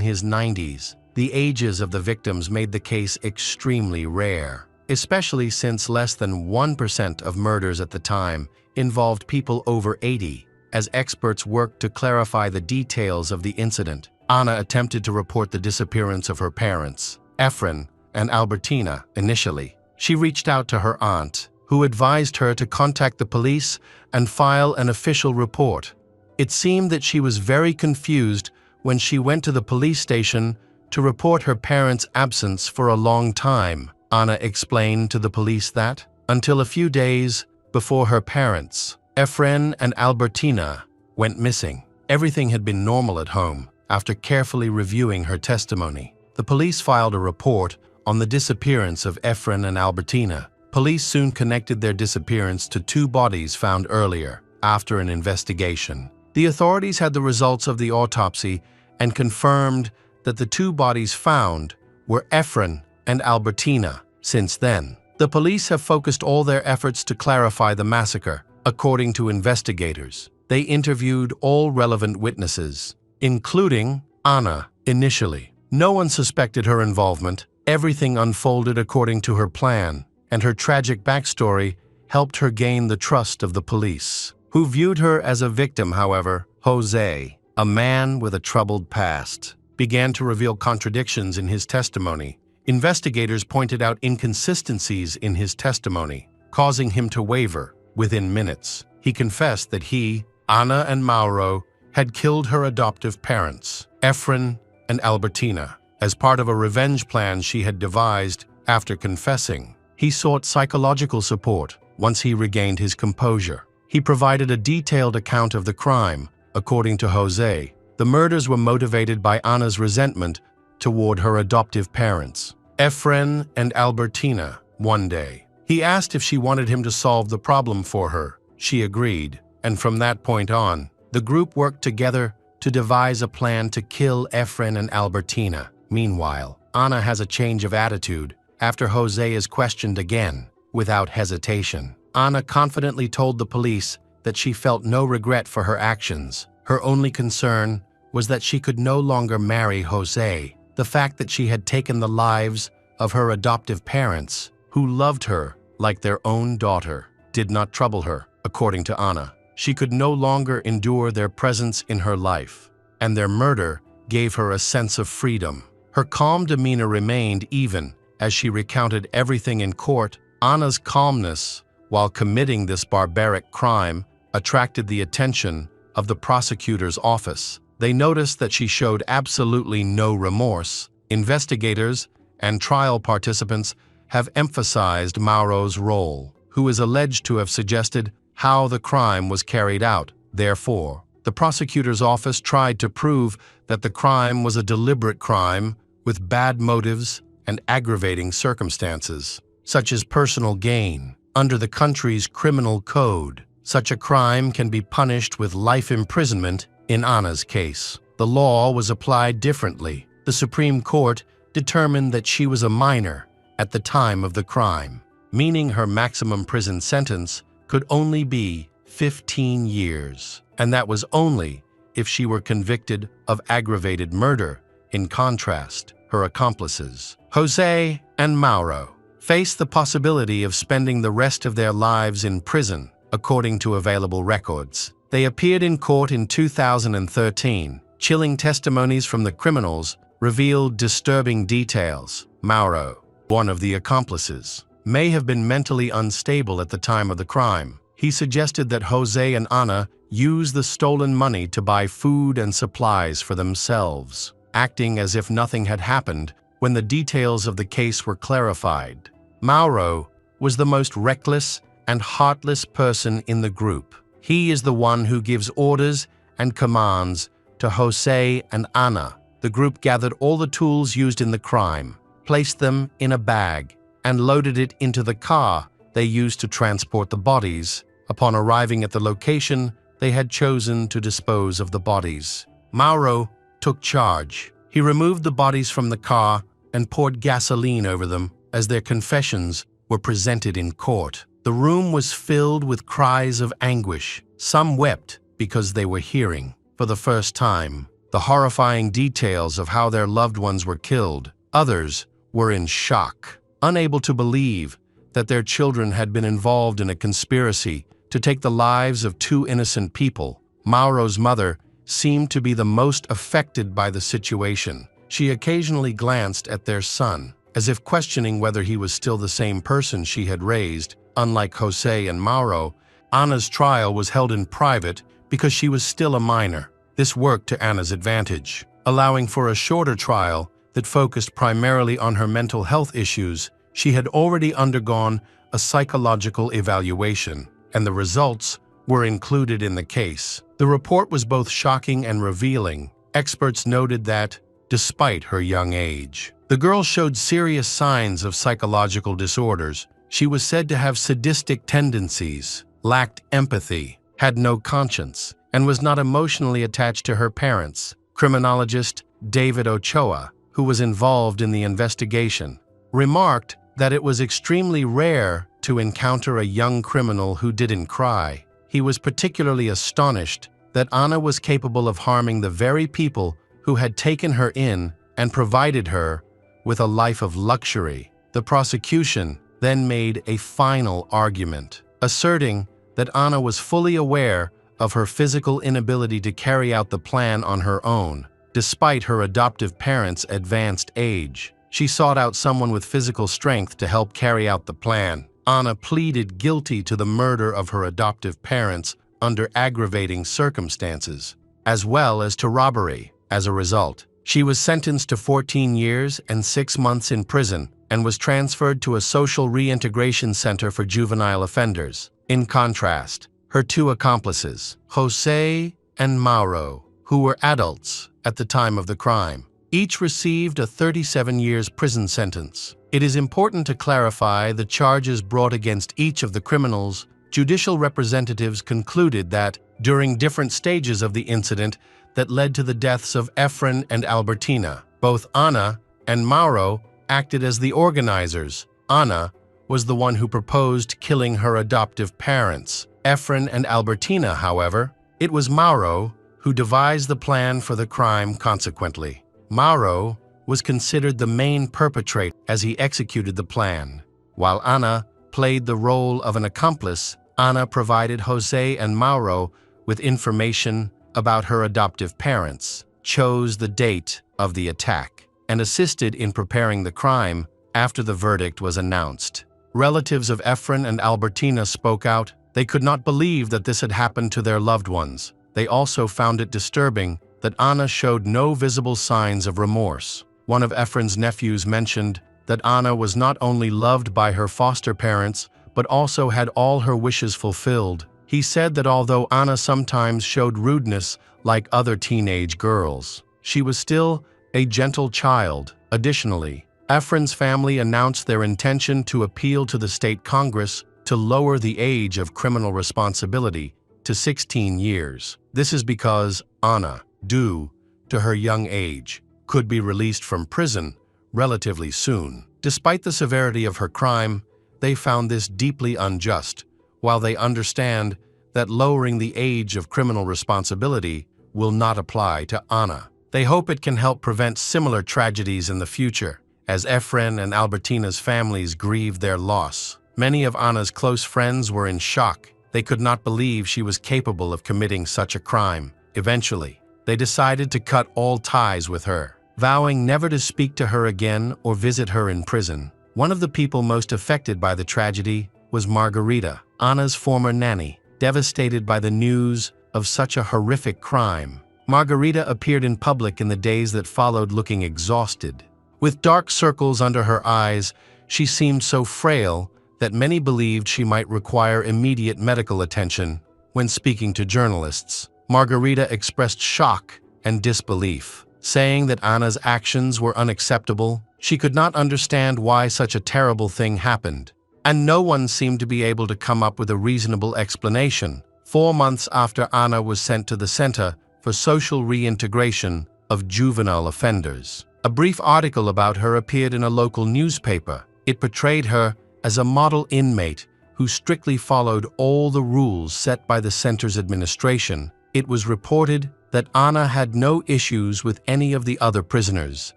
his 90s. The ages of the victims made the case extremely rare, especially since less than 1% of murders at the time involved people over 80. As experts worked to clarify the details of the incident, Ana attempted to report the disappearance of her parents, Efren and Albertina. Initially, she reached out to her aunt, who advised her to contact the police and file an official report. It seemed that she was very confused when she went to the police station to report her parents' absence for a long time. Ana explained to the police that, until a few days before her parents, Efren and Albertina, went missing, everything had been normal at home. After carefully reviewing her testimony, the police filed a report on the disappearance of Efren and Albertina. Police soon connected their disappearance to two bodies found earlier. After an investigation, the authorities had the results of the autopsy and confirmed that the two bodies found were Efren and Albertina. Since then, the police have focused all their efforts to clarify the massacre. According to investigators, they interviewed all relevant witnesses, including Ana. Initially, no one suspected her involvement. Everything unfolded according to her plan, and her tragic backstory helped her gain the trust of the police, who viewed her as a victim. However, Jose, a man with a troubled past, began to reveal contradictions in his testimony. Investigators pointed out inconsistencies in his testimony, causing him to waver. Within minutes, he confessed that he, Ana and Mauro, had killed her adoptive parents, Efren and Albertina, as part of a revenge plan she had devised. After confessing, he sought psychological support. Once he regained his composure, he provided a detailed account of the crime. According to Jose, the murders were motivated by Ana's resentment toward her adoptive parents, Efren and Albertina. One day, he asked if she wanted him to solve the problem for her. She agreed, and from that point on, the group worked together to devise a plan to kill Efren and Albertina. Meanwhile, Ana has a change of attitude after Jose is questioned again. Without hesitation, Ana confidently told the police that she felt no regret for her actions. Her only concern was that she could no longer marry Jose. The fact that she had taken the lives of her adoptive parents, who loved her like their own daughter, did not trouble her. According to Ana, she could no longer endure their presence in her life, and their murder gave her a sense of freedom. Her calm demeanor remained even as she recounted everything in court. Ana's calmness while committing this barbaric crime attracted the attention of the prosecutor's office. They noticed that she showed absolutely no remorse. Investigators and trial participants have emphasized Mauro's role, who is alleged to have suggested how the crime was carried out. Therefore, the prosecutor's office tried to prove that the crime was a deliberate crime with bad motives and aggravating circumstances, such as personal gain. Under the country's criminal code, such a crime can be punished with life imprisonment. In Anna's case, the law was applied differently. The Supreme Court determined that she was a minor at the time of the crime, meaning her maximum prison sentence could only be 15 years, and that was only if she were convicted of aggravated murder. In contrast, her accomplices, Jose and Mauro, faced the possibility of spending the rest of their lives in prison, according to available records. They appeared in court in 2013. Chilling testimonies from the criminals revealed disturbing details. Mauro, one of the accomplices, may have been mentally unstable at the time of the crime. He suggested that Jose and Anna use the stolen money to buy food and supplies for themselves, acting as if nothing had happened when the details of the case were clarified. Mauro was the most reckless and heartless person in the group. He is the one who gives orders and commands to Jose and Anna. The group gathered all the tools used in the crime, placed them in a bag, and loaded it into the car they used to transport the bodies. Upon arriving at the location, they had chosen to dispose of the bodies. Mauro took charge. He removed the bodies from the car and poured gasoline over them as their confessions were presented in court. The room was filled with cries of anguish. Some wept because they were hearing, for the first time, the horrifying details of how their loved ones were killed. Others were in shock, unable to believe that their children had been involved in a conspiracy to take the lives of two innocent people. Mauro's mother seemed to be the most affected by the situation. She occasionally glanced at their son, as if questioning whether he was still the same person she had raised. Unlike Jose and Mauro, Anna's trial was held in private because she was still a minor. This worked to Anna's advantage, allowing for a shorter trial that focused primarily on her mental health issues. She had already undergone a psychological evaluation, and the results were included in the case. The report was both shocking and revealing. Experts noted that, despite her young age, the girl showed serious signs of psychological disorders. She was said to have sadistic tendencies, lacked empathy, had no conscience, and was not emotionally attached to her parents. Criminologist David Ochoa, who was involved in the investigation, remarked that it was extremely rare to encounter a young criminal who didn't cry. He was particularly astonished that Anna was capable of harming the very people who had taken her in and provided her with a life of luxury. The prosecution then made a final argument, asserting that Anna was fully aware of her physical inability to carry out the plan on her own. Despite her adoptive parents' advanced age, she sought out someone with physical strength to help carry out the plan. Anna pleaded guilty to the murder of her adoptive parents under aggravating circumstances, as well as to robbery. As a result, she was sentenced to 14 years and 6 months in prison and was transferred to a social reintegration center for juvenile offenders. In contrast, her two accomplices, Jose and Mauro, who were adults at the time of the crime, each received a 37 years prison sentence. It is important to clarify the charges brought against each of the criminals. Judicial representatives concluded that, during different stages of the incident that led to the deaths of Efren and Albertina, both Anna and Mauro acted as the organizers. Anna was the one who proposed killing her adoptive parents, Efren and Albertina. However, it was Mauro who devised the plan for the crime. Consequently, Mauro was considered the main perpetrator as he executed the plan. While Anna played the role of an accomplice, Anna provided Jose and Mauro with information about her adoptive parents, chose the date of the attack, and assisted in preparing the crime after the verdict was announced. Relatives of Efren and Albertina spoke out. They could not believe that this had happened to their loved ones. They also found it disturbing that Anna showed no visible signs of remorse. One of Efren's nephews mentioned that Anna was not only loved by her foster parents, but also had all her wishes fulfilled. He said that although Anna sometimes showed rudeness like other teenage girls, she was still a gentle child. Additionally, Efren's family announced their intention to appeal to the state Congress to lower the age of criminal responsibility to 16 years. This is because Anna, due to her young age, could be released from prison relatively soon. Despite the severity of her crime, they found this deeply unjust, while they understand that lowering the age of criminal responsibility will not apply to Anna. They hope it can help prevent similar tragedies in the future, as Efren and Albertina's families grieved their loss. Many of Anna's close friends were in shock. They could not believe she was capable of committing such a crime. Eventually, they decided to cut all ties with her, vowing never to speak to her again or visit her in prison. One of the people most affected by the tragedy was Margarita, Anna's former nanny. Devastated by the news of such a horrific crime, Margarita appeared in public in the days that followed looking exhausted. With dark circles under her eyes, she seemed so frail that many believed she might require immediate medical attention. When speaking to journalists, Margarita expressed shock and disbelief, saying that Anna's actions were unacceptable. She could not understand why such a terrible thing happened, and no one seemed to be able to come up with a reasonable explanation. 4 months after Anna was sent to the Center for Social Reintegration of Juvenile Offenders, a brief article about her appeared in a local newspaper. It portrayed her as a model inmate who strictly followed all the rules set by the center's administration. It was reported that Anna had no issues with any of the other prisoners.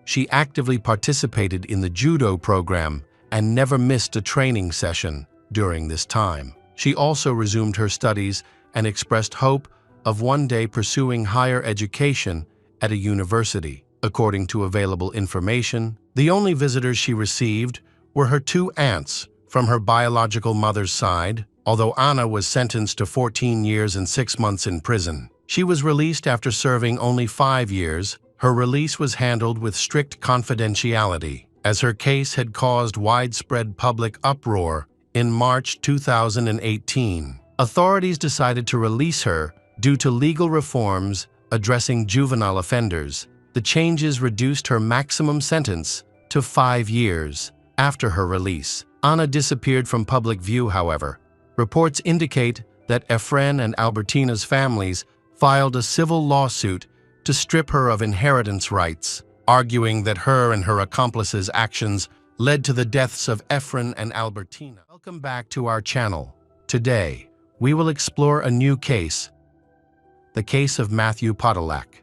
She actively participated in the judo program and never missed a training session during this time. She also resumed her studies and expressed hope of one day pursuing higher education at a university. According to available information, the only visitors she received were her 2 aunts from her biological mother's side. Although Anna was sentenced to 14 years and 6 months in prison, she was released after serving only 5 years. Her release was handled with strict confidentiality, as her case had caused widespread public uproar. In March 2018, authorities decided to release her due to legal reforms addressing juvenile offenders. The changes reduced her maximum sentence to 5 years. After her release, Anna disappeared from public view, however. Reports indicate that Efren and Albertina's families filed a civil lawsuit to strip her of inheritance rights, arguing that her and her accomplices' actions led to the deaths of Efren and Albertina. Welcome back to our channel. Today, we will explore a new case, the case of Matthew Podolak.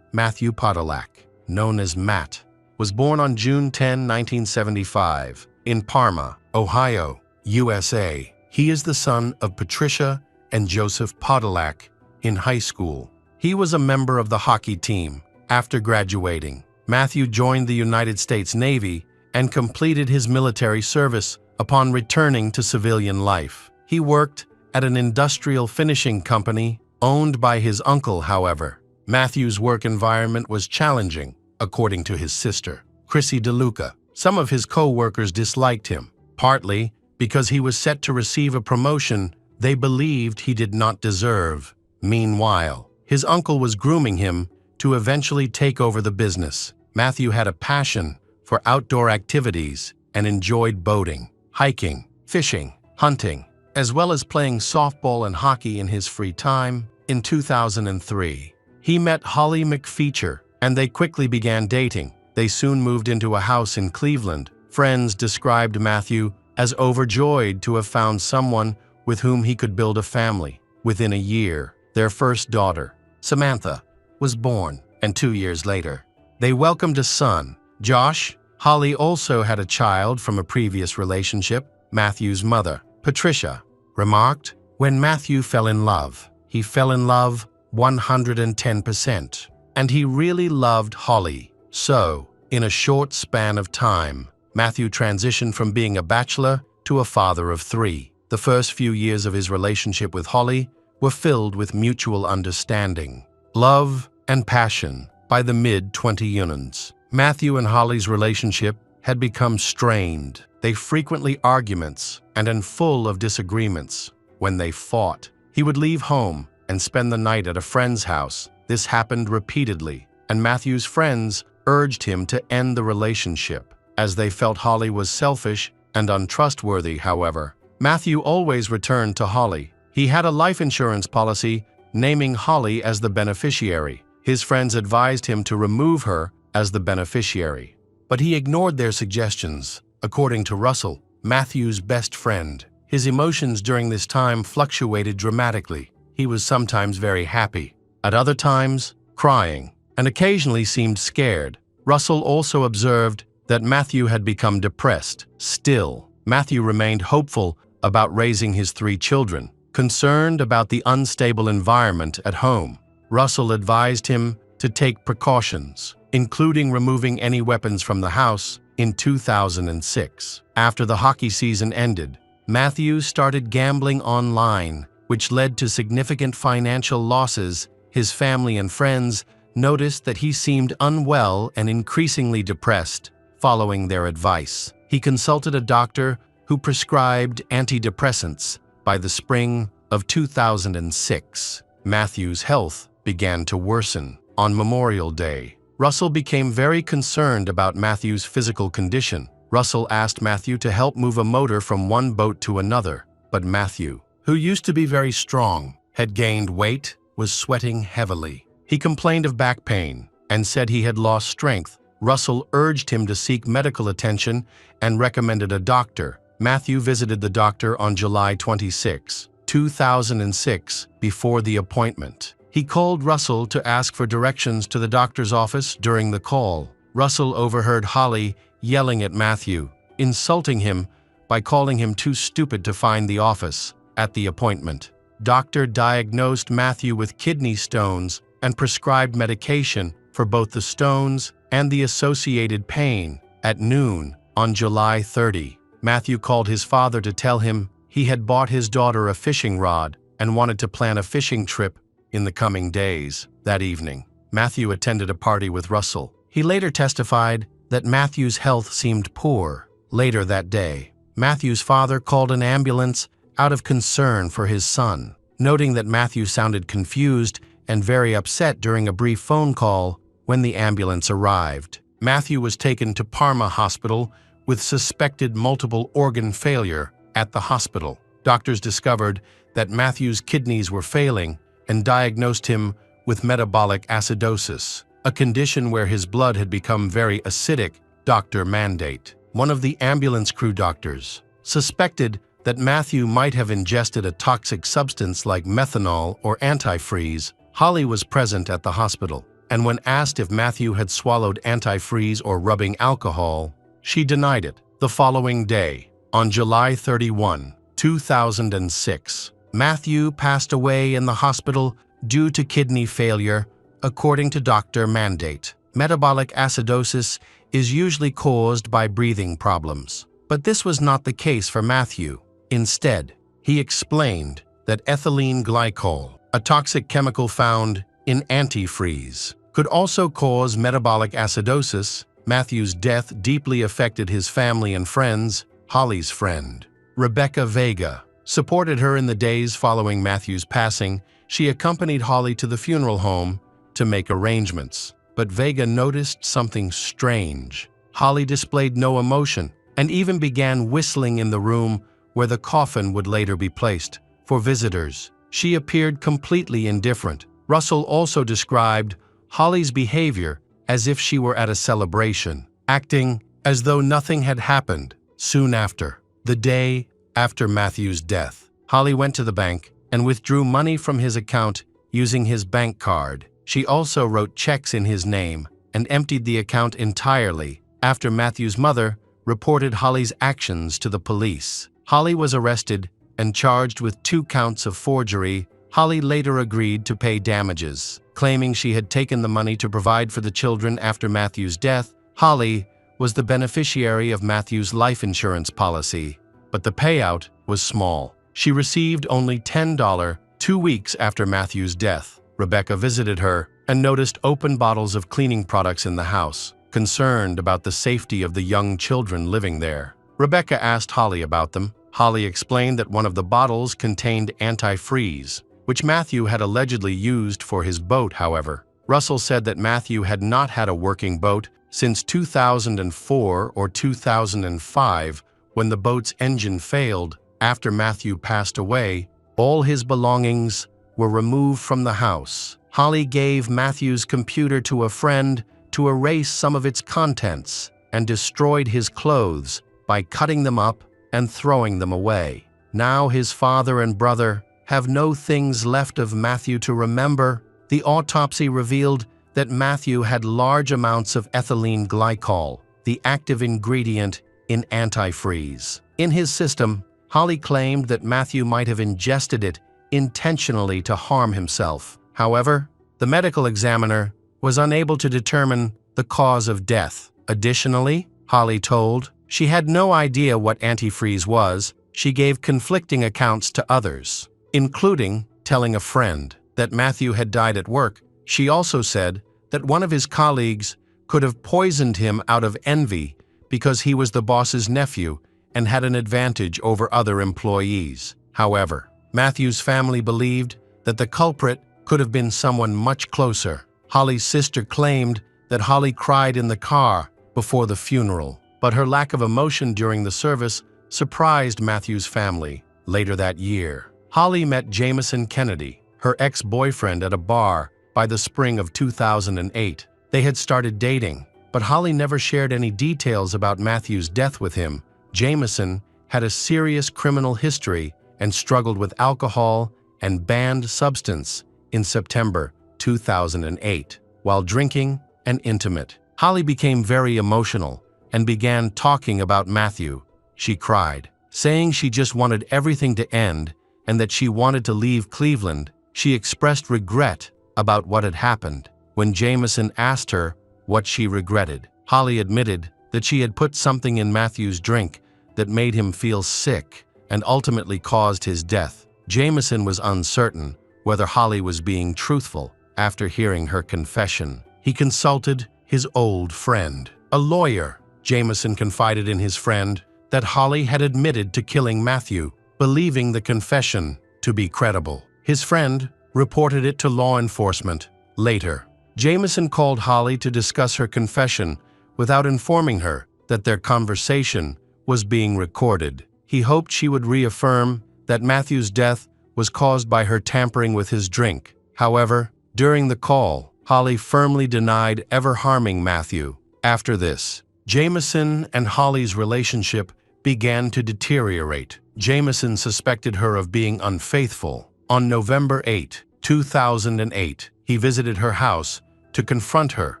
Matthew Podolak, known as Matt, was born on June 10, 1975, in Parma, Ohio, USA. He is the son of Patricia and Joseph Podolak. In high school, he was a member of the hockey team. After graduating, Matthew joined the United States Navy and completed his military service. Upon returning to civilian life, he worked at an industrial finishing company owned by his uncle. However, Matthew's work environment was challenging, according to his sister, Chrissy DeLuca. Some of his co-workers disliked him, partly because he was set to receive a promotion they believed he did not deserve. Meanwhile, his uncle was grooming him to eventually take over the business. Matthew had a passion for outdoor activities and enjoyed boating, hiking, fishing, hunting, as well as playing softball and hockey in his free time. In 2003, he met Holly McFeature, and they quickly began dating. They soon moved into a house in Cleveland. Friends described Matthew as overjoyed to have found someone with whom he could build a family. Within a year, their first daughter, Samantha, was born, and 2 years later, they welcomed a son, Josh. Holly also had a child from a previous relationship. Matthew's mother, Patricia, remarked, "When Matthew fell in love, he fell in love 110%, and he really loved Holly." So, in a short span of time, Matthew transitioned from being a bachelor to a father of 3. The first few years of his relationship with Holly were filled with mutual understanding, love, and passion. By the mid-20s, Matthew and Holly's relationship had become strained. They frequently arguments and full of disagreements. When they fought, he would leave home and spend the night at a friend's house. This happened repeatedly, and Matthew's friends urged him to end the relationship, as they felt Holly was selfish and untrustworthy. However, Matthew always returned to Holly. He had a life insurance policy naming Holly as the beneficiary. His friends advised him to remove her as the beneficiary, but he ignored their suggestions. According to Russell, Matthew's best friend, his emotions during this time fluctuated dramatically. He was sometimes very happy, at other times crying, and occasionally seemed scared. Russell also observed that Matthew had become depressed. Still, Matthew remained hopeful about raising his 3 children, concerned about the unstable environment at home. Russell advised him to take precautions, including removing any weapons from the house. In 2006, after the hockey season ended, Matthew started gambling online, which led to significant financial losses. His family and friends noticed that he seemed unwell and increasingly depressed. Following their advice, he consulted a doctor who prescribed antidepressants. By the spring of 2006, Matthew's health began to worsen. On Memorial Day, Russell became very concerned about Matthew's physical condition. Russell asked Matthew to help move a motor from one boat to another, but Matthew, who used to be very strong, had gained weight, was sweating heavily. He complained of back pain and said he had lost strength. Russell urged him to seek medical attention and recommended a doctor. Matthew visited the doctor on July 26, 2006, before the appointment. He called Russell to ask for directions to the doctor's office. During the call, Russell overheard Holly yelling at Matthew, insulting him by calling him too stupid to find the office. At the appointment, doctor diagnosed Matthew with kidney stones and prescribed medication for both the stones and the associated pain. At noon on July 30, Matthew called his father to tell him he had bought his daughter a fishing rod and wanted to plan a fishing trip in the coming days. That evening, Matthew attended a party with Russell. He later testified that Matthew's health seemed poor. Later that day, Matthew's father called an ambulance out of concern for his son, noting that Matthew sounded confused and very upset during a brief phone call. When the ambulance arrived, Matthew was taken to Parma Hospital with suspected multiple organ failure. At the hospital, doctors discovered that Matthew's kidneys were failing and diagnosed him with metabolic acidosis, a condition where his blood had become very acidic. Dr. Mandate, one of the ambulance crew doctors, suspected that Matthew might have ingested a toxic substance like methanol or antifreeze. Holly was present at the hospital, and when asked if Matthew had swallowed antifreeze or rubbing alcohol, she denied it. The following day, on July 31, 2006, Matthew passed away in the hospital due to kidney failure, according to Dr. Mandate. Metabolic acidosis is usually caused by breathing problems, but this was not the case for Matthew. Instead, he explained that ethylene glycol, a toxic chemical found in antifreeze, could also cause metabolic acidosis. Matthew's death deeply affected his family and friends. Holly's friend, Rebecca Vega, supported her in the days following Matthew's passing. She accompanied Holly to the funeral home to make arrangements, but Vega noticed something strange. Holly displayed no emotion and even began whistling in the room where the coffin would later be placed. For visitors, she appeared completely indifferent. Russell also described Holly's behavior as if she were at a celebration, acting as though nothing had happened. Soon after, the day after Matthew's death, Holly went to the bank and withdrew money from his account using his bank card. She also wrote checks in his name and emptied the account entirely. After Matthew's mother reported Holly's actions to the police, Holly was arrested and charged with 2 counts of forgery. Holly later agreed to pay damages, claiming she had taken the money to provide for the children after Matthew's death. Holly was the beneficiary of Matthew's life insurance policy, but the payout was small. She received only $10 2 weeks after Matthew's death. Rebecca visited her and noticed open bottles of cleaning products in the house, concerned about the safety of the young children living there. Rebecca asked Holly about them. Holly explained that one of the bottles contained antifreeze, which Matthew had allegedly used for his boat. However, Russell said that Matthew had not had a working boat since 2004 or 2005, when the boat's engine failed. After Matthew passed away, all his belongings were removed from the house. Holly gave Matthew's computer to a friend to erase some of its contents and destroyed his clothes by cutting them up and throwing them away. Now his father and brother have no things left of Matthew to remember. The autopsy revealed that Matthew had large amounts of ethylene glycol, the active ingredient in antifreeze, in his system. Holly claimed that Matthew might have ingested it intentionally to harm himself. However, the medical examiner was unable to determine the cause of death. Additionally, Holly told she had no idea what antifreeze was. She gave conflicting accounts to others, including telling a friend that Matthew had died at work. She also said that one of his colleagues could have poisoned him out of envy because he was the boss's nephew and had an advantage over other employees. However, Matthew's family believed that the culprit could have been someone much closer. Holly's sister claimed that Holly cried in the car before the funeral, but her lack of emotion during the service surprised Matthew's family. Later that year, Holly met Jameson Kennedy, her ex-boyfriend, at a bar by the spring of 2008. They had started dating, but Holly never shared any details about Matthew's death with him. Jameson had a serious criminal history and struggled with alcohol and banned substance. In September 2008, while drinking and intimate, Holly became very emotional and began talking about Matthew. She cried, saying she just wanted everything to end and that she wanted to leave Cleveland. She expressed regret about what had happened. When Jameson asked her what she regretted, Holly admitted that she had put something in Matthew's drink that made him feel sick and ultimately caused his death. Jameson was uncertain whether Holly was being truthful. After hearing her confession, he consulted his old friend, a lawyer. Jameson confided in his friend that Holly had admitted to killing Matthew, believing the confession to be credible. His friend reported it to law enforcement. Later, Jameson called Holly to discuss her confession without informing her that their conversation was being recorded. He hoped she would reaffirm that Matthew's death was caused by her tampering with his drink. However, during the call, Holly firmly denied ever harming Matthew. After this, Jameson and Holly's relationship began to deteriorate. Jameson suspected her of being unfaithful. On November 8, 2008, he visited her house to confront her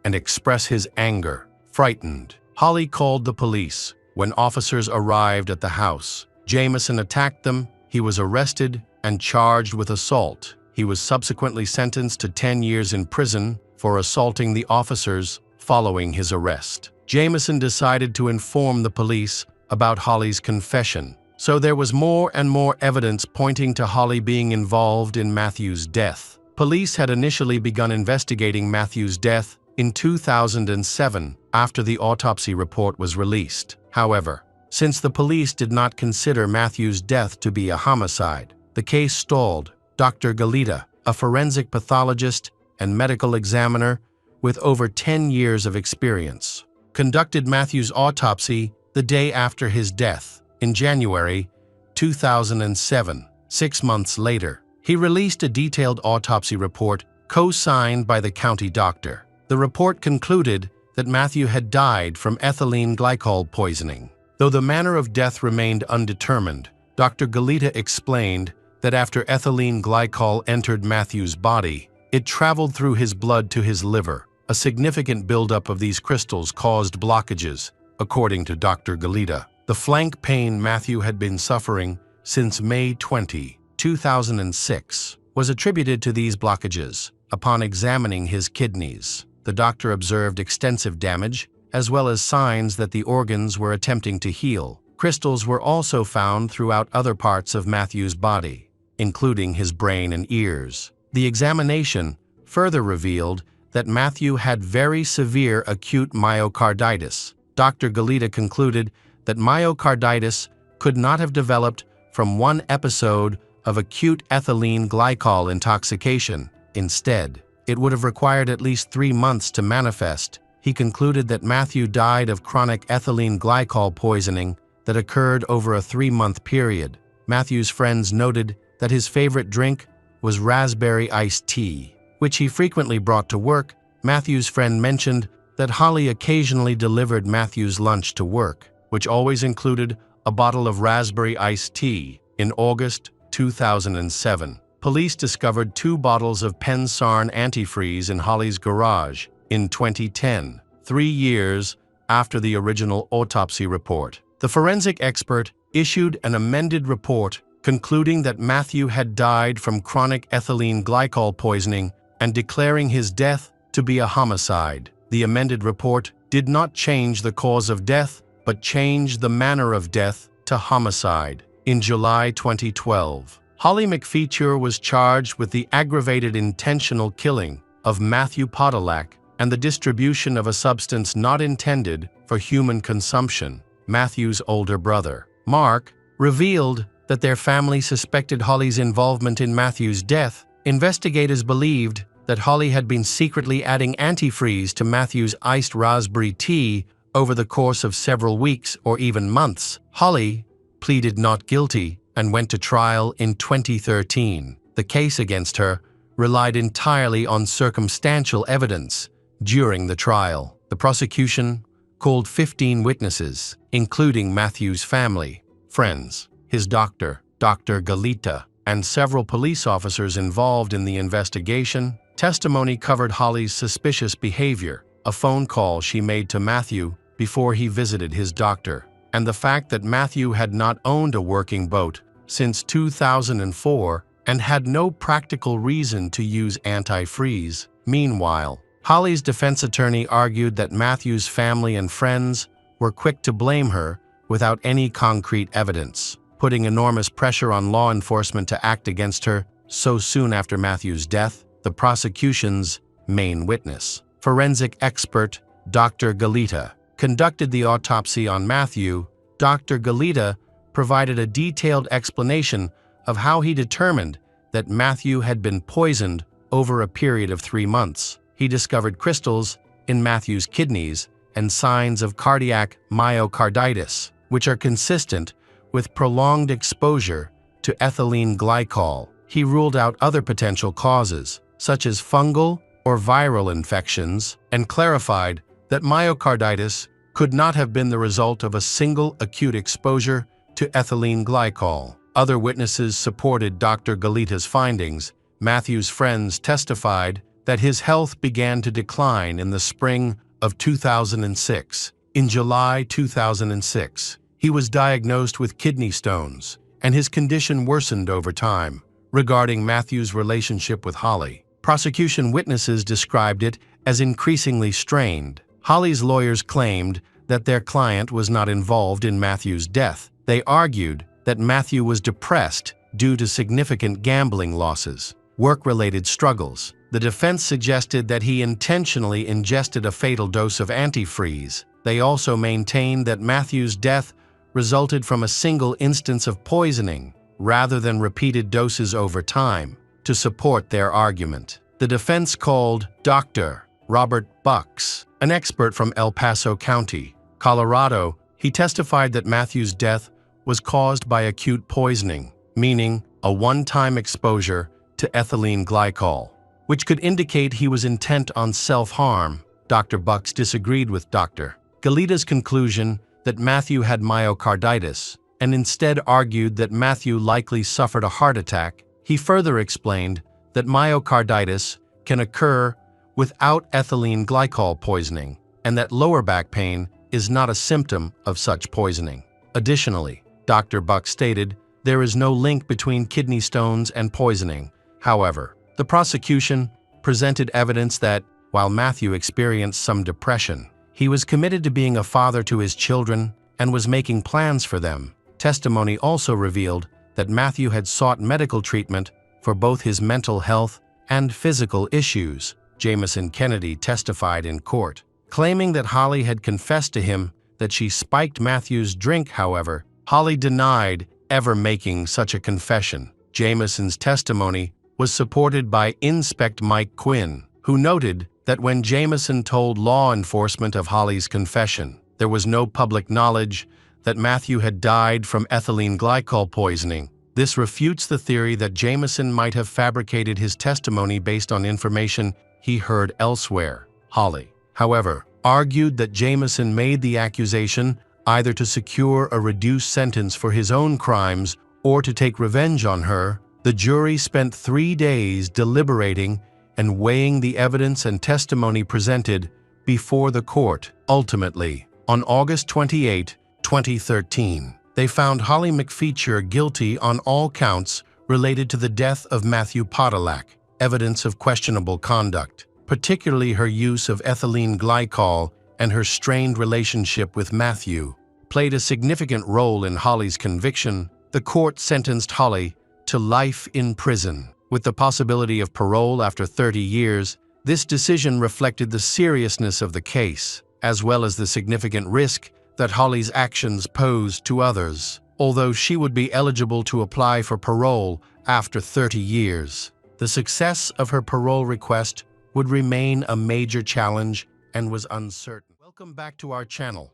and express his anger. Frightened, Holly called the police. When officers arrived at the house, Jameson attacked them. He was arrested and charged with assault. He was subsequently sentenced to 10 years in prison for assaulting the officers following his arrest. Jameson decided to inform the police about Holly's confession, so there was more and more evidence pointing to Holly being involved in Matthew's death. Police had initially begun investigating Matthew's death in 2007 after the autopsy report was released. However, since the police did not consider Matthew's death to be a homicide, the case stalled. Dr. Galita, a forensic pathologist and medical examiner with over 10 years of experience, conducted Matthew's autopsy the day after his death. In January 2007, 6 months later, he released a detailed autopsy report co-signed by the county doctor. The report concluded that Matthew had died from ethylene glycol poisoning. Though the manner of death remained undetermined, Dr. Galita explained that after ethylene glycol entered Matthew's body, it traveled through his blood to his liver. A significant buildup of these crystals caused blockages, according to Dr. Galita. The flank pain Matthew had been suffering since May 20, 2006, was attributed to these blockages. Upon examining his kidneys, the doctor observed extensive damage, as well as signs that the organs were attempting to heal. Crystals were also found throughout other parts of Matthew's body, including his brain and ears. The examination further revealed that Matthew had very severe acute myocarditis. Dr. Galita concluded that myocarditis could not have developed from one episode of acute ethylene glycol intoxication. Instead, it would have required at least 3 months to manifest. He concluded that Matthew died of chronic ethylene glycol poisoning that occurred over a 3-month period. Matthew's friends noted that his favorite drink was raspberry iced tea, which he frequently brought to work. Matthew's friend mentioned that Holly occasionally delivered Matthew's lunch to work, which always included a bottle of raspberry iced tea. In August 2007, police discovered 2 bottles of Pensarn antifreeze in Holly's garage. In 2010, 3 years after the original autopsy report, the forensic expert issued an amended report concluding that Matthew had died from chronic ethylene glycol poisoning and declaring his death to be a homicide. The amended report did not change the cause of death, but changed the manner of death to homicide. In July 2012, Holly McFeature was charged with the aggravated intentional killing of Matthew Podolak and the distribution of a substance not intended for human consumption. Matthew's older brother, Mark, revealed that their family suspected Holly's involvement in Matthew's death. Investigators believed that Holly had been secretly adding antifreeze to Matthew's iced raspberry tea over the course of several weeks or even months. Holly pleaded not guilty and went to trial in 2013. The case against her relied entirely on circumstantial evidence during the trial. The prosecution called 15 witnesses, including Matthew's family, friends, his doctor, Dr. Galita, and several police officers involved in the investigation. Testimony covered Holly's suspicious behavior, a phone call she made to Matthew before he visited his doctor, and the fact that Matthew had not owned a working boat since 2004 and had no practical reason to use antifreeze. Meanwhile, Holly's defense attorney argued that Matthew's family and friends were quick to blame her without any concrete evidence, putting enormous pressure on law enforcement to act against her so soon after Matthew's death. The prosecution's main witness, forensic expert Dr. Galita, conducted the autopsy on Matthew. Dr. Galita provided a detailed explanation of how he determined that Matthew had been poisoned over a period of 3 months. He discovered crystals in Matthew's kidneys and signs of cardiac myocarditis, which are consistent with prolonged exposure to ethylene glycol. He ruled out other potential causes, such as fungal or viral infections, and clarified that myocarditis could not have been the result of a single acute exposure to ethylene glycol. Other witnesses supported Dr. Galita's findings. Matthew's friends testified that his health began to decline in the spring of 2006. In July 2006, he was diagnosed with kidney stones, and his condition worsened over time. Regarding Matthew's relationship with Holly, prosecution witnesses described it as increasingly strained. Holly's lawyers claimed that their client was not involved in Matthew's death. They argued that Matthew was depressed due to significant gambling losses, work-related struggles. The defense suggested that he intentionally ingested a fatal dose of antifreeze. They also maintained that Matthew's death resulted from a single instance of poisoning, rather than repeated doses over time. To support their argument, the defense called Dr. Robert Bucks, an expert from El Paso County, Colorado. He testified that Matthew's death was caused by acute poisoning, meaning a one-time exposure to ethylene glycol, which could indicate he was intent on self-harm. Dr. Bucks disagreed with Dr. Galita's conclusion that Matthew had myocarditis, and instead argued that Matthew likely suffered a heart attack. He further explained that myocarditis can occur without ethylene glycol poisoning, and that lower back pain is not a symptom of such poisoning. Additionally, Dr. Buck stated there is no link between kidney stones and poisoning. However, the prosecution presented evidence that, while Matthew experienced some depression, he was committed to being a father to his children and was making plans for them. Testimony also revealed that Matthew had sought medical treatment for both his mental health and physical issues. Jamison Kennedy testified in court, claiming that Holly had confessed to him that she spiked Matthew's drink. However, Holly denied ever making such a confession. Jamison's testimony was supported by Inspect Mike Quinn, who noted that when Jameson told law enforcement of Holly's confession, there was no public knowledge that Matthew had died from ethylene glycol poisoning. This refutes the theory that Jameson might have fabricated his testimony based on information he heard elsewhere. Holly, however, argued that Jameson made the accusation either to secure a reduced sentence for his own crimes or to take revenge on her. The jury spent 3 days deliberating and weighing the evidence and testimony presented before the court. Ultimately, on August 28, 2013, they found Holly McFeature guilty on all counts related to the death of Matthew Podolak. Evidence of questionable conduct, particularly her use of ethylene glycol and her strained relationship with Matthew, played a significant role in Holly's conviction. The court sentenced Holly to life in prison, with the possibility of parole after 30 years. This decision reflected the seriousness of the case, as well as the significant risk that Holly's actions posed to others. Although she would be eligible to apply for parole after 30 years, the success of her parole request would remain a major challenge and was uncertain. Welcome back to our channel.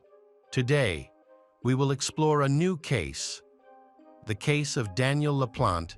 Today, we will explore a new case, the case of Daniel LaPlante.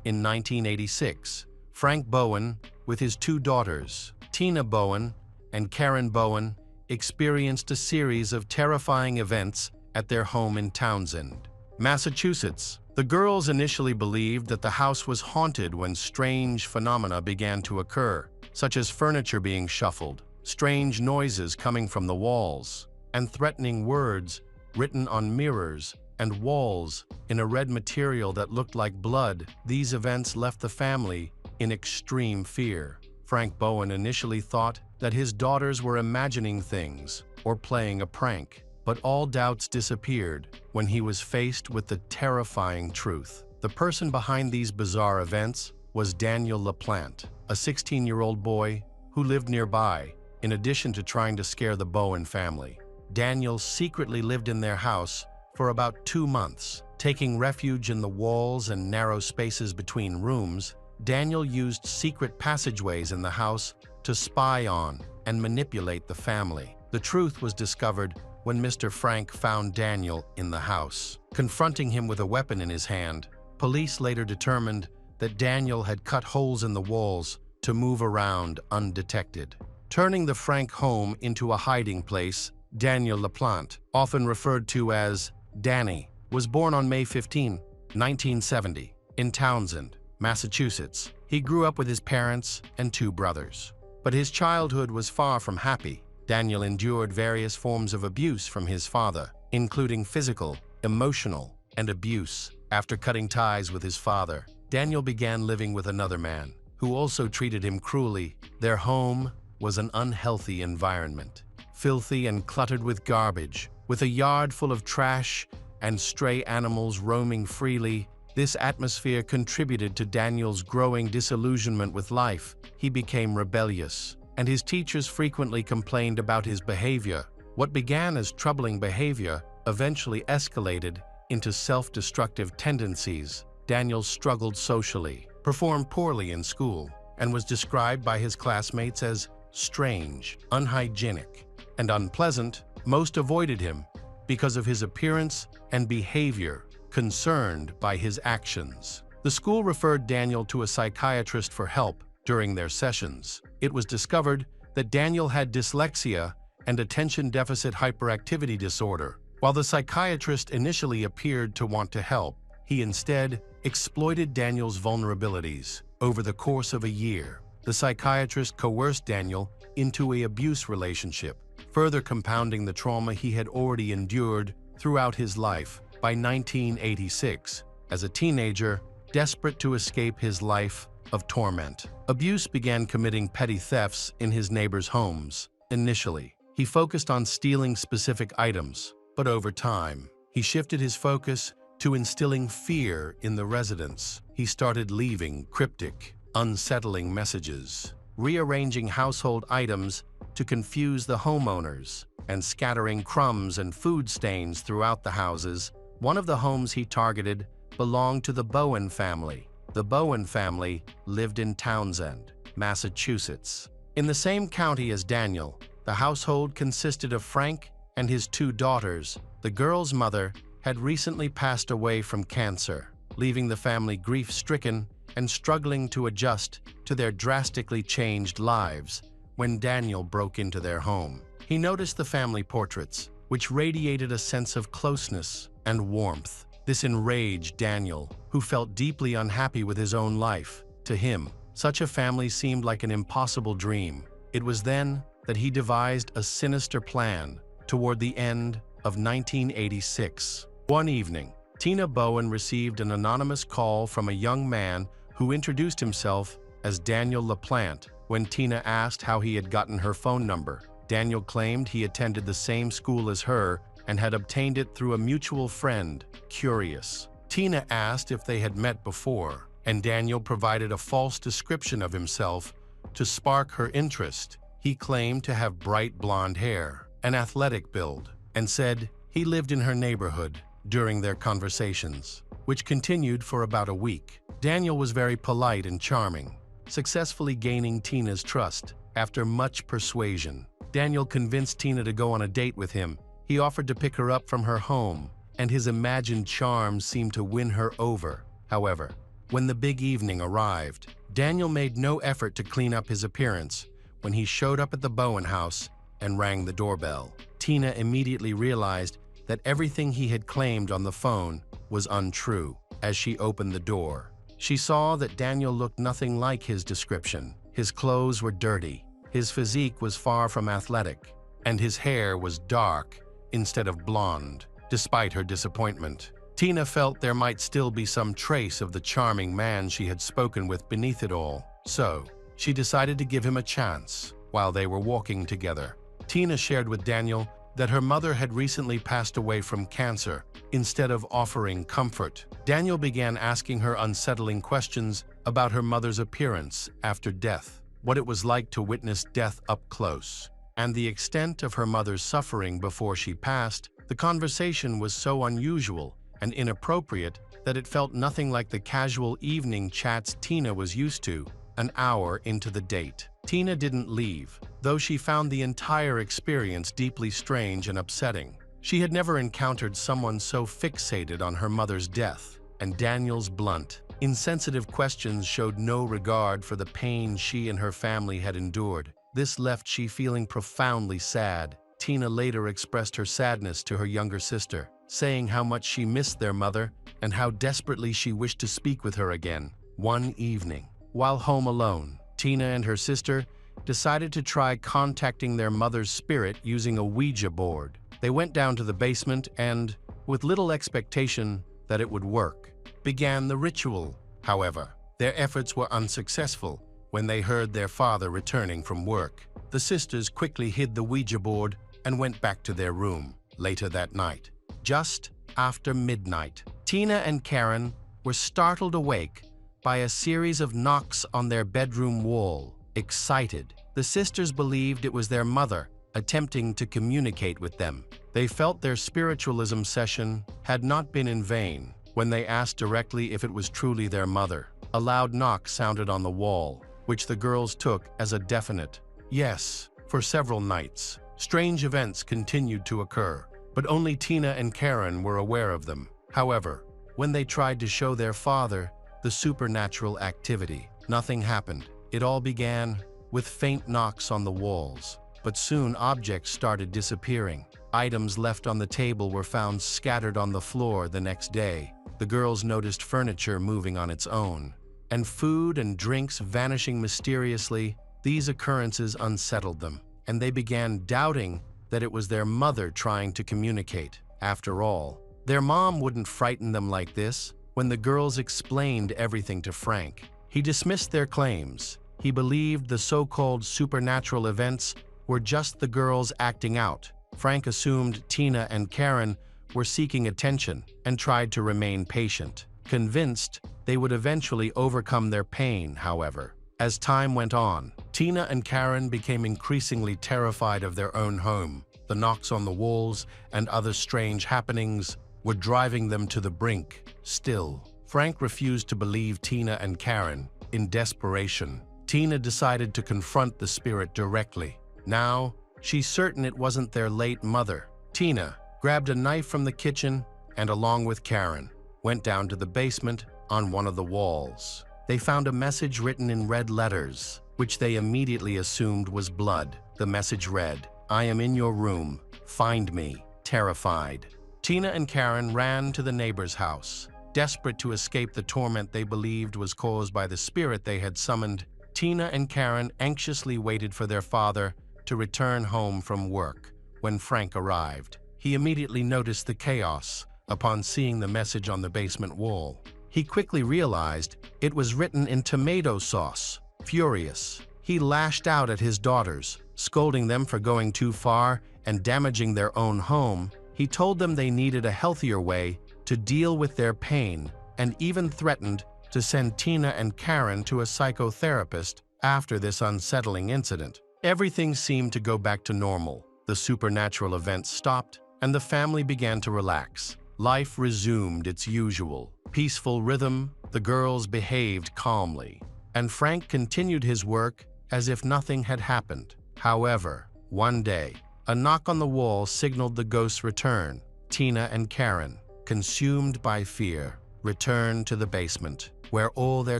In 1986, Frank Bowen, with his 2 daughters, Tina Bowen and Karen Bowen, experienced a series of terrifying events at their home in Townsend, Massachusetts. The girls initially believed that the house was haunted when strange phenomena began to occur, such as furniture being shuffled, strange noises coming from the walls, and threatening words written on mirrors and walls in a red material that looked like blood. These events left the family in extreme fear. Frank Bowen initially thought that his daughters were imagining things or playing a prank, but all doubts disappeared when he was faced with the terrifying truth. The person behind these bizarre events was Daniel LaPlante, a 16-year-old boy who lived nearby. In addition to trying to scare the Bowen family, Daniel secretly lived in their house for about 2 months. Taking refuge in the walls and narrow spaces between rooms, Daniel used secret passageways in the house to spy on and manipulate the family. The truth was discovered when Mr. Frank found Daniel in the house. Confronting him with a weapon in his hand, police later determined that Daniel had cut holes in the walls to move around undetected, turning the Frank home into a hiding place. Daniel LaPlante, often referred to as Danny, was born on May 15, 1970, in Townsend, Massachusetts. He grew up with his parents and 2 brothers. But his childhood was far from happy. Daniel endured various forms of abuse from his father, including physical, emotional, and abuse. After cutting ties with his father, Daniel began living with another man, who also treated him cruelly. Their home was an unhealthy environment, filthy and cluttered with garbage, with a yard full of trash and stray animals roaming freely. This atmosphere contributed to Daniel's growing disillusionment with life. He became rebellious, and his teachers frequently complained about his behavior. What began as troubling behavior eventually escalated into self-destructive tendencies. Daniel struggled socially, performed poorly in school, and was described by his classmates as strange, unhygienic, and unpleasant. Most avoided him because of his appearance and behavior, concerned by his actions. The school referred Daniel to a psychiatrist for help during their sessions. It was discovered that Daniel had dyslexia and attention deficit hyperactivity disorder. While the psychiatrist initially appeared to want to help, he instead exploited Daniel's vulnerabilities. Over the course of a year, the psychiatrist coerced Daniel into an abuse relationship, further compounding the trauma he had already endured throughout his life. By 1986, as a teenager, desperate to escape his life of torment, Abuse began committing petty thefts in his neighbors' homes. Initially, he focused on stealing specific items, but over time, he shifted his focus to instilling fear in the residents. He started leaving cryptic, unsettling messages, rearranging household items to confuse the homeowners, and scattering crumbs and food stains throughout the houses. One of the homes he targeted belonged to the Bowen family. The Bowen family lived in Townsend, Massachusetts. In the same county as Daniel, the household consisted of Frank and his 2 daughters. The girl's mother had recently passed away from cancer, leaving the family grief-stricken and struggling to adjust to their drastically changed lives when Daniel broke into their home. He noticed the family portraits, which radiated a sense of closeness and warmth. This enraged Daniel, who felt deeply unhappy with his own life. To him, such a family seemed like an impossible dream. It was then that he devised a sinister plan toward the end of 1986. One evening, Tina Bowen received an anonymous call from a young man who introduced himself as Daniel LaPlante. When Tina asked how he had gotten her phone number, Daniel claimed he attended the same school as her and had obtained it through a mutual friend. Curious, Tina asked if they had met before, and Daniel provided a false description of himself to spark her interest. He claimed to have bright blonde hair, an athletic build, and said he lived in her neighborhood. During their conversations, which continued for about a week, Daniel was very polite and charming, successfully gaining Tina's trust. After much persuasion, Daniel convinced Tina to go on a date with him. He offered to pick her up from her home, and his imagined charm seemed to win her over. However, when the big evening arrived, Daniel made no effort to clean up his appearance when he showed up at the Bowen house and rang the doorbell. Tina immediately realized that everything he had claimed on the phone was untrue. As she opened the door, she saw that Daniel looked nothing like his description. His clothes were dirty, his physique was far from athletic, and his hair was dark instead of blonde. Despite her disappointment, Tina felt there might still be some trace of the charming man she had spoken with beneath it all. So, she decided to give him a chance. While they were walking together, Tina shared with Daniel that her mother had recently passed away from cancer. Instead of offering comfort, Daniel began asking her unsettling questions about her mother's appearance after death, what it was like to witness death up close, and the extent of her mother's suffering before she passed. The conversation was so unusual and inappropriate that it felt nothing like the casual evening chats Tina was used to. An hour into the date, Tina didn't leave, though she found the entire experience deeply strange and upsetting. She had never encountered someone so fixated on her mother's death, and Daniel's blunt, insensitive questions showed no regard for the pain she and her family had endured. This left she feeling profoundly sad. Tina later expressed her sadness to her younger sister, saying how much she missed their mother and how desperately she wished to speak with her again. One evening, while home alone, Tina and her sister decided to try contacting their mother's spirit using a Ouija board. They went down to the basement and, with little expectation that it would work, began the ritual. However, their efforts were unsuccessful when they heard their father returning from work. The sisters quickly hid the Ouija board and went back to their room. Later that night, just after midnight, Tina and Karen were startled awake by a series of knocks on their bedroom wall. Excited, the sisters believed it was their mother attempting to communicate with them. They felt their spiritualism session had not been in vain when they asked directly if it was truly their mother. A loud knock sounded on the wall, which the girls took as a definite yes. For several nights, strange events continued to occur, but only Tina and Karen were aware of them. However, when they tried to show their father the supernatural activity, nothing happened. It all began with faint knocks on the walls, but soon objects started disappearing. Items left on the table were found scattered on the floor the next day. The girls noticed furniture moving on its own, and food and drinks vanishing mysteriously. These occurrences unsettled them, and they began doubting that it was their mother trying to communicate. After all, their mom wouldn't frighten them like this. When the girls explained everything to Frank, he dismissed their claims. He believed the so-called supernatural events were just the girls acting out. Frank assumed Tina and Karen were seeking attention and tried to remain patient, convinced they would eventually overcome their pain. However, as time went on, Tina and Karen became increasingly terrified of their own home. The knocks on the walls and other strange happenings were driving them to the brink. Still, Frank refused to believe Tina and Karen. In desperation, Tina decided to confront the spirit directly. Now, she's certain it wasn't their late mother. Tina grabbed a knife from the kitchen and, along with Karen, went down to the basement. On one of the walls, they found a message written in red letters, which they immediately assumed was blood. The message read, "I am in your room. Find me." Terrified, Tina and Karen ran to the neighbor's house. Desperate to escape the torment they believed was caused by the spirit they had summoned, Tina and Karen anxiously waited for their father to return home from work. When Frank arrived, he immediately noticed the chaos upon seeing the message on the basement wall. He quickly realized it was written in tomato sauce. Furious, he lashed out at his daughters, scolding them for going too far and damaging their own home. He told them they needed a healthier way to deal with their pain, and even threatened to send Tina and Karen to a psychotherapist after this unsettling incident. Everything seemed to go back to normal. The supernatural events stopped, and the family began to relax. Life resumed its usual peaceful rhythm. The girls behaved calmly, and Frank continued his work as if nothing had happened. However, one day, a knock on the wall signaled the ghost's return. Tina and Karen, consumed by fear, returned to the basement, where all their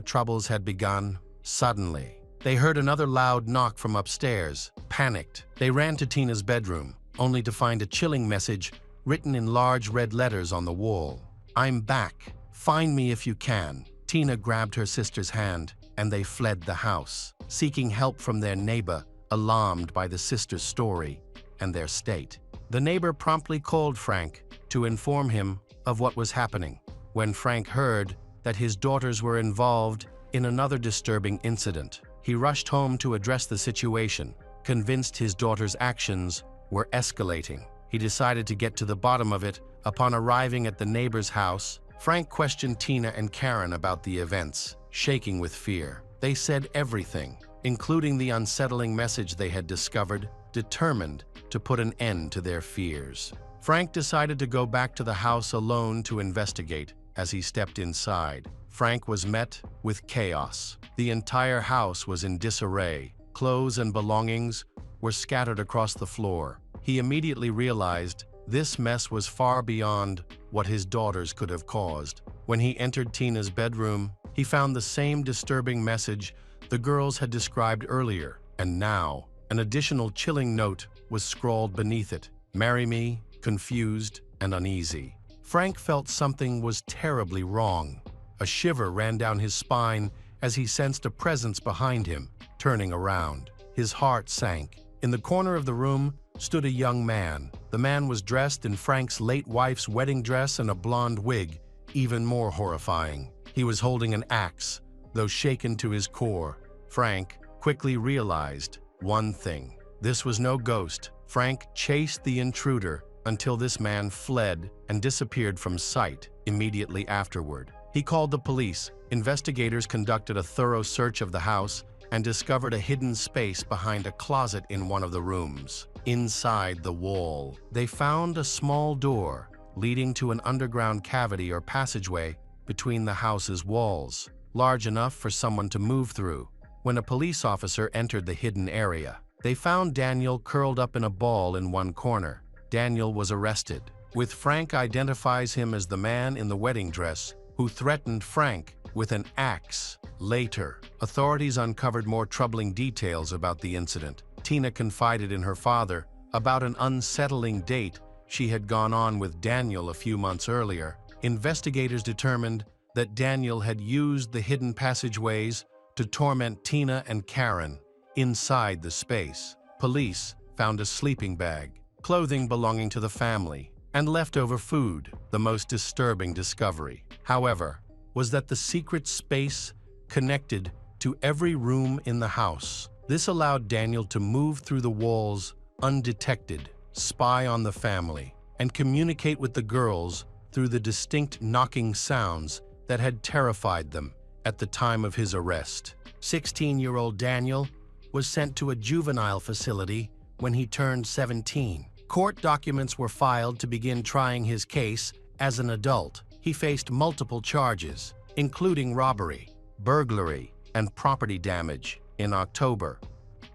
troubles had begun. Suddenly, they heard another loud knock from upstairs. Panicked, they ran to Tina's bedroom, only to find a chilling message written in large red letters on the wall. "I'm back. Find me if you can." Tina grabbed her sister's hand, and they fled the house, seeking help from their neighbor, alarmed by the sister's story and their state. The neighbor promptly called Frank to inform him of what was happening. When Frank heard that his daughters were involved in another disturbing incident, he rushed home to address the situation. Convinced his daughters' actions were escalating, he decided to get to the bottom of it. Upon arriving at the neighbor's house, Frank questioned Tina and Karen about the events, shaking with fear. They said everything, including the unsettling message they had discovered, determined to put an end to their fears. Frank decided to go back to the house alone to investigate. As he stepped inside, Frank was met with chaos. The entire house was in disarray. Clothes and belongings were scattered across the floor. He immediately realized this mess was far beyond what his daughters could have caused. When he entered Tina's bedroom, he found the same disturbing message the girls had described earlier, and now an additional chilling note was scrawled beneath it. "Marry me, confused and uneasy." Frank felt something was terribly wrong. A shiver ran down his spine as he sensed a presence behind him. Turning around, his heart sank. In the corner of the room stood a young man. The man was dressed in Frank's late wife's wedding dress and a blonde wig, even more horrifying. He was holding an axe, though shaken to his core. Frank quickly realized one thing. This was no ghost. Frank chased the intruder until this man fled and disappeared from sight immediately afterward. He called the police. Investigators conducted a thorough search of the house and discovered a hidden space behind a closet in one of the rooms. Inside the wall, they found a small door leading to an underground cavity or passageway between the house's walls, large enough for someone to move through. When a police officer entered the hidden area, they found Daniel curled up in a ball in one corner. Daniel was arrested, with Frank identifies him as the man in the wedding dress who threatened Frank with an axe. Later, authorities uncovered more troubling details about the incident. Tina confided in her father about an unsettling date she had gone on with Daniel a few months earlier. Investigators determined that Daniel had used the hidden passageways to torment Tina and Karen inside the space. Police found a sleeping bag, clothing belonging to the family, and leftover food. The most disturbing discovery, however, was that the secret space connected to every room in the house. This allowed Daniel to move through the walls undetected, spy on the family, and communicate with the girls through the distinct knocking sounds that had terrified them at the time of his arrest. 16-year-old Daniel was sent to a juvenile facility when he turned 17. Court documents were filed to begin trying his case as an adult. He faced multiple charges, including robbery, burglary, and property damage. in October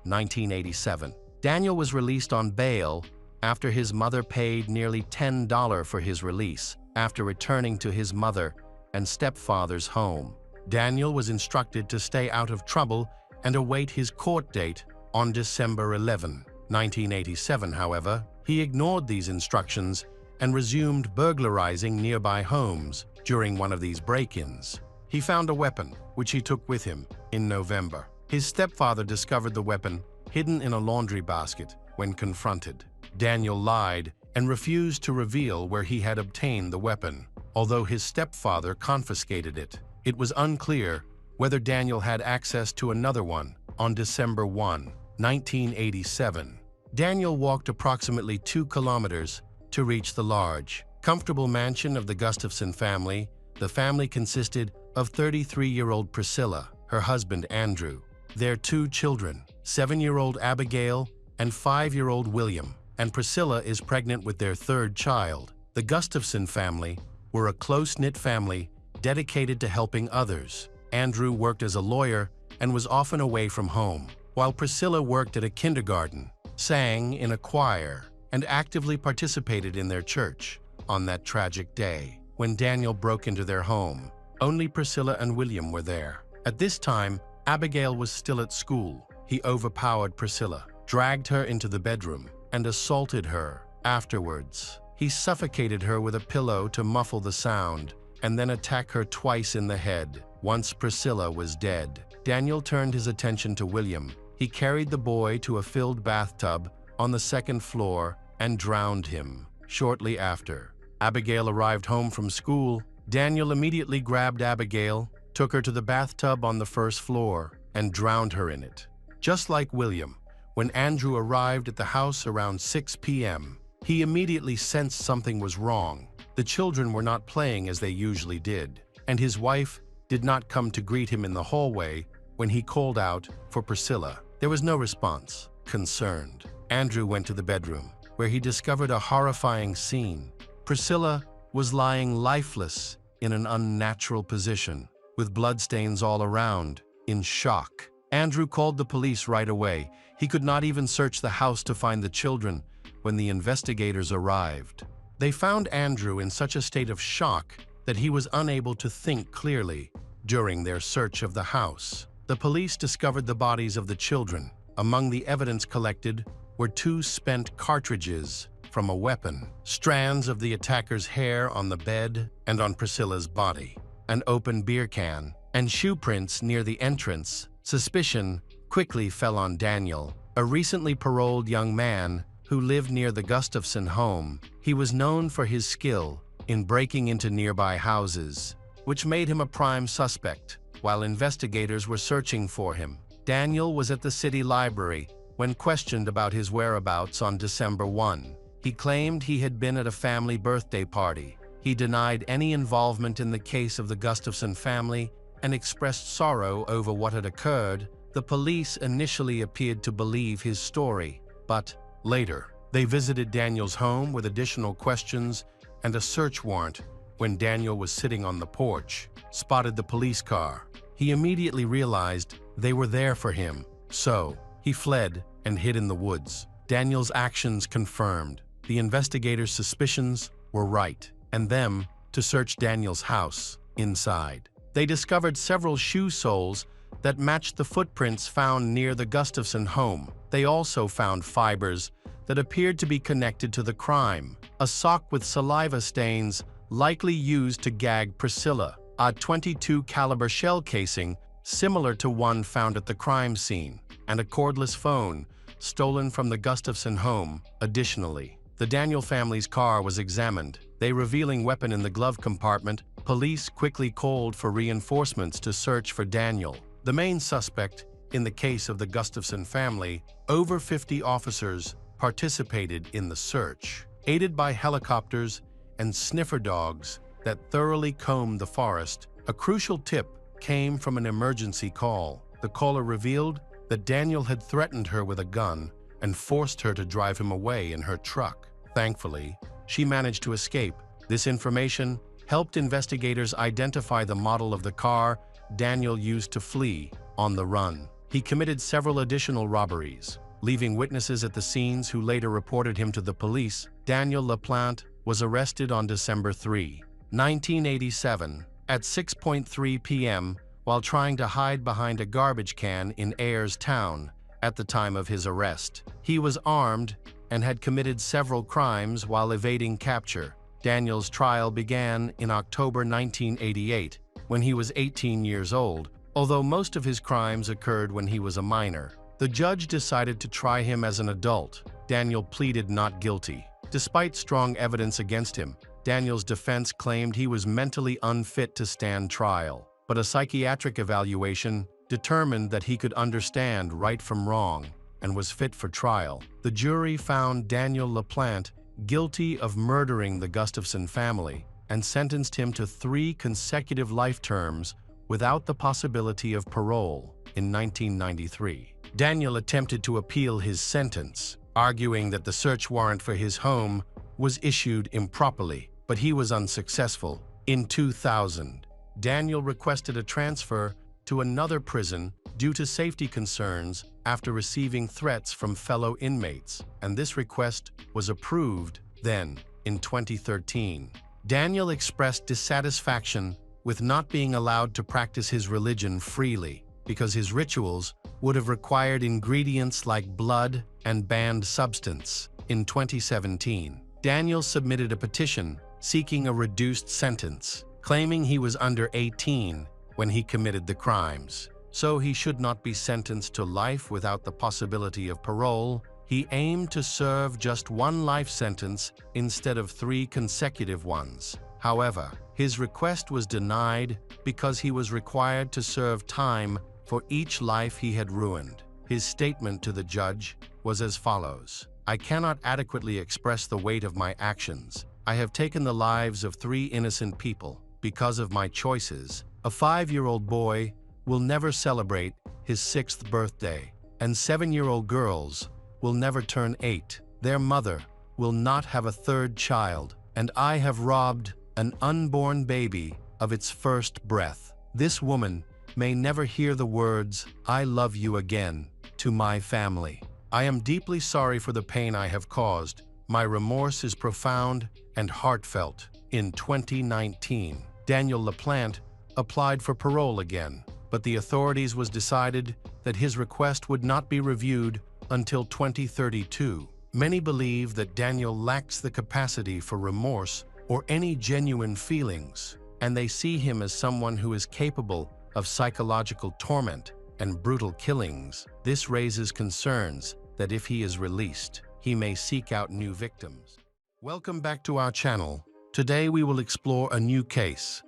1987. Daniel was released on bail after his mother paid nearly $10 for his release after returning to his mother and stepfather's home. Daniel was instructed to stay out of trouble and await his court date on December 11, 1987. However, he ignored these instructions and resumed burglarizing nearby homes during one of these break-ins. He found a weapon, which he took with him in November. His stepfather discovered the weapon hidden in a laundry basket when confronted. Daniel lied and refused to reveal where he had obtained the weapon, although his stepfather confiscated it. It was unclear whether Daniel had access to another one on December 1, 1987. Daniel walked approximately 2 kilometers to reach the large, comfortable mansion of the Gustafson family. The family consisted of 33-year-old Priscilla, her husband Andrew, their 2 children, 7-year-old Abigail and 5-year-old William, and Priscilla is pregnant with their 3rd child. The Gustafson family were a close-knit family dedicated to helping others. Andrew worked as a lawyer and was often away from home, while Priscilla worked at a kindergarten, sang in a choir, and actively participated in their church. On that tragic day, when Daniel broke into their home, only Priscilla and William were there. At this time, Abigail was still at school. He overpowered Priscilla, dragged her into the bedroom, and assaulted her. Afterwards, he suffocated her with a pillow to muffle the sound, and then attacked her twice in the head. Once Priscilla was dead, Daniel turned his attention to William. He carried the boy to a filled bathtub on the 2nd floor and drowned him. Shortly after Abigail arrived home from school, Daniel immediately grabbed Abigail, took her to the bathtub on the 1st floor, and drowned her in it. Just like William, when Andrew arrived at the house around 6 p.m., he immediately sensed something was wrong. The children were not playing as they usually did, and his wife did not come to greet him in the hallway when he called out for Priscilla. There was no response. Concerned, Andrew went to the bedroom, where he discovered a horrifying scene. Priscilla was lying lifeless in an unnatural position, with bloodstains all around, in shock. Andrew called the police right away. He could not even search the house to find the children when the investigators arrived. They found Andrew in such a state of shock that he was unable to think clearly during their search of the house. The police discovered the bodies of the children. Among the evidence collected were 2 spent cartridges from a weapon, strands of the attacker's hair on the bed and on Priscilla's body, an open beer can, and shoe prints near the entrance. Suspicion quickly fell on Daniel, a recently paroled young man who lived near the Gustafson home. He was known for his skill in breaking into nearby houses, which made him a prime suspect. While investigators were searching for him, Daniel was at the city library when questioned about his whereabouts on December 1. He claimed he had been at a family birthday party. He denied any involvement in the case of the Gustafson family and expressed sorrow over what had occurred. The police initially appeared to believe his story, but later, they visited Daniel's home with additional questions and a search warrant. When Daniel was sitting on the porch, spotted the police car, he immediately realized they were there for him. So, he fled and hid in the woods. Daniel's actions confirmed the investigators' suspicions were right, and them to search Daniel's house inside. They discovered several shoe soles that matched the footprints found near the Gustafson home. They also found fibers that appeared to be connected to the crime. A sock with saliva stains likely used to gag Priscilla. A .22 caliber shell casing similar to one found at the crime scene, and a cordless phone stolen from the Gustafson home. Additionally, the Daniel family's car was examined. They revealing weapon in the glove compartment. Police quickly called for reinforcements to search for Daniel, the main suspect in the case of the Gustafson family. Over 50 officers participated in the search, aided by helicopters and sniffer dogs that thoroughly combed the forest. A crucial tip came from an emergency call. The caller revealed that Daniel had threatened her with a gun and forced her to drive him away in her truck. Thankfully, she managed to escape. This information helped investigators identify the model of the car Daniel used to flee on the run. He committed several additional robberies, leaving witnesses at the scenes who later reported him to the police. Daniel LaPlante was arrested on December 3, 1987, at 6:03 p.m. while trying to hide behind a garbage can in Ayers Town at the time of his arrest. He was armed and had committed several crimes while evading capture. Daniel's trial began in October 1988, when he was 18 years old, although most of his crimes occurred when he was a minor. The judge decided to try him as an adult. Daniel pleaded not guilty. Despite strong evidence against him, Daniel's defense claimed he was mentally unfit to stand trial, but a psychiatric evaluation determined that he could understand right from wrong and was fit for trial. The jury found Daniel LaPlante guilty of murdering the Gustafson family and sentenced him to 3 consecutive life terms without the possibility of parole in 1993. Daniel attempted to appeal his sentence, arguing that the search warrant for his home was issued improperly, but he was unsuccessful. In 2000, Daniel requested a transfer to another prison due to safety concerns after receiving threats from fellow inmates, and this request was approved. Then, in 2013, Daniel expressed dissatisfaction with not being allowed to practice his religion freely because his rituals would have required ingredients like blood and banned substance. In 2017, Daniel submitted a petition seeking a reduced sentence, claiming he was under 18 when he committed the crimes, so he should not be sentenced to life without the possibility of parole. He aimed to serve just 1 life sentence instead of 3 consecutive ones. However, his request was denied because he was required to serve time for each life he had ruined. His statement to the judge was as follows: "I cannot adequately express the weight of my actions. I have taken the lives of 3 innocent people because of my choices. A 5-year-old boy will never celebrate his 6th birthday, and 7-year-old girls will never turn 8. Their mother will not have a 3rd child, and I have robbed an unborn baby of its first breath. This woman may never hear the words, 'I love you' again to my family. I am deeply sorry for the pain I have caused. My remorse is profound and heartfelt." In 2019, Daniel LaPlante applied for parole again, but the authorities was decided that his request would not be reviewed until 2032. Many believe that Daniel lacks the capacity for remorse or any genuine feelings, and they see him as someone who is capable of psychological torment and brutal killings. This raises concerns that if he is released, he may seek out new victims. Welcome back to our channel. Today we will explore a new case.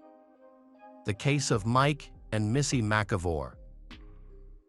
The case of Mike and Missy McIvor.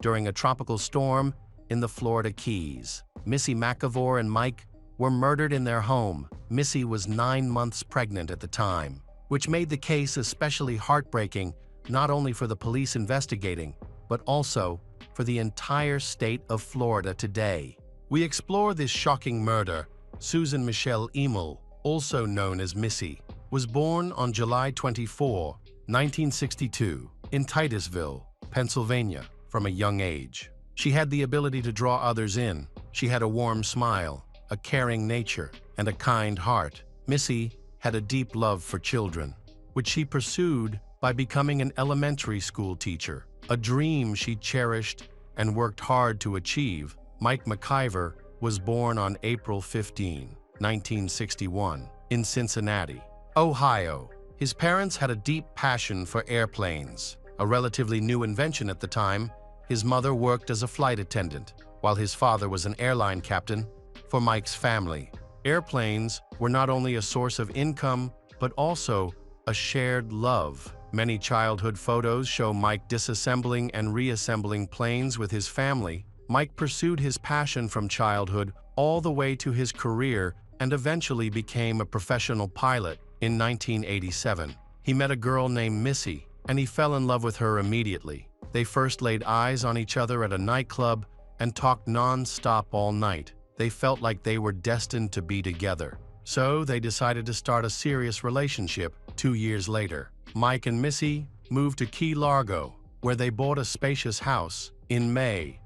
During a tropical storm in the Florida Keys, Missy McIvor and Mike were murdered in their home. Missy was 9 months pregnant at the time, which made the case especially heartbreaking, not only for the police investigating, but also for the entire state of Florida today. We explore this shocking murder. Susan Michelle Emil, also known as Missy, was born on July 24, 1962, in Titusville, Pennsylvania. From a young age, she had the ability to draw others in. She had a warm smile, a caring nature, and a kind heart. Missy had a deep love for children, which she pursued by becoming an elementary school teacher, a dream she cherished and worked hard to achieve. Mike McIvor was born on April 15, 1961, in Cincinnati, Ohio. His parents had a deep passion for airplanes, a relatively new invention at the time. His mother worked as a flight attendant, while his father was an airline captain for Mike's family. Airplanes were not only a source of income, but also a shared love. Many childhood photos show Mike disassembling and reassembling planes with his family. Mike pursued his passion from childhood all the way to his career and eventually became a professional pilot. In 1987, he met a girl named Missy, and he fell in love with her immediately. They first laid eyes on each other at a nightclub and talked non-stop all night. They felt like they were destined to be together. So they decided to start a serious relationship. 2 years later, Mike and Missy moved to Key Largo, where they bought a spacious house. In May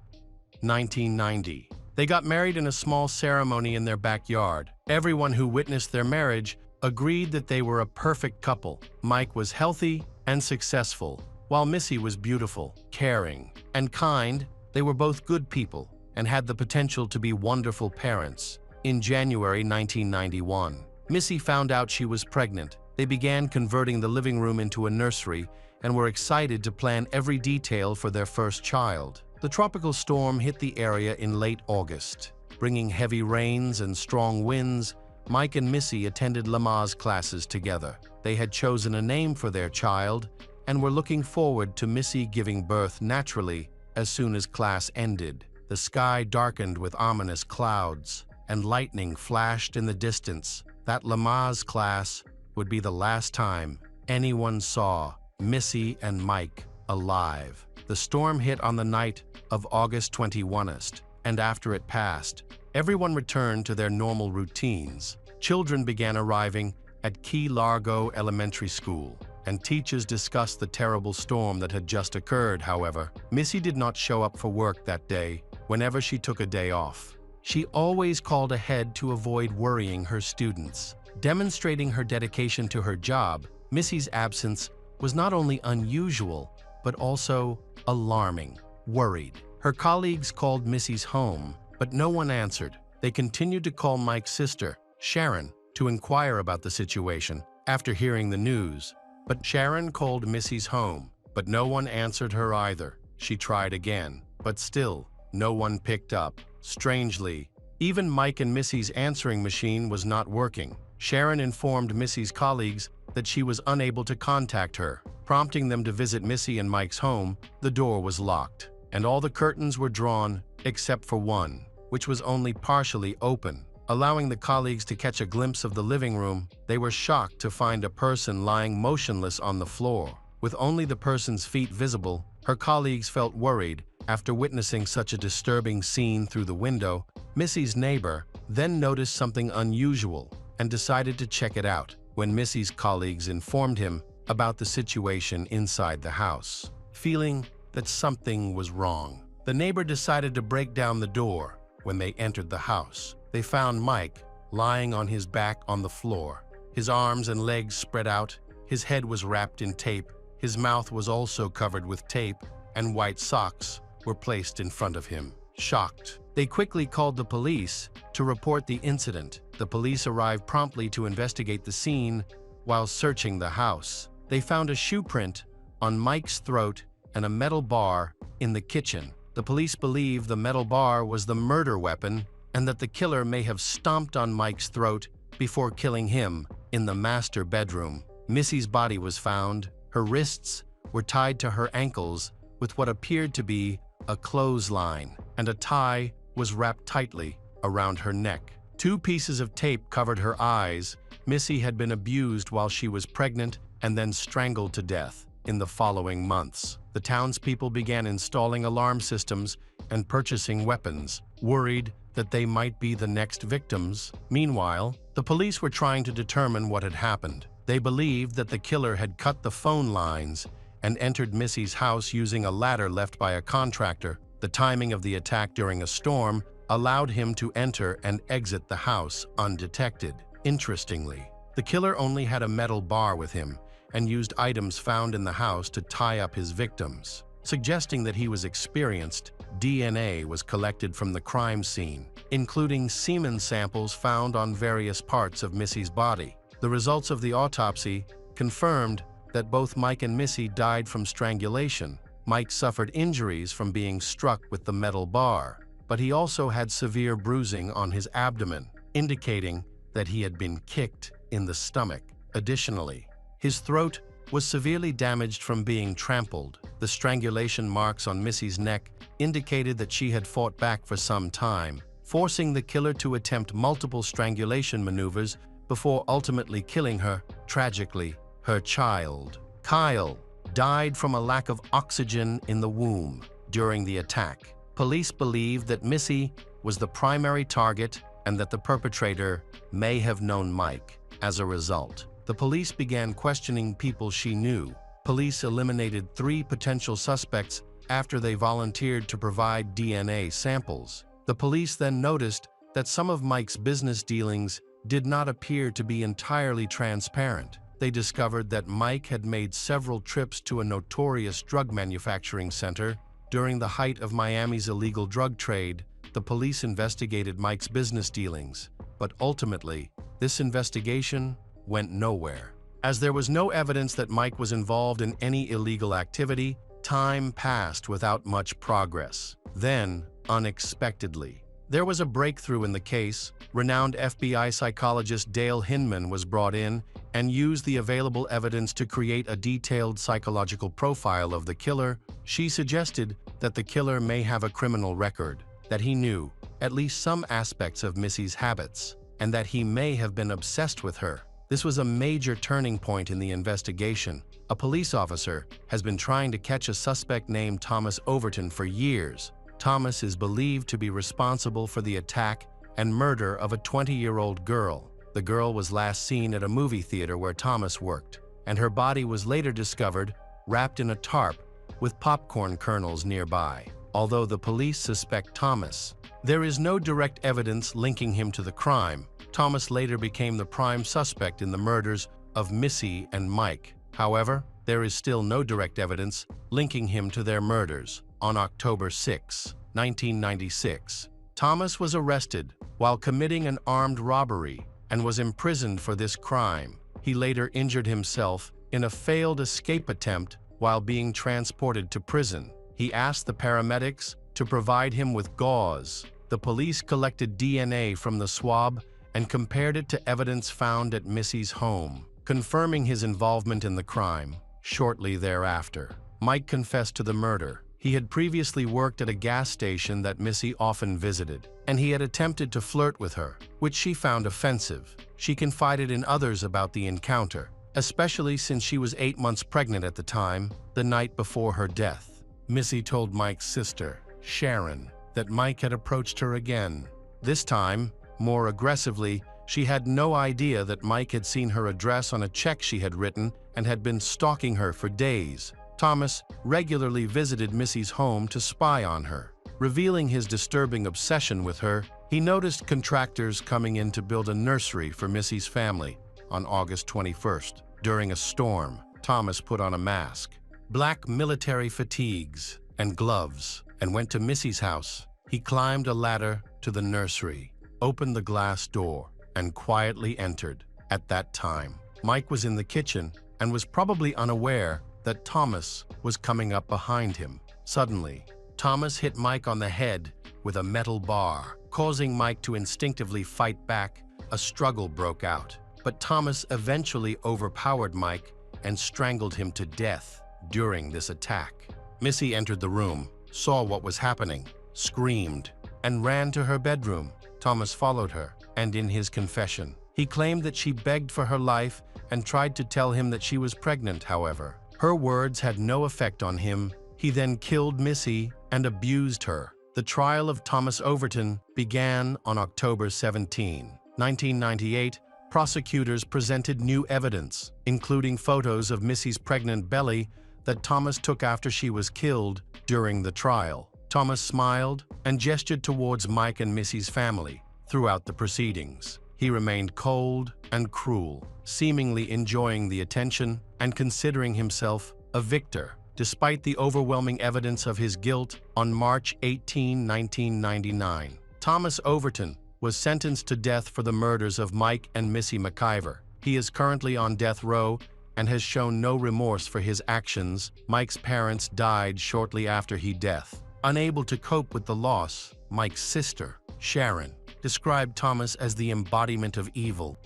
1990, they got married in a small ceremony in their backyard. Everyone who witnessed their marriage agreed that they were a perfect couple. Mike was healthy and successful, while Missy was beautiful, caring, and kind. They were both good people and had the potential to be wonderful parents. In January 1991, Missy found out she was pregnant. They began converting the living room into a nursery and were excited to plan every detail for their first child. The tropical storm hit the area in late August. Bringing heavy rains and strong winds, Mike and Missy attended Lamaze classes together. They had chosen a name for their child and were looking forward to Missy giving birth naturally as soon as class ended. The sky darkened with ominous clouds, and lightning flashed in the distance. That Lamaze class would be the last time anyone saw Missy and Mike alive. The storm hit on the night of August 21st, and after it passed, everyone returned to their normal routines. Children began arriving at Key Largo Elementary School, and teachers discussed the terrible storm that had just occurred. However, Missy did not show up for work that day whenever she took a day off. She always called ahead to avoid worrying her students. Demonstrating her dedication to her job, Missy's absence was not only unusual, but also alarming. Worried, her colleagues called Missy's home, but no one answered. They continued to call Mike's sister, Sharon, to inquire about the situation after hearing the news. But Sharon called Missy's home, but no one answered her either. She tried again, but still, no one picked up. Strangely, even Mike and Missy's answering machine was not working. Sharon informed Missy's colleagues that she was unable to contact her, prompting them to visit Missy and Mike's home. The door was locked, and all the curtains were drawn except for one, which was only partially open, allowing the colleagues to catch a glimpse of the living room. They were shocked to find a person lying motionless on the floor, with only the person's feet visible. Her colleagues felt worried after witnessing such a disturbing scene through the window. Missy's neighbor then noticed something unusual and decided to check it out. When Missy's colleagues informed him about the situation inside the house, feeling that something was wrong, the neighbor decided to break down the door. When they entered the house, they found Mike lying on his back on the floor, his arms and legs spread out. His head was wrapped in tape. His mouth was also covered with tape, and white socks were placed in front of him. Shocked, they quickly called the police to report the incident. The police arrived promptly to investigate the scene. While searching the house, they found a shoe print on Mike's throat and a metal bar in the kitchen. The police believe the metal bar was the murder weapon and that the killer may have stomped on Mike's throat before killing him in the master bedroom. Missy's body was found. Her wrists were tied to her ankles with what appeared to be a clothesline, and a tie was wrapped tightly around her neck. 2 pieces of tape covered her eyes. Missy had been abused while she was pregnant and then strangled to death. In the following months, the townspeople began installing alarm systems and purchasing weapons, worried that they might be the next victims. Meanwhile, the police were trying to determine what had happened. They believed that the killer had cut the phone lines and entered Missy's house using a ladder left by a contractor. The timing of the attack during a storm allowed him to enter and exit the house undetected. Interestingly, the killer only had a metal bar with him and used items found in the house to tie up his victims, suggesting that he was experienced. DNA was collected from the crime scene, including semen samples found on various parts of Missy's body. The results of the autopsy confirmed that both Mike and Missy died from strangulation. Mike suffered injuries from being struck with the metal bar, but he also had severe bruising on his abdomen, indicating that he had been kicked in the stomach. Additionally, his throat was severely damaged from being trampled. The strangulation marks on Missy's neck indicated that she had fought back for some time, forcing the killer to attempt multiple strangulation maneuvers before ultimately killing her. Tragically, her child, Kyle, died from a lack of oxygen in the womb during the attack. Police believe that Missy was the primary target and that the perpetrator may have known Mike. As a result, the police began questioning people she knew. Police eliminated 3 potential suspects after they volunteered to provide DNA samples. The police then noticed that some of Mike's business dealings did not appear to be entirely transparent. They discovered that Mike had made several trips to a notorious drug manufacturing center during the height of Miami's illegal drug trade. The police investigated Mike's business dealings, but ultimately, this investigation went nowhere. As there was no evidence that Mike was involved in any illegal activity, time passed without much progress. Then, unexpectedly, there was a breakthrough in the case. Renowned FBI psychologist Dale Hinman was brought in and used the available evidence to create a detailed psychological profile of the killer. She suggested that the killer may have a criminal record, that he knew at least some aspects of Missy's habits, and that he may have been obsessed with her. This was a major turning point in the investigation. A police officer has been trying to catch a suspect named Thomas Overton for years. Thomas is believed to be responsible for the attack and murder of a 20-year-old girl. The girl was last seen at a movie theater where Thomas worked, and her body was later discovered wrapped in a tarp with popcorn kernels nearby. Although the police suspect Thomas, there is no direct evidence linking him to the crime. Thomas later became the prime suspect in the murders of Missy and Mike. However, there is still no direct evidence linking him to their murders. On October 6, 1996, Thomas was arrested while committing an armed robbery and was imprisoned for this crime. He later injured himself in a failed escape attempt while being transported to prison. He asked the paramedics to provide him with gauze. The police collected DNA from the swab and compared it to evidence found at Missy's home, confirming his involvement in the crime. Shortly thereafter, Mike confessed to the murder. He had previously worked at a gas station that Missy often visited, and he had attempted to flirt with her, which she found offensive. She confided in others about the encounter, especially since she was 8 months pregnant at the time, the night before her death. Missy told Mike's sister, Sharon, that Mike had approached her again. This time, more aggressively. She had no idea that Mike had seen her address on a check she had written and had been stalking her for days. Thomas regularly visited Missy's home to spy on her. Revealing his disturbing obsession with her, he noticed contractors coming in to build a nursery for Missy's family on August 21st. During a storm, Thomas put on a mask, black military fatigues, and gloves, and went to Missy's house. He climbed a ladder to the nursery, opened the glass door, and quietly entered. At that time, Mike was in the kitchen and was probably unaware that Thomas was coming up behind him. Suddenly, Thomas hit Mike on the head with a metal bar, causing Mike to instinctively fight back. A struggle broke out, but Thomas eventually overpowered Mike and strangled him to death during this attack. Missy entered the room, saw what was happening, screamed, and ran to her bedroom. Thomas followed her, and in his confession, he claimed that she begged for her life and tried to tell him that she was pregnant. However, her words had no effect on him. He then killed Missy and abused her. The trial of Thomas Overton began on October 17, 1998. Prosecutors presented new evidence, including photos of Missy's pregnant belly that Thomas took after she was killed. During the trial, Thomas smiled and gestured towards Mike and Missy's family. Throughout the proceedings, he remained cold and cruel, seemingly enjoying the attention and considering himself a victor. Despite the overwhelming evidence of his guilt, on March 18, 1999, Thomas Overton was sentenced to death for the murders of Mike and Missy McIver. He is currently on death row and has shown no remorse for his actions. Mike's parents died shortly after his death. Unable to cope with the loss, Mike's sister, Sharon, described Thomas as the embodiment of evil.